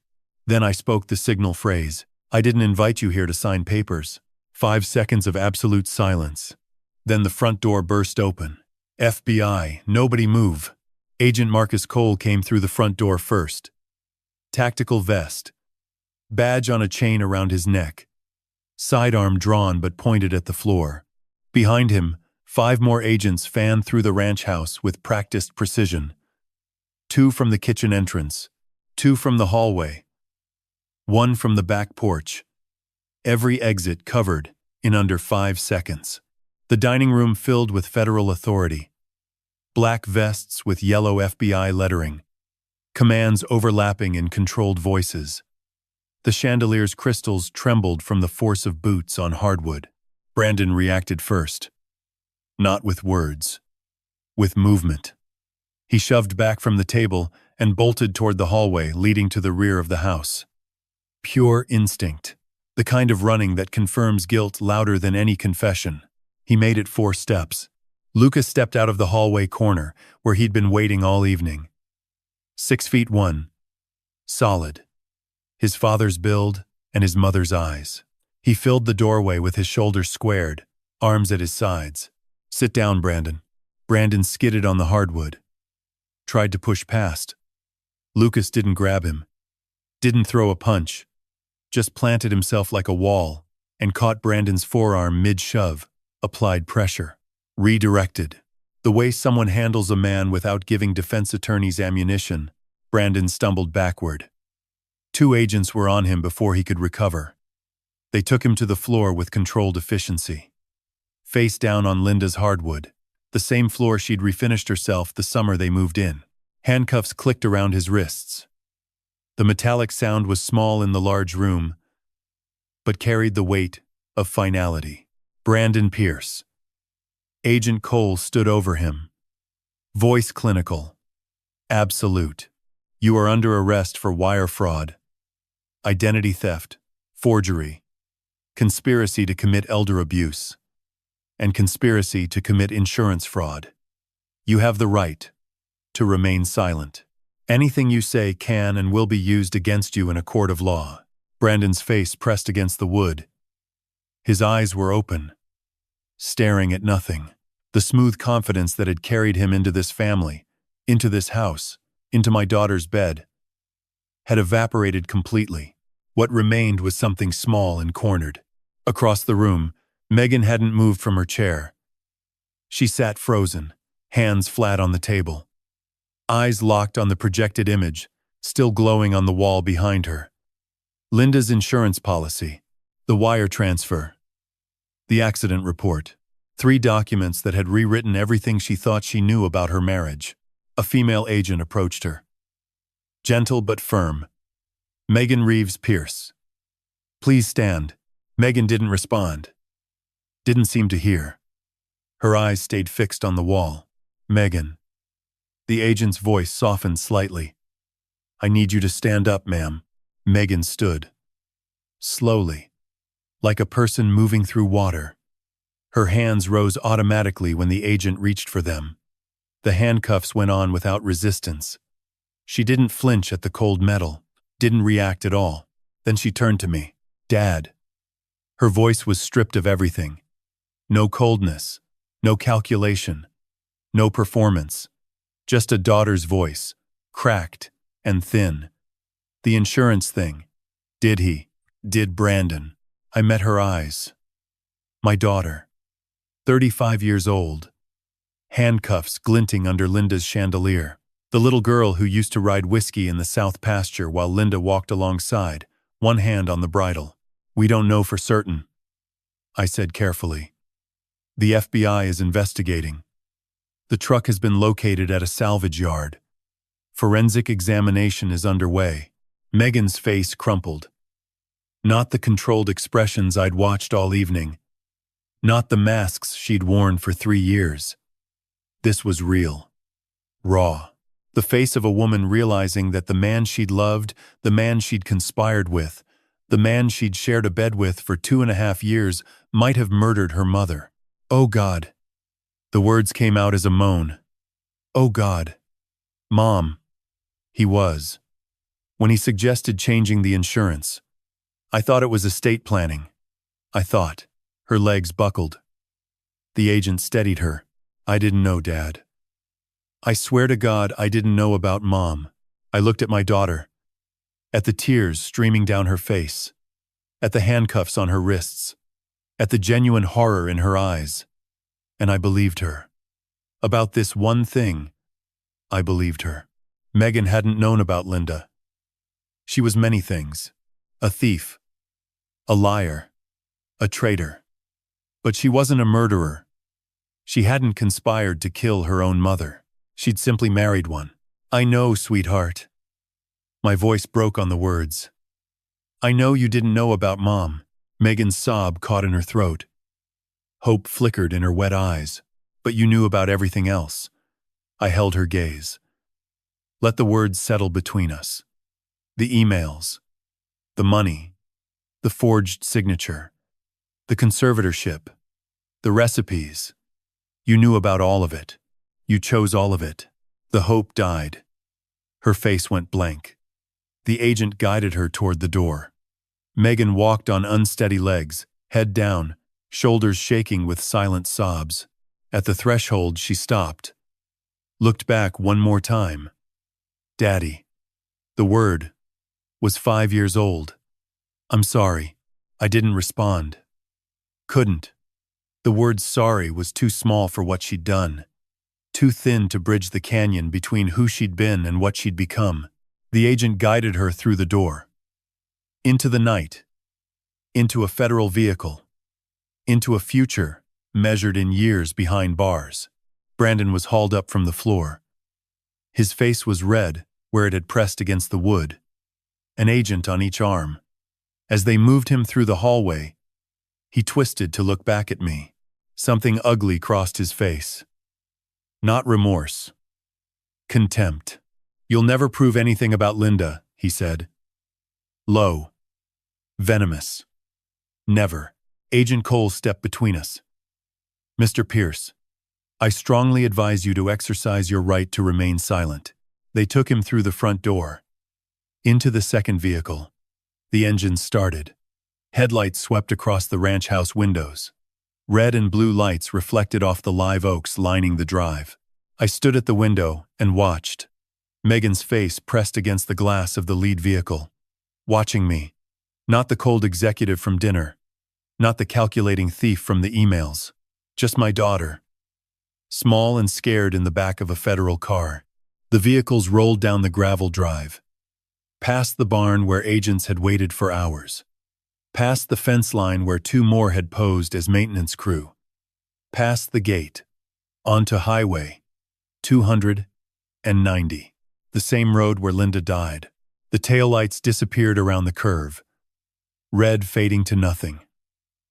Then I spoke the signal phrase, I didn't invite you here to sign papers. 5 seconds of absolute silence. Then the front door burst open. FBI, nobody move. Agent Marcus Cole came through the front door first. Tactical vest. Badge on a chain around his neck. Sidearm drawn but pointed at the floor. Behind him, 5 more agents fanned through the ranch house with practiced precision. 2 from the kitchen entrance. 2 from the hallway. 1 from the back porch. Every exit covered in under 5 seconds. The dining room filled with federal authority. Black vests with yellow FBI lettering. Commands overlapping in controlled voices. The chandelier's crystals trembled from the force of boots on hardwood. Brandon reacted first. Not with words. With movement. He shoved back from the table and bolted toward the hallway leading to the rear of the house. Pure instinct. The kind of running that confirms guilt louder than any confession. He made it 4 steps. Lucas stepped out of the hallway corner, where he'd been waiting all evening. 6 feet 1. Solid. His father's build and his mother's eyes. He filled the doorway with his shoulders squared, arms at his sides. "Sit down, Brandon." Brandon skidded on the hardwood. Tried to push past. Lucas didn't grab him. Didn't throw a punch. Just planted himself like a wall and caught Brandon's forearm mid-shove. Applied pressure. Redirected. The way someone handles a man without giving defense attorneys ammunition. Brandon stumbled backward. 2 agents were on him before he could recover. They took him to the floor with controlled efficiency. Face down on Linda's hardwood, the same floor she'd refinished herself the summer they moved in. Handcuffs clicked around his wrists. The metallic sound was small in the large room, but carried the weight of finality. Brandon Pierce. Agent Cole stood over him. Voice clinical. Absolute. "You are under arrest for wire fraud, identity theft, forgery, conspiracy to commit elder abuse, and conspiracy to commit insurance fraud. You have the right to remain silent. Anything you say can and will be used against you in a court of law." Brandon's face pressed against the wood. His eyes were open, staring at nothing. The smooth confidence that had carried him into this family, into this house, into my daughter's bed, had evaporated completely. What remained was something small and cornered. Across the room, Megan hadn't moved from her chair. She sat frozen, hands flat on the table. Eyes locked on the projected image, still glowing on the wall behind her. Linda's insurance policy, the wire transfer, the accident report. 3 documents that had rewritten everything she thought she knew about her marriage. A female agent approached her. Gentle but firm. "Megan Reeves Pierce." "Please stand." Megan didn't respond. Didn't seem to hear. Her eyes stayed fixed on the wall. "Megan." The agent's voice softened slightly. "I need you to stand up, ma'am." Megan stood. Slowly, like a person moving through water. Her hands rose automatically when the agent reached for them. The handcuffs went on without resistance. She didn't flinch at the cold metal, didn't react at all. Then she turned to me. "Dad." Her voice was stripped of everything. No coldness, no calculation, no performance. Just a daughter's voice, cracked and thin. "The insurance thing. Did Brandon." I met her eyes. My daughter. 35 years old. Handcuffs glinting under Linda's chandelier. The little girl who used to ride whiskey in the south pasture while Linda walked alongside, one hand on the bridle. "We don't know for certain," I said carefully. "The FBI is investigating. The truck has been located at a salvage yard. Forensic examination is underway." Megan's face crumpled. Not the controlled expressions I'd watched all evening. Not the masks she'd worn for 3 years. This was real. Raw. The face of a woman realizing that the man she'd loved, the man she'd conspired with, the man she'd shared a bed with for 2.5 years might have murdered her mother. "Oh God." The words came out as a moan. "Oh God. Mom." He was. When he suggested changing the insurance, I thought it was estate planning. I thought. Her legs buckled. The agent steadied her. "I didn't know, Dad. I swear to God I didn't know about Mom." I looked at my daughter, at the tears streaming down her face, at the handcuffs on her wrists, at the genuine horror in her eyes, and I believed her. About this one thing, I believed her. Megan hadn't known about Linda. She was many things. A thief, a liar, a traitor. But she wasn't a murderer. She hadn't conspired to kill her own mother. She'd simply married one. "I know, sweetheart." My voice broke on the words. "I know you didn't know about Mom." Megan's sob caught in her throat. Hope flickered in her wet eyes. "But you knew about everything else." I held her gaze. Let the words settle between us. The emails, the money, the forged signature, the conservatorship. The recipes. You knew about all of it. You chose all of it. The hope died. Her face went blank. The agent guided her toward the door. Megan walked on unsteady legs, head down, shoulders shaking with silent sobs. At the threshold, she stopped. Looked back one more time. Daddy. The word was 5 years old. I'm sorry. I didn't respond. Couldn't. The word sorry was too small for what she'd done. Too thin to bridge the canyon between who she'd been and what she'd become. The agent guided her through the door. Into the night. Into a federal vehicle. Into a future measured in years behind bars. Brandon was hauled up from the floor. His face was red where it had pressed against the wood. An agent on each arm. As they moved him through the hallway, he twisted to look back at me. Something ugly crossed his face. Not remorse. Contempt. You'll never prove anything about Linda, he said. Low. Venomous. Never. Agent Cole stepped between us. Mr. Pierce, I strongly advise you to exercise your right to remain silent. They took him through the front door. Into the second vehicle. The engine started. Headlights swept across the ranch house windows. Red and blue lights reflected off the live oaks lining the drive. I stood at the window and watched. Megan's face pressed against the glass of the lead vehicle. Watching me. Not the cold executive from dinner. Not the calculating thief from the emails. Just my daughter. Small and scared in the back of a federal car. The vehicles rolled down the gravel drive. Past the barn where agents had waited for hours. Past the fence line where 2 more had posed as maintenance crew. Past the gate. Onto Highway 290. The same road where Linda died. The taillights disappeared around the curve. Red fading to nothing.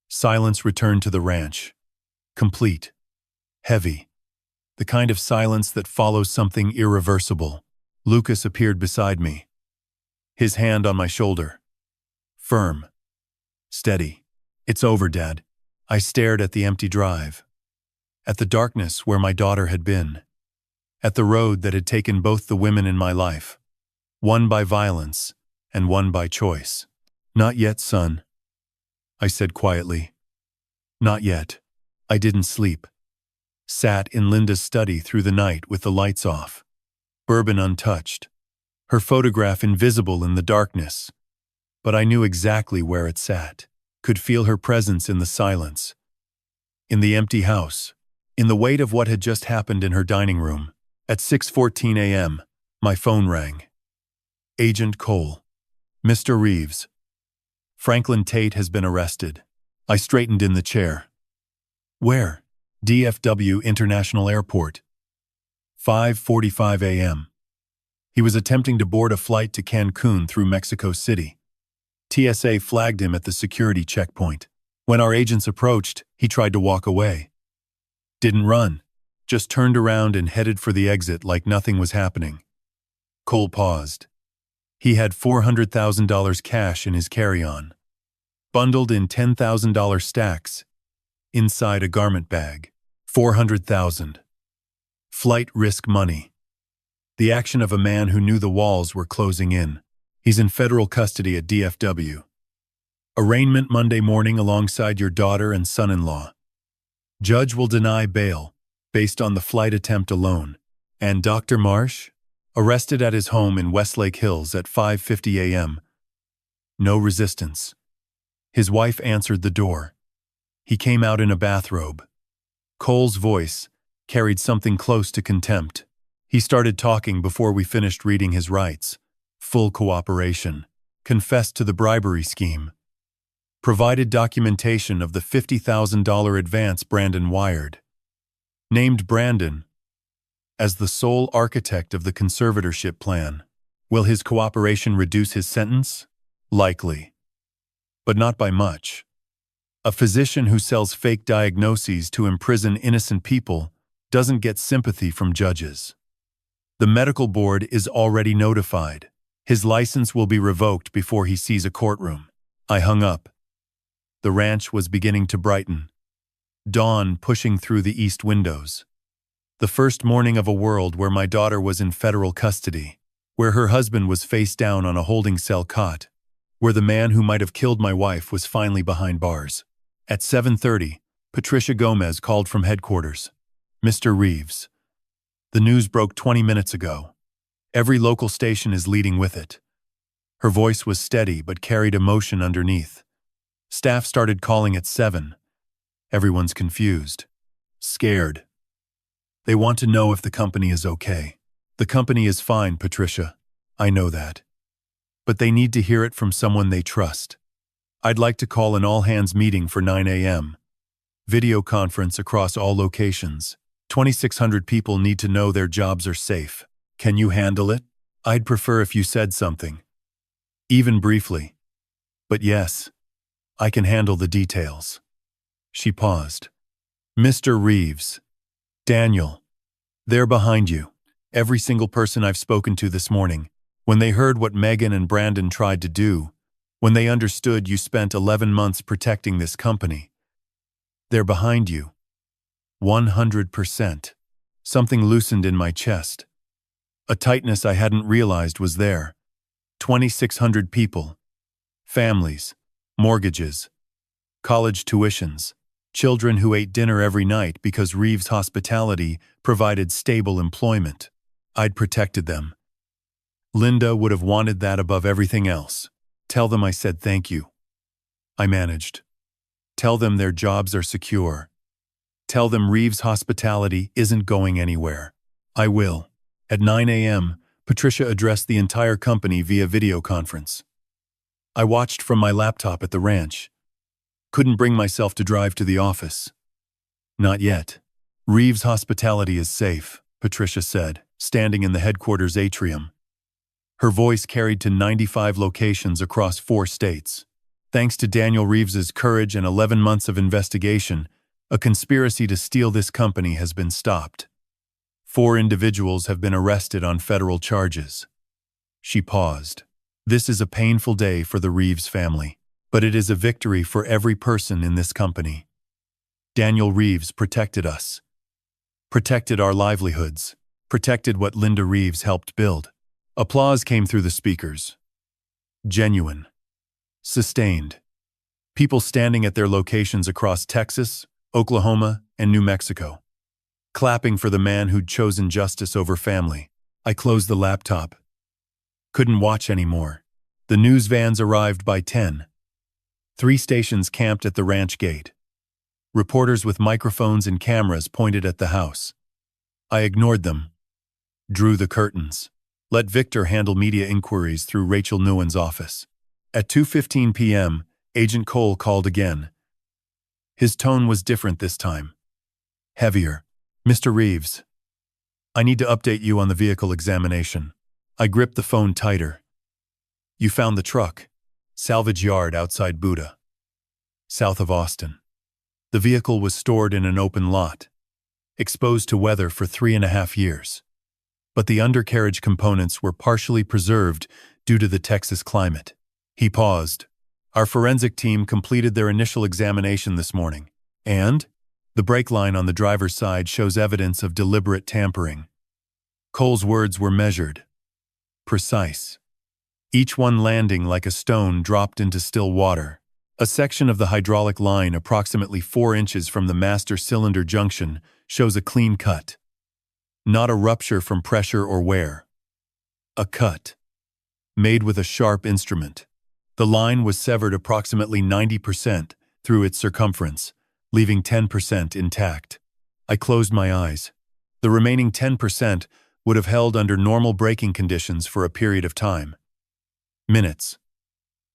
Silence returned to the ranch. Complete. Heavy. The kind of silence that follows something irreversible. Lucas appeared beside me. His hand on my shoulder. Firm. Steady. It's over, Dad. I stared at the empty drive. At the darkness where my daughter had been. At the road that had taken both the women in my life. One by violence and one by choice. Not yet, son. I said quietly. Not yet. I didn't sleep. Sat in Linda's study through the night with the lights off. Bourbon untouched. Her photograph invisible in the darkness. But I knew exactly where it sat. Could feel her presence in the silence. In the empty house. In the weight of what had just happened in her dining room. At 6:14 a.m., my phone rang. Agent Cole. Mr. Reeves. Franklin Tate has been arrested. I straightened in the chair. Where? DFW International Airport. 5:45 a.m. He was attempting to board a flight to Cancun through Mexico City. TSA flagged him at the security checkpoint. When our agents approached, he tried to walk away. Didn't run, just turned around and headed for the exit like nothing was happening. Cole paused. He had $400,000 cash in his carry-on, bundled in $10,000 stacks, inside a garment bag. $400,000. Flight risk money. The action of a man who knew the walls were closing in. He's in federal custody at DFW. Arraignment Monday morning alongside your daughter and son-in-law. Judge will deny bail, based on the flight attempt alone. And Dr. Marsh? Arrested at his home in Westlake Hills at 5:50 a.m. No resistance. His wife answered the door. He came out in a bathrobe. Cole's voice carried something close to contempt. He started talking before we finished reading his rights. Full cooperation. Confessed to the bribery scheme. Provided documentation of the $50,000 advance Brandon wired. Named Brandon as the sole architect of the conservatorship plan. Will his cooperation reduce his sentence? Likely. But not by much. A physician who sells fake diagnoses to imprison innocent people doesn't get sympathy from judges. The medical board is already notified. His license will be revoked before he sees a courtroom. I hung up. The ranch was beginning to brighten. dawn pushing through the east windows. The first morning of a world where my daughter was in federal custody, where her husband was face down on a holding cell cot, where the man who might have killed my wife was finally behind bars. At 7:30, Patricia Gomez called from headquarters. "Mr. Reeves, the news broke 20 minutes ago. Every local station is leading with it." Her voice was steady but carried emotion underneath. Staff started calling at 7. Everyone's confused, scared. They want to know if the company is okay. The company is fine, Patricia. I know that. But they need to hear it from someone they trust. I'd like to call an all-hands meeting for 9 a.m. Video conference across all locations. 2,600 people need to know their jobs are safe. Can you handle it? I'd prefer if you said something. Even briefly. But yes, I can handle the details. She paused. "Mr. Reeves. Daniel. They're behind you. Every single person I've spoken to this morning. When they heard what Megan and Brandon tried to do, when they understood you spent 11 months protecting this company, they're behind you. 100%. Something loosened in my chest. A tightness I hadn't realized was there. 2,600 people. Families. Mortgages. College tuitions. Children who ate dinner every night because Reeves Hospitality provided stable employment. I'd protected them. Linda would have wanted that above everything else. Tell them I said thank you. I managed. Tell them their jobs are secure. Tell them Reeves Hospitality isn't going anywhere. I will." At 9 a.m., Patricia addressed the entire company via video conference. I watched from my laptop at the ranch. Couldn't bring myself to drive to the office. "Not yet. Reeves Hospitality is safe," Patricia said, standing in the headquarters atrium. Her voice carried to 95 locations across 4 states. Thanks to Daniel Reeves's courage and 11 months of investigation, a conspiracy to steal this company has been stopped. 4 individuals have been arrested on federal charges. She paused. This is a painful day for the Reeves family, but it is a victory for every person in this company. Daniel Reeves protected us. Protected our livelihoods. Protected what Linda Reeves helped build. Applause came through the speakers. Genuine. Sustained. People standing at their locations across Texas, Oklahoma, and New Mexico. Clapping for the man who'd chosen justice over family. I closed the laptop. Couldn't watch anymore. The news vans arrived by 10. 3 stations camped at the ranch gate. Reporters with microphones and cameras pointed at the house. I ignored them. Drew the curtains. Let Victor handle media inquiries through Rachel Nguyen's office. At 2:15 p.m., Agent Cole called again. His tone was different this time. Heavier. "Mr. Reeves, I need to update you on the vehicle examination." I gripped the phone tighter. "You found the truck. Salvage yard outside Buda, south of Austin. The vehicle was stored in an open lot, exposed to weather for 3.5 years. But the undercarriage components were partially preserved due to the Texas climate." He paused. "Our forensic team completed their initial examination this morning, and the brake line on the driver's side shows evidence of deliberate tampering." Cole's words were measured, precise, each one landing like a stone dropped into still water. A section of the hydraulic line approximately 4 inches from the master cylinder junction shows a clean cut. Not a rupture from pressure or wear. A cut. Made with a sharp instrument. The line was severed approximately 90% through its circumference, leaving 10% intact. I closed my eyes. The remaining 10% would have held under normal braking conditions for a period of time. Minutes.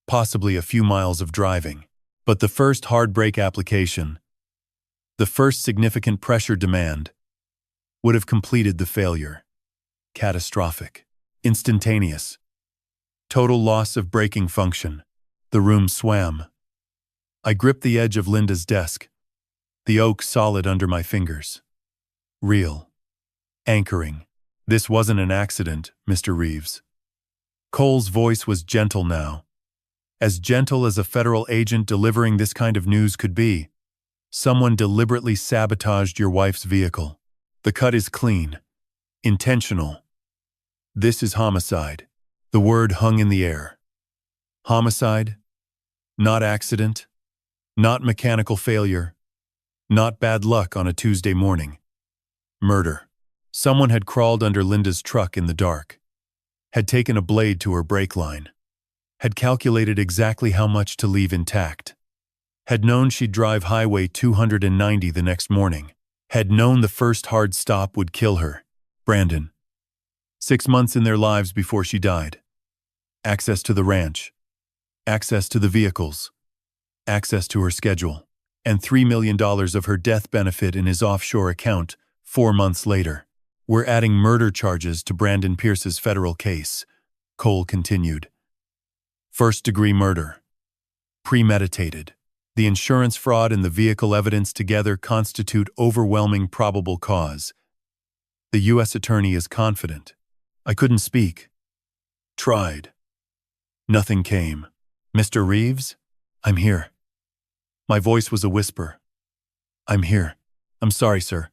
Possibly a few miles of driving. But the first hard brake application, the first significant pressure demand, would have completed the failure. Catastrophic. Instantaneous. Total loss of braking function. The room swam. I gripped the edge of Linda's desk, the oak solid under my fingers. Real. Anchoring. This wasn't an accident, Mr. Reeves. Cole's voice was gentle now. As gentle as a federal agent delivering this kind of news could be. Someone deliberately sabotaged your wife's vehicle. The cut is clean. Intentional. This is homicide. The word hung in the air. Homicide? Not accident. Not mechanical failure. Not bad luck on a Tuesday morning. Murder. Someone had crawled under Linda's truck in the dark. Had taken a blade to her brake line. Had calculated exactly how much to leave intact. Had known she'd drive Highway 290 the next morning. Had known the first hard stop would kill her. Brandon. 6 months in their lives before she died. Access to the ranch. Access to the vehicles. Access to her schedule. And $3 million of her death benefit in his offshore account 4 months later. We're adding murder charges to Brandon Pierce's federal case, Cole continued. First-degree murder. Premeditated. The insurance fraud and the vehicle evidence together constitute overwhelming probable cause. The U.S. attorney is confident. I couldn't speak. Tried. Nothing came. Mr. Reeves? I'm here. My voice was a whisper. I'm here. I'm sorry, sir.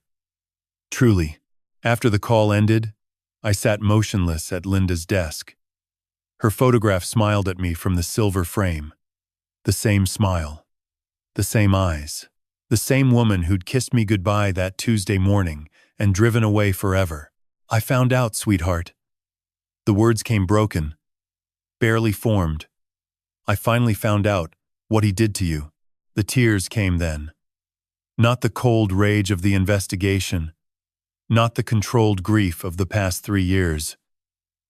Truly. After the call ended, I sat motionless at Linda's desk. Her photograph smiled at me from the silver frame. The same smile. The same eyes. The same woman who'd kissed me goodbye that Tuesday morning and driven away forever. I found out, sweetheart. The words came broken, barely formed. I finally found out what he did to you. The tears came then. Not the cold rage of the investigation. Not the controlled grief of the past 3 years.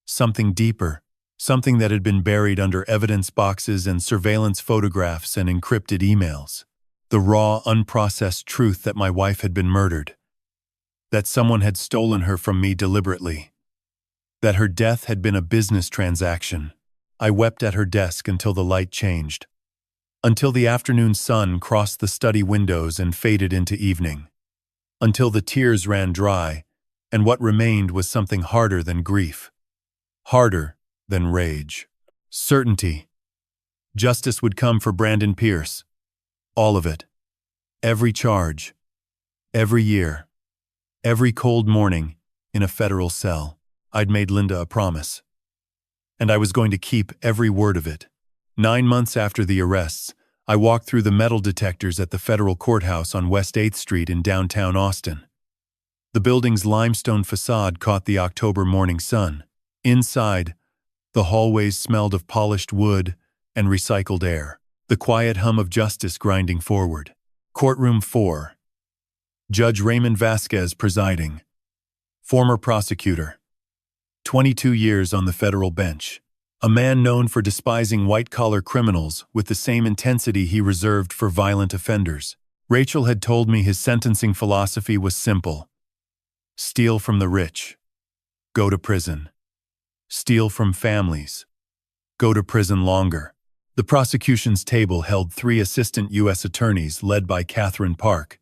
Something deeper. Something that had been buried under evidence boxes and surveillance photographs and encrypted emails. The raw, unprocessed truth that my wife had been murdered. That someone had stolen her from me deliberately. That her death had been a business transaction. I wept at her desk until the light changed. Until the afternoon sun crossed the study windows and faded into evening. Until the tears ran dry, and what remained was something harder than grief. Harder than rage. Certainty. Justice would come for Brandon Pierce. All of it. Every charge. Every year. Every cold morning in a federal cell. I'd made Linda a promise. And I was going to keep every word of it. 9 months after the arrests, I walked through the metal detectors at the federal courthouse on West 8th Street in downtown Austin. The building's limestone facade caught the October morning sun. Inside, the hallways smelled of polished wood and recycled air, the quiet hum of justice grinding forward. Courtroom 4. Judge Raymond Vasquez presiding. Former prosecutor. 22 years on the federal bench. A man known for despising white-collar criminals with the same intensity he reserved for violent offenders. Rachel had told me his sentencing philosophy was simple. Steal from the rich. Go to prison. Steal from families. Go to prison longer. The prosecution's table held 3 assistant U.S. attorneys led by Catherine Park,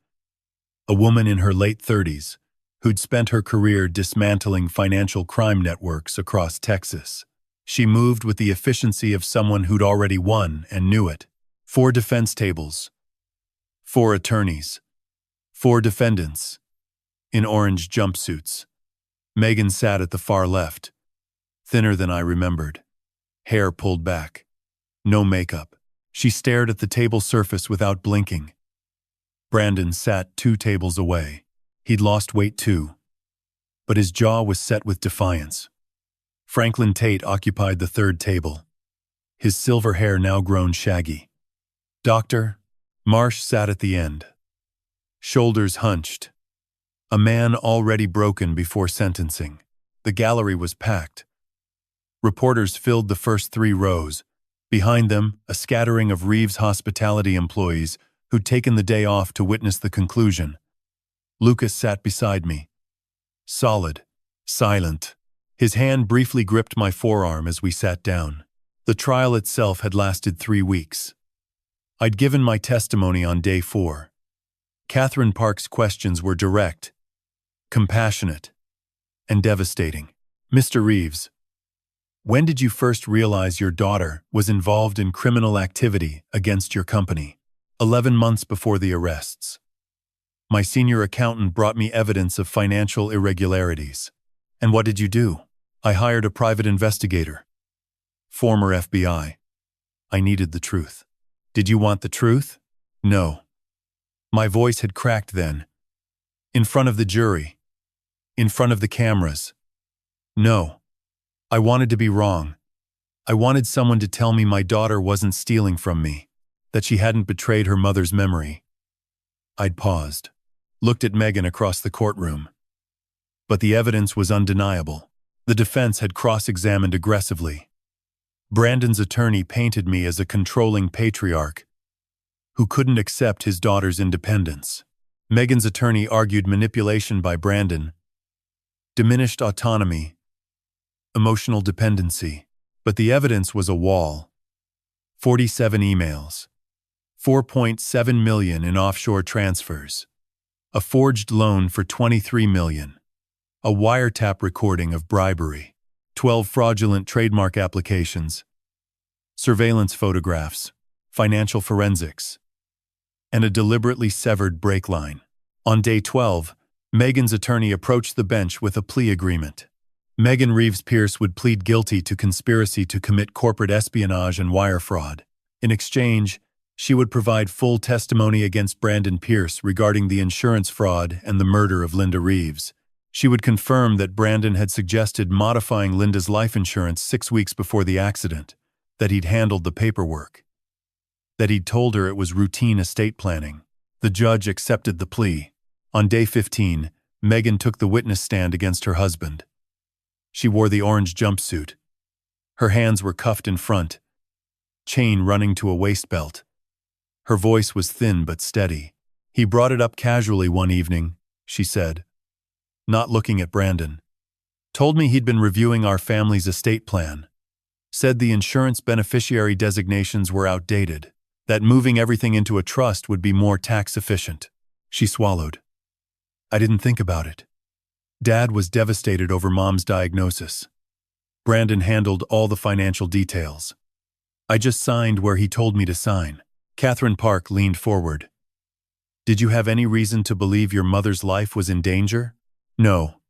a woman in her late 30s, who'd spent her career dismantling financial crime networks across Texas. She moved with the efficiency of someone who'd already won and knew it. 4 defense tables. 4 attorneys. 4 defendants. In orange jumpsuits. Megan sat at the far left. Thinner than I remembered. Hair pulled back. No makeup. She stared at the table surface without blinking. Brandon sat 2 tables away. He'd lost weight too. But his jaw was set with defiance. Franklin Tate occupied the 3rd table. His silver hair now grown shaggy. Dr. Marsh sat at the end. Shoulders hunched. A man already broken before sentencing. The gallery was packed. Reporters filled the first 3 rows. Behind them, a scattering of Reeves hospitality employees who'd taken the day off to witness the conclusion. Lucas sat beside me. Solid. Silent. His hand briefly gripped my forearm as we sat down. The trial itself had lasted 3 weeks. I'd given my testimony on day 4. Catherine Park's questions were direct, compassionate, and devastating. Mr. Reeves, when did you first realize your daughter was involved in criminal activity against your company? 11 months before the arrests. My senior accountant brought me evidence of financial irregularities. And what did you do? I hired a private investigator. Former FBI. I needed the truth. Did you want the truth? No. My voice had cracked then. In front of the jury. In front of the cameras. No. I wanted to be wrong. I wanted someone to tell me my daughter wasn't stealing from me, that she hadn't betrayed her mother's memory. I'd paused, looked at Megan across the courtroom. But the evidence was undeniable. The defense had cross-examined aggressively. Brandon's attorney painted me as a controlling patriarch who couldn't accept his daughter's independence. Megan's attorney argued manipulation by Brandon, diminished autonomy, emotional dependency. But the evidence was a wall. 47 emails, 4.7 million in offshore transfers, a forged loan for 23 million, a wiretap recording of bribery, 12 fraudulent trademark applications, surveillance photographs, financial forensics, and a deliberately severed brake line. On day 12, Megan's attorney approached the bench with a plea agreement. Megan Reeves Pierce would plead guilty to conspiracy to commit corporate espionage and wire fraud. In exchange, she would provide full testimony against Brandon Pierce regarding the insurance fraud and the murder of Linda Reeves. She would confirm that Brandon had suggested modifying Linda's life insurance 6 weeks before the accident, that he'd handled the paperwork, that he'd told her it was routine estate planning. The judge accepted the plea. On day 15, Megan took the witness stand against her husband. She wore the orange jumpsuit. Her hands were cuffed in front, chain running to a waist belt. Her voice was thin but steady. He brought it up casually one evening, she said, not looking at Brandon. Told me he'd been reviewing our family's estate plan. Said the insurance beneficiary designations were outdated, that moving everything into a trust would be more tax efficient. She swallowed. I didn't think about it. Dad was devastated over Mom's diagnosis. Brandon handled all the financial details. I just signed where he told me to sign. Catherine Park leaned forward. Did you have any reason to believe your mother's life was in danger? No.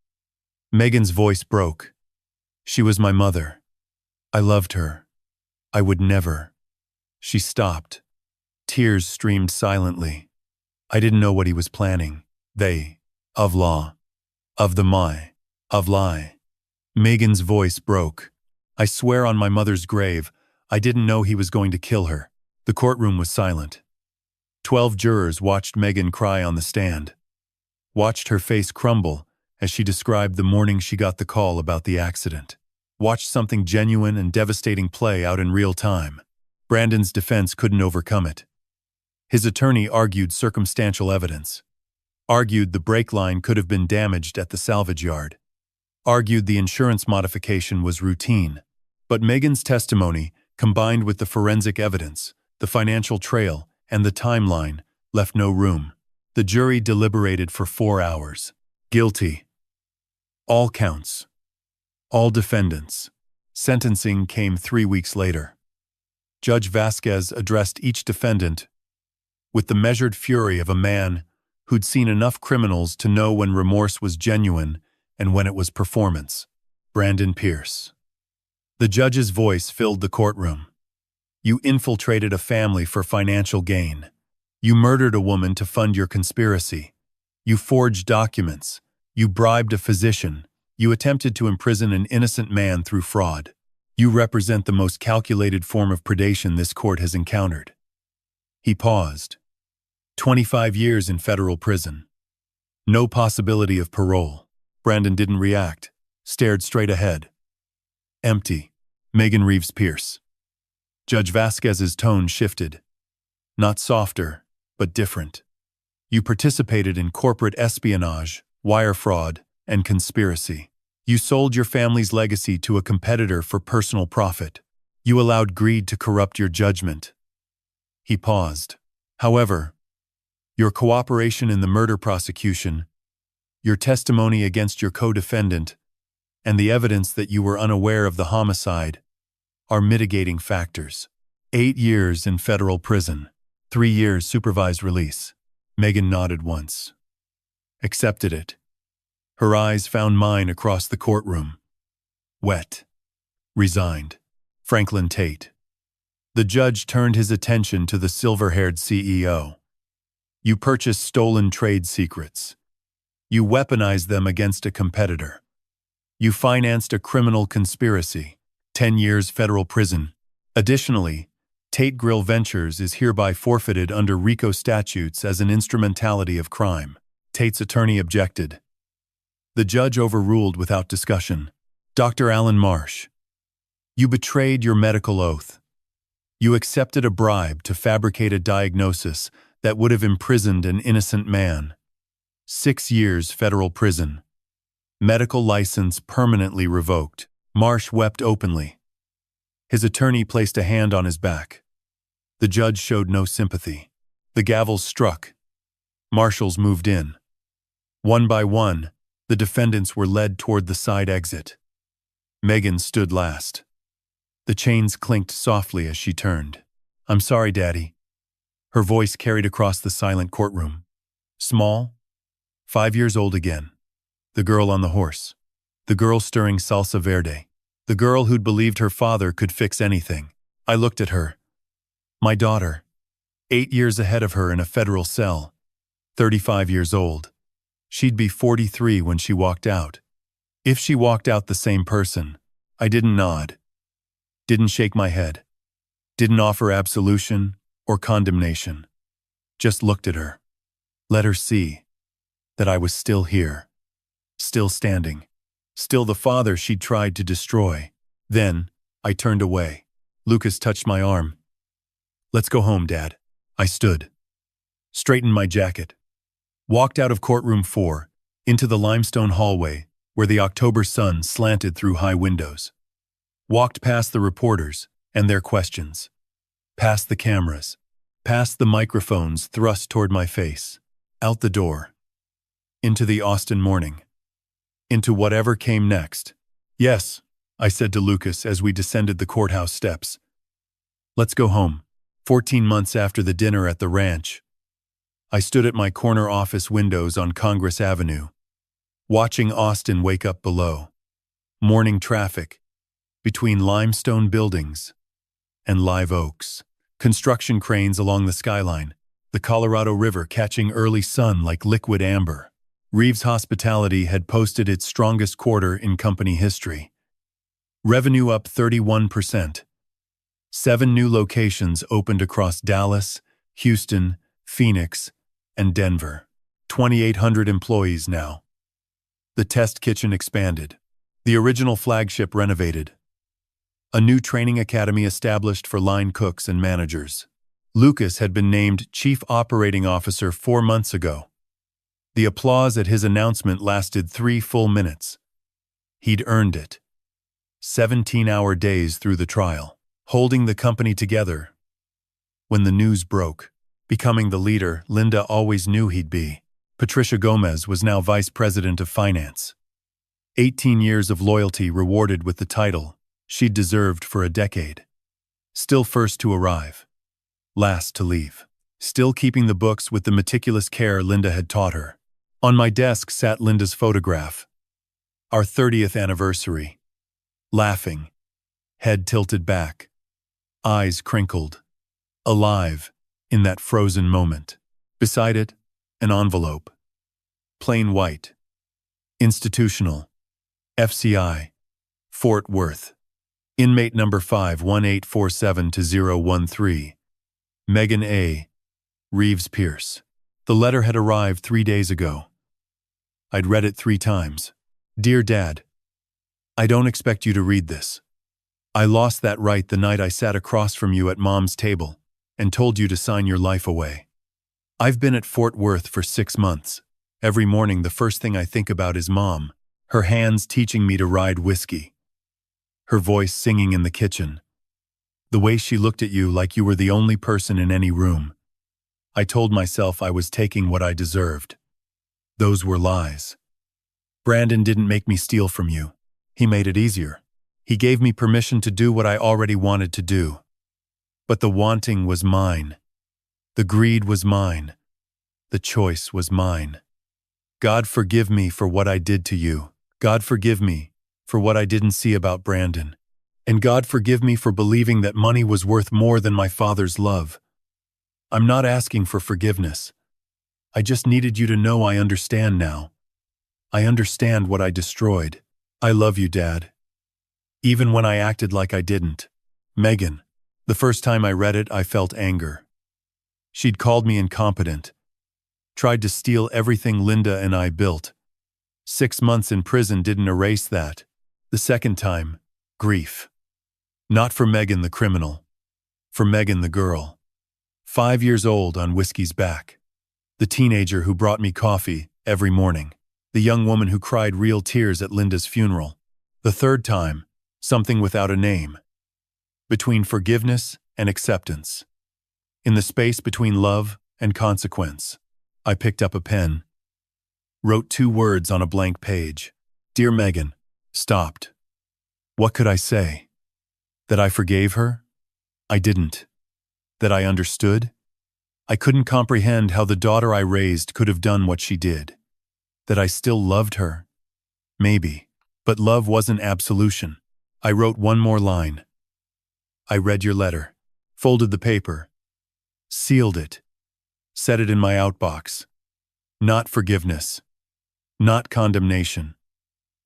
Megan's voice broke. She was my mother. I loved her. I would never. She stopped. Tears streamed silently. I didn't know what he was planning. They, of law. Of the my, of lie. Megan's voice broke. I swear on my mother's grave, I didn't know he was going to kill her. The courtroom was silent. 12 jurors watched Megan cry on the stand. Watched her face crumble as she described the morning she got the call about the accident. Watched something genuine and devastating play out in real time. Brandon's defense couldn't overcome it. His attorney argued circumstantial evidence. Argued the brake line could have been damaged at the salvage yard. Argued the insurance modification was routine. But Megan's testimony, combined with the forensic evidence, the financial trail, and the timeline, left no room. The jury deliberated for 4 hours. Guilty. All counts. All defendants. Sentencing came 3 weeks later. Judge Vasquez addressed each defendant with the measured fury of a man who'd seen enough criminals to know when remorse was genuine and when it was performance. Brandon Pierce. The judge's voice filled the courtroom. You infiltrated a family for financial gain. You murdered a woman to fund your conspiracy. You forged documents. You bribed a physician. You attempted to imprison an innocent man through fraud. You represent the most calculated form of predation this court has encountered. He paused. 25 years in federal prison. No possibility of parole. Brandon didn't react, stared straight ahead. Empty. Megan Reeves Pierce. Judge Vasquez's tone shifted. Not softer, but different. You participated in corporate espionage, wire fraud, and conspiracy. You sold your family's legacy to a competitor for personal profit. You allowed greed to corrupt your judgment. He paused. However, your cooperation in the murder prosecution, your testimony against your co-defendant, and the evidence that you were unaware of the homicide are mitigating factors. 8 years in federal prison. 3 years supervised release. Megan nodded once. Accepted it. Her eyes found mine across the courtroom. Wet. Resigned. Franklin Tate. The judge turned his attention to the silver-haired CEO. You purchased stolen trade secrets. You weaponized them against a competitor. You financed a criminal conspiracy. 10 years federal prison. Additionally, Tate Grill Ventures is hereby forfeited under RICO statutes as an instrumentality of crime. Tate's attorney objected. The judge overruled without discussion. Dr. Alan Marsh, you betrayed your medical oath. You accepted a bribe to fabricate a diagnosis that would have imprisoned an innocent man. 6 years federal prison. Medical license permanently revoked. Marsh wept openly. His attorney placed a hand on his back. The judge showed no sympathy. The gavels struck. Marshals moved in. One by one, the defendants were led toward the side exit. Megan stood last. The chains clinked softly as she turned. I'm sorry, Daddy. Her voice carried across the silent courtroom. Small, 5 years old again. The girl on the horse. The girl stirring salsa verde. The girl who'd believed her father could fix anything. I looked at her. My daughter. 8 years ahead of her in a federal cell. 35 years old. She'd be 43 when she walked out. If she walked out the same person, I didn't nod. Didn't shake my head. Didn't offer absolution or condemnation. Just looked at her. Let her see that I was still here. Still standing. Still the father she'd tried to destroy. Then, I turned away. Lucas touched my arm. Let's go home, Dad. I stood. Straightened my jacket. Walked out of courtroom 4, into the limestone hallway, where the October sun slanted through high windows. Walked past the reporters and their questions. Past the cameras. Past the microphones thrust toward my face. Out the door. Into the Austin morning. Into whatever came next. Yes, I said to Lucas as we descended the courthouse steps. Let's go home. 14 months after the dinner at the ranch, I stood at my corner office windows on Congress Avenue, watching Austin wake up below. Morning traffic, between limestone buildings and live oaks. Construction cranes along the skyline, the Colorado River catching early sun like liquid amber. Reeves Hospitality had posted its strongest quarter in company history. Revenue up 31%. 7 new locations opened across Dallas, Houston, Phoenix, and Denver. 2,800 employees now. The test kitchen expanded. The original flagship renovated. A new training academy established for line cooks and managers. Lucas had been named Chief Operating Officer 4 months ago. The applause at his announcement lasted 3 full minutes. He'd earned it. 17-hour days through the trial. Holding the company together. When the news broke, becoming the leader Linda always knew he'd be, Patricia Gomez was now Vice President of Finance. 18 years of loyalty rewarded with the title she'd deserved for a decade. Still first to arrive. Last to leave. Still keeping the books with the meticulous care Linda had taught her. On my desk sat Linda's photograph. Our 30th anniversary. Laughing. Head tilted back. Eyes crinkled. Alive, in that frozen moment. Beside it, an envelope. Plain white. Institutional. FCI. Fort Worth. Inmate number 51847-013. Megan A. Reeves Pierce. The letter had arrived 3 days ago. I'd read it 3 times. Dear Dad, I don't expect you to read this. I lost that right the night I sat across from you at Mom's table and told you to sign your life away. I've been at Fort Worth for 6 months. Every morning the first thing I think about is Mom, her hands teaching me to ride whiskey. Her voice singing in the kitchen. The way she looked at you like you were the only person in any room. I told myself I was taking what I deserved. Those were lies. Brandon didn't make me steal from you. He made it easier. He gave me permission to do what I already wanted to do. But the wanting was mine. The greed was mine. The choice was mine. God forgive me for what I did to you. God forgive me for what I didn't see about Brandon. And God forgive me for believing that money was worth more than my father's love. I'm not asking for forgiveness. I just needed you to know I understand now. I understand what I destroyed. I love you, Dad. Even when I acted like I didn't. Megan. The first time I read it, I felt anger. She'd called me incompetent. Tried to steal everything Linda and I built. 6 months in prison didn't erase that. The second time, grief. Not for Megan the criminal. For Megan the girl. 5 years old on whiskey's back. The teenager who brought me coffee every morning. The young woman who cried real tears at Linda's funeral. The third time, something without a name. Between forgiveness and acceptance. In the space between love and consequence, I picked up a pen. Wrote 2 words on a blank page. Dear Megan. Stopped. What could I say? That I forgave her? I didn't. That I understood? I couldn't comprehend how the daughter I raised could have done what she did. That I still loved her? Maybe. But love wasn't absolution. I wrote one more line. I read your letter. Folded the paper. Sealed it. Set it in my outbox. Not forgiveness. Not condemnation.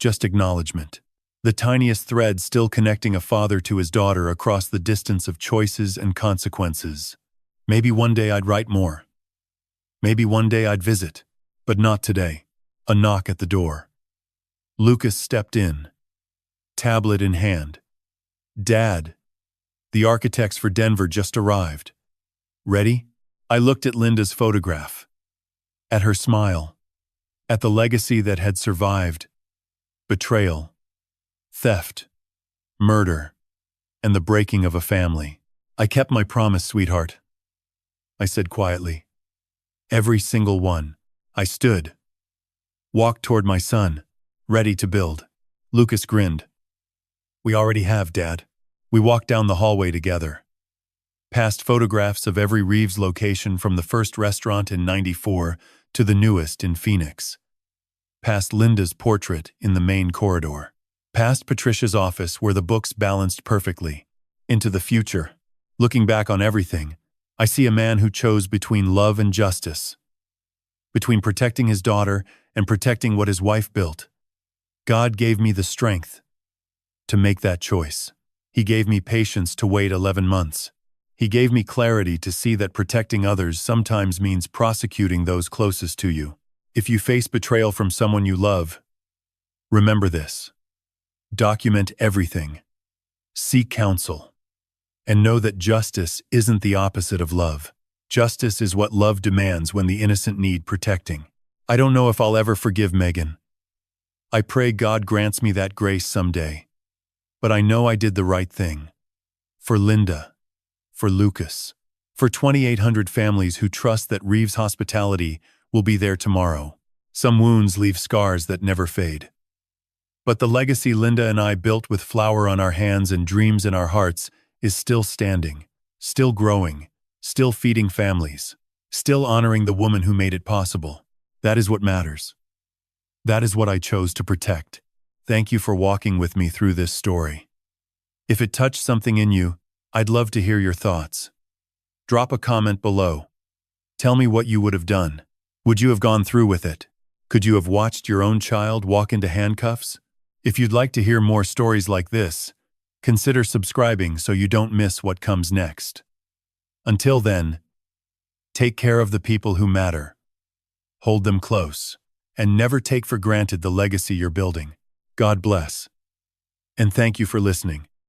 Just acknowledgement. The tiniest thread still connecting a father to his daughter across the distance of choices and consequences. Maybe one day I'd write more. Maybe one day I'd visit. But not today. A knock at the door. Lucas stepped in. Tablet in hand. Dad. The architects for Denver just arrived. Ready? I looked at Linda's photograph. At her smile. At the legacy that had survived. Betrayal. Theft. Murder. And the breaking of a family. I kept my promise, sweetheart. I said quietly. Every single one. I stood. Walked toward my son. Ready to build. Lucas grinned. We already have, Dad. We walked down the hallway together. Past photographs of every Reeves location from the first restaurant in '94 to the newest in Phoenix. Past Linda's portrait in the main corridor. Past Patricia's office where the books balanced perfectly. Into the future. Looking back on everything, I see a man who chose between love and justice. Between protecting his daughter and protecting what his wife built. God gave me the strength to make that choice. He gave me patience to wait 11 months. He gave me clarity to see that protecting others sometimes means prosecuting those closest to you. If you face betrayal from someone you love, remember this. Document everything. Seek counsel. And know that justice isn't the opposite of love. Justice is what love demands when the innocent need protecting. I don't know if I'll ever forgive Megan. I pray God grants me that grace someday. But I know I did the right thing. For Linda. For Lucas. For 2,800 families who trust that Reeves Hospitality will be there tomorrow. Some wounds leave scars that never fade. But the legacy Linda and I built with flour on our hands and dreams in our hearts is still standing, still growing, still feeding families, still honoring the woman who made it possible. That is what matters. That is what I chose to protect. Thank you for walking with me through this story. If it touched something in you, I'd love to hear your thoughts. Drop a comment below. Tell me what you would have done. Would you have gone through with it? Could you have watched your own child walk into handcuffs? If you'd like to hear more stories like this, consider subscribing so you don't miss what comes next. Until then, take care of the people who matter. Hold them close, and never take for granted the legacy you're building. God bless. And thank you for listening.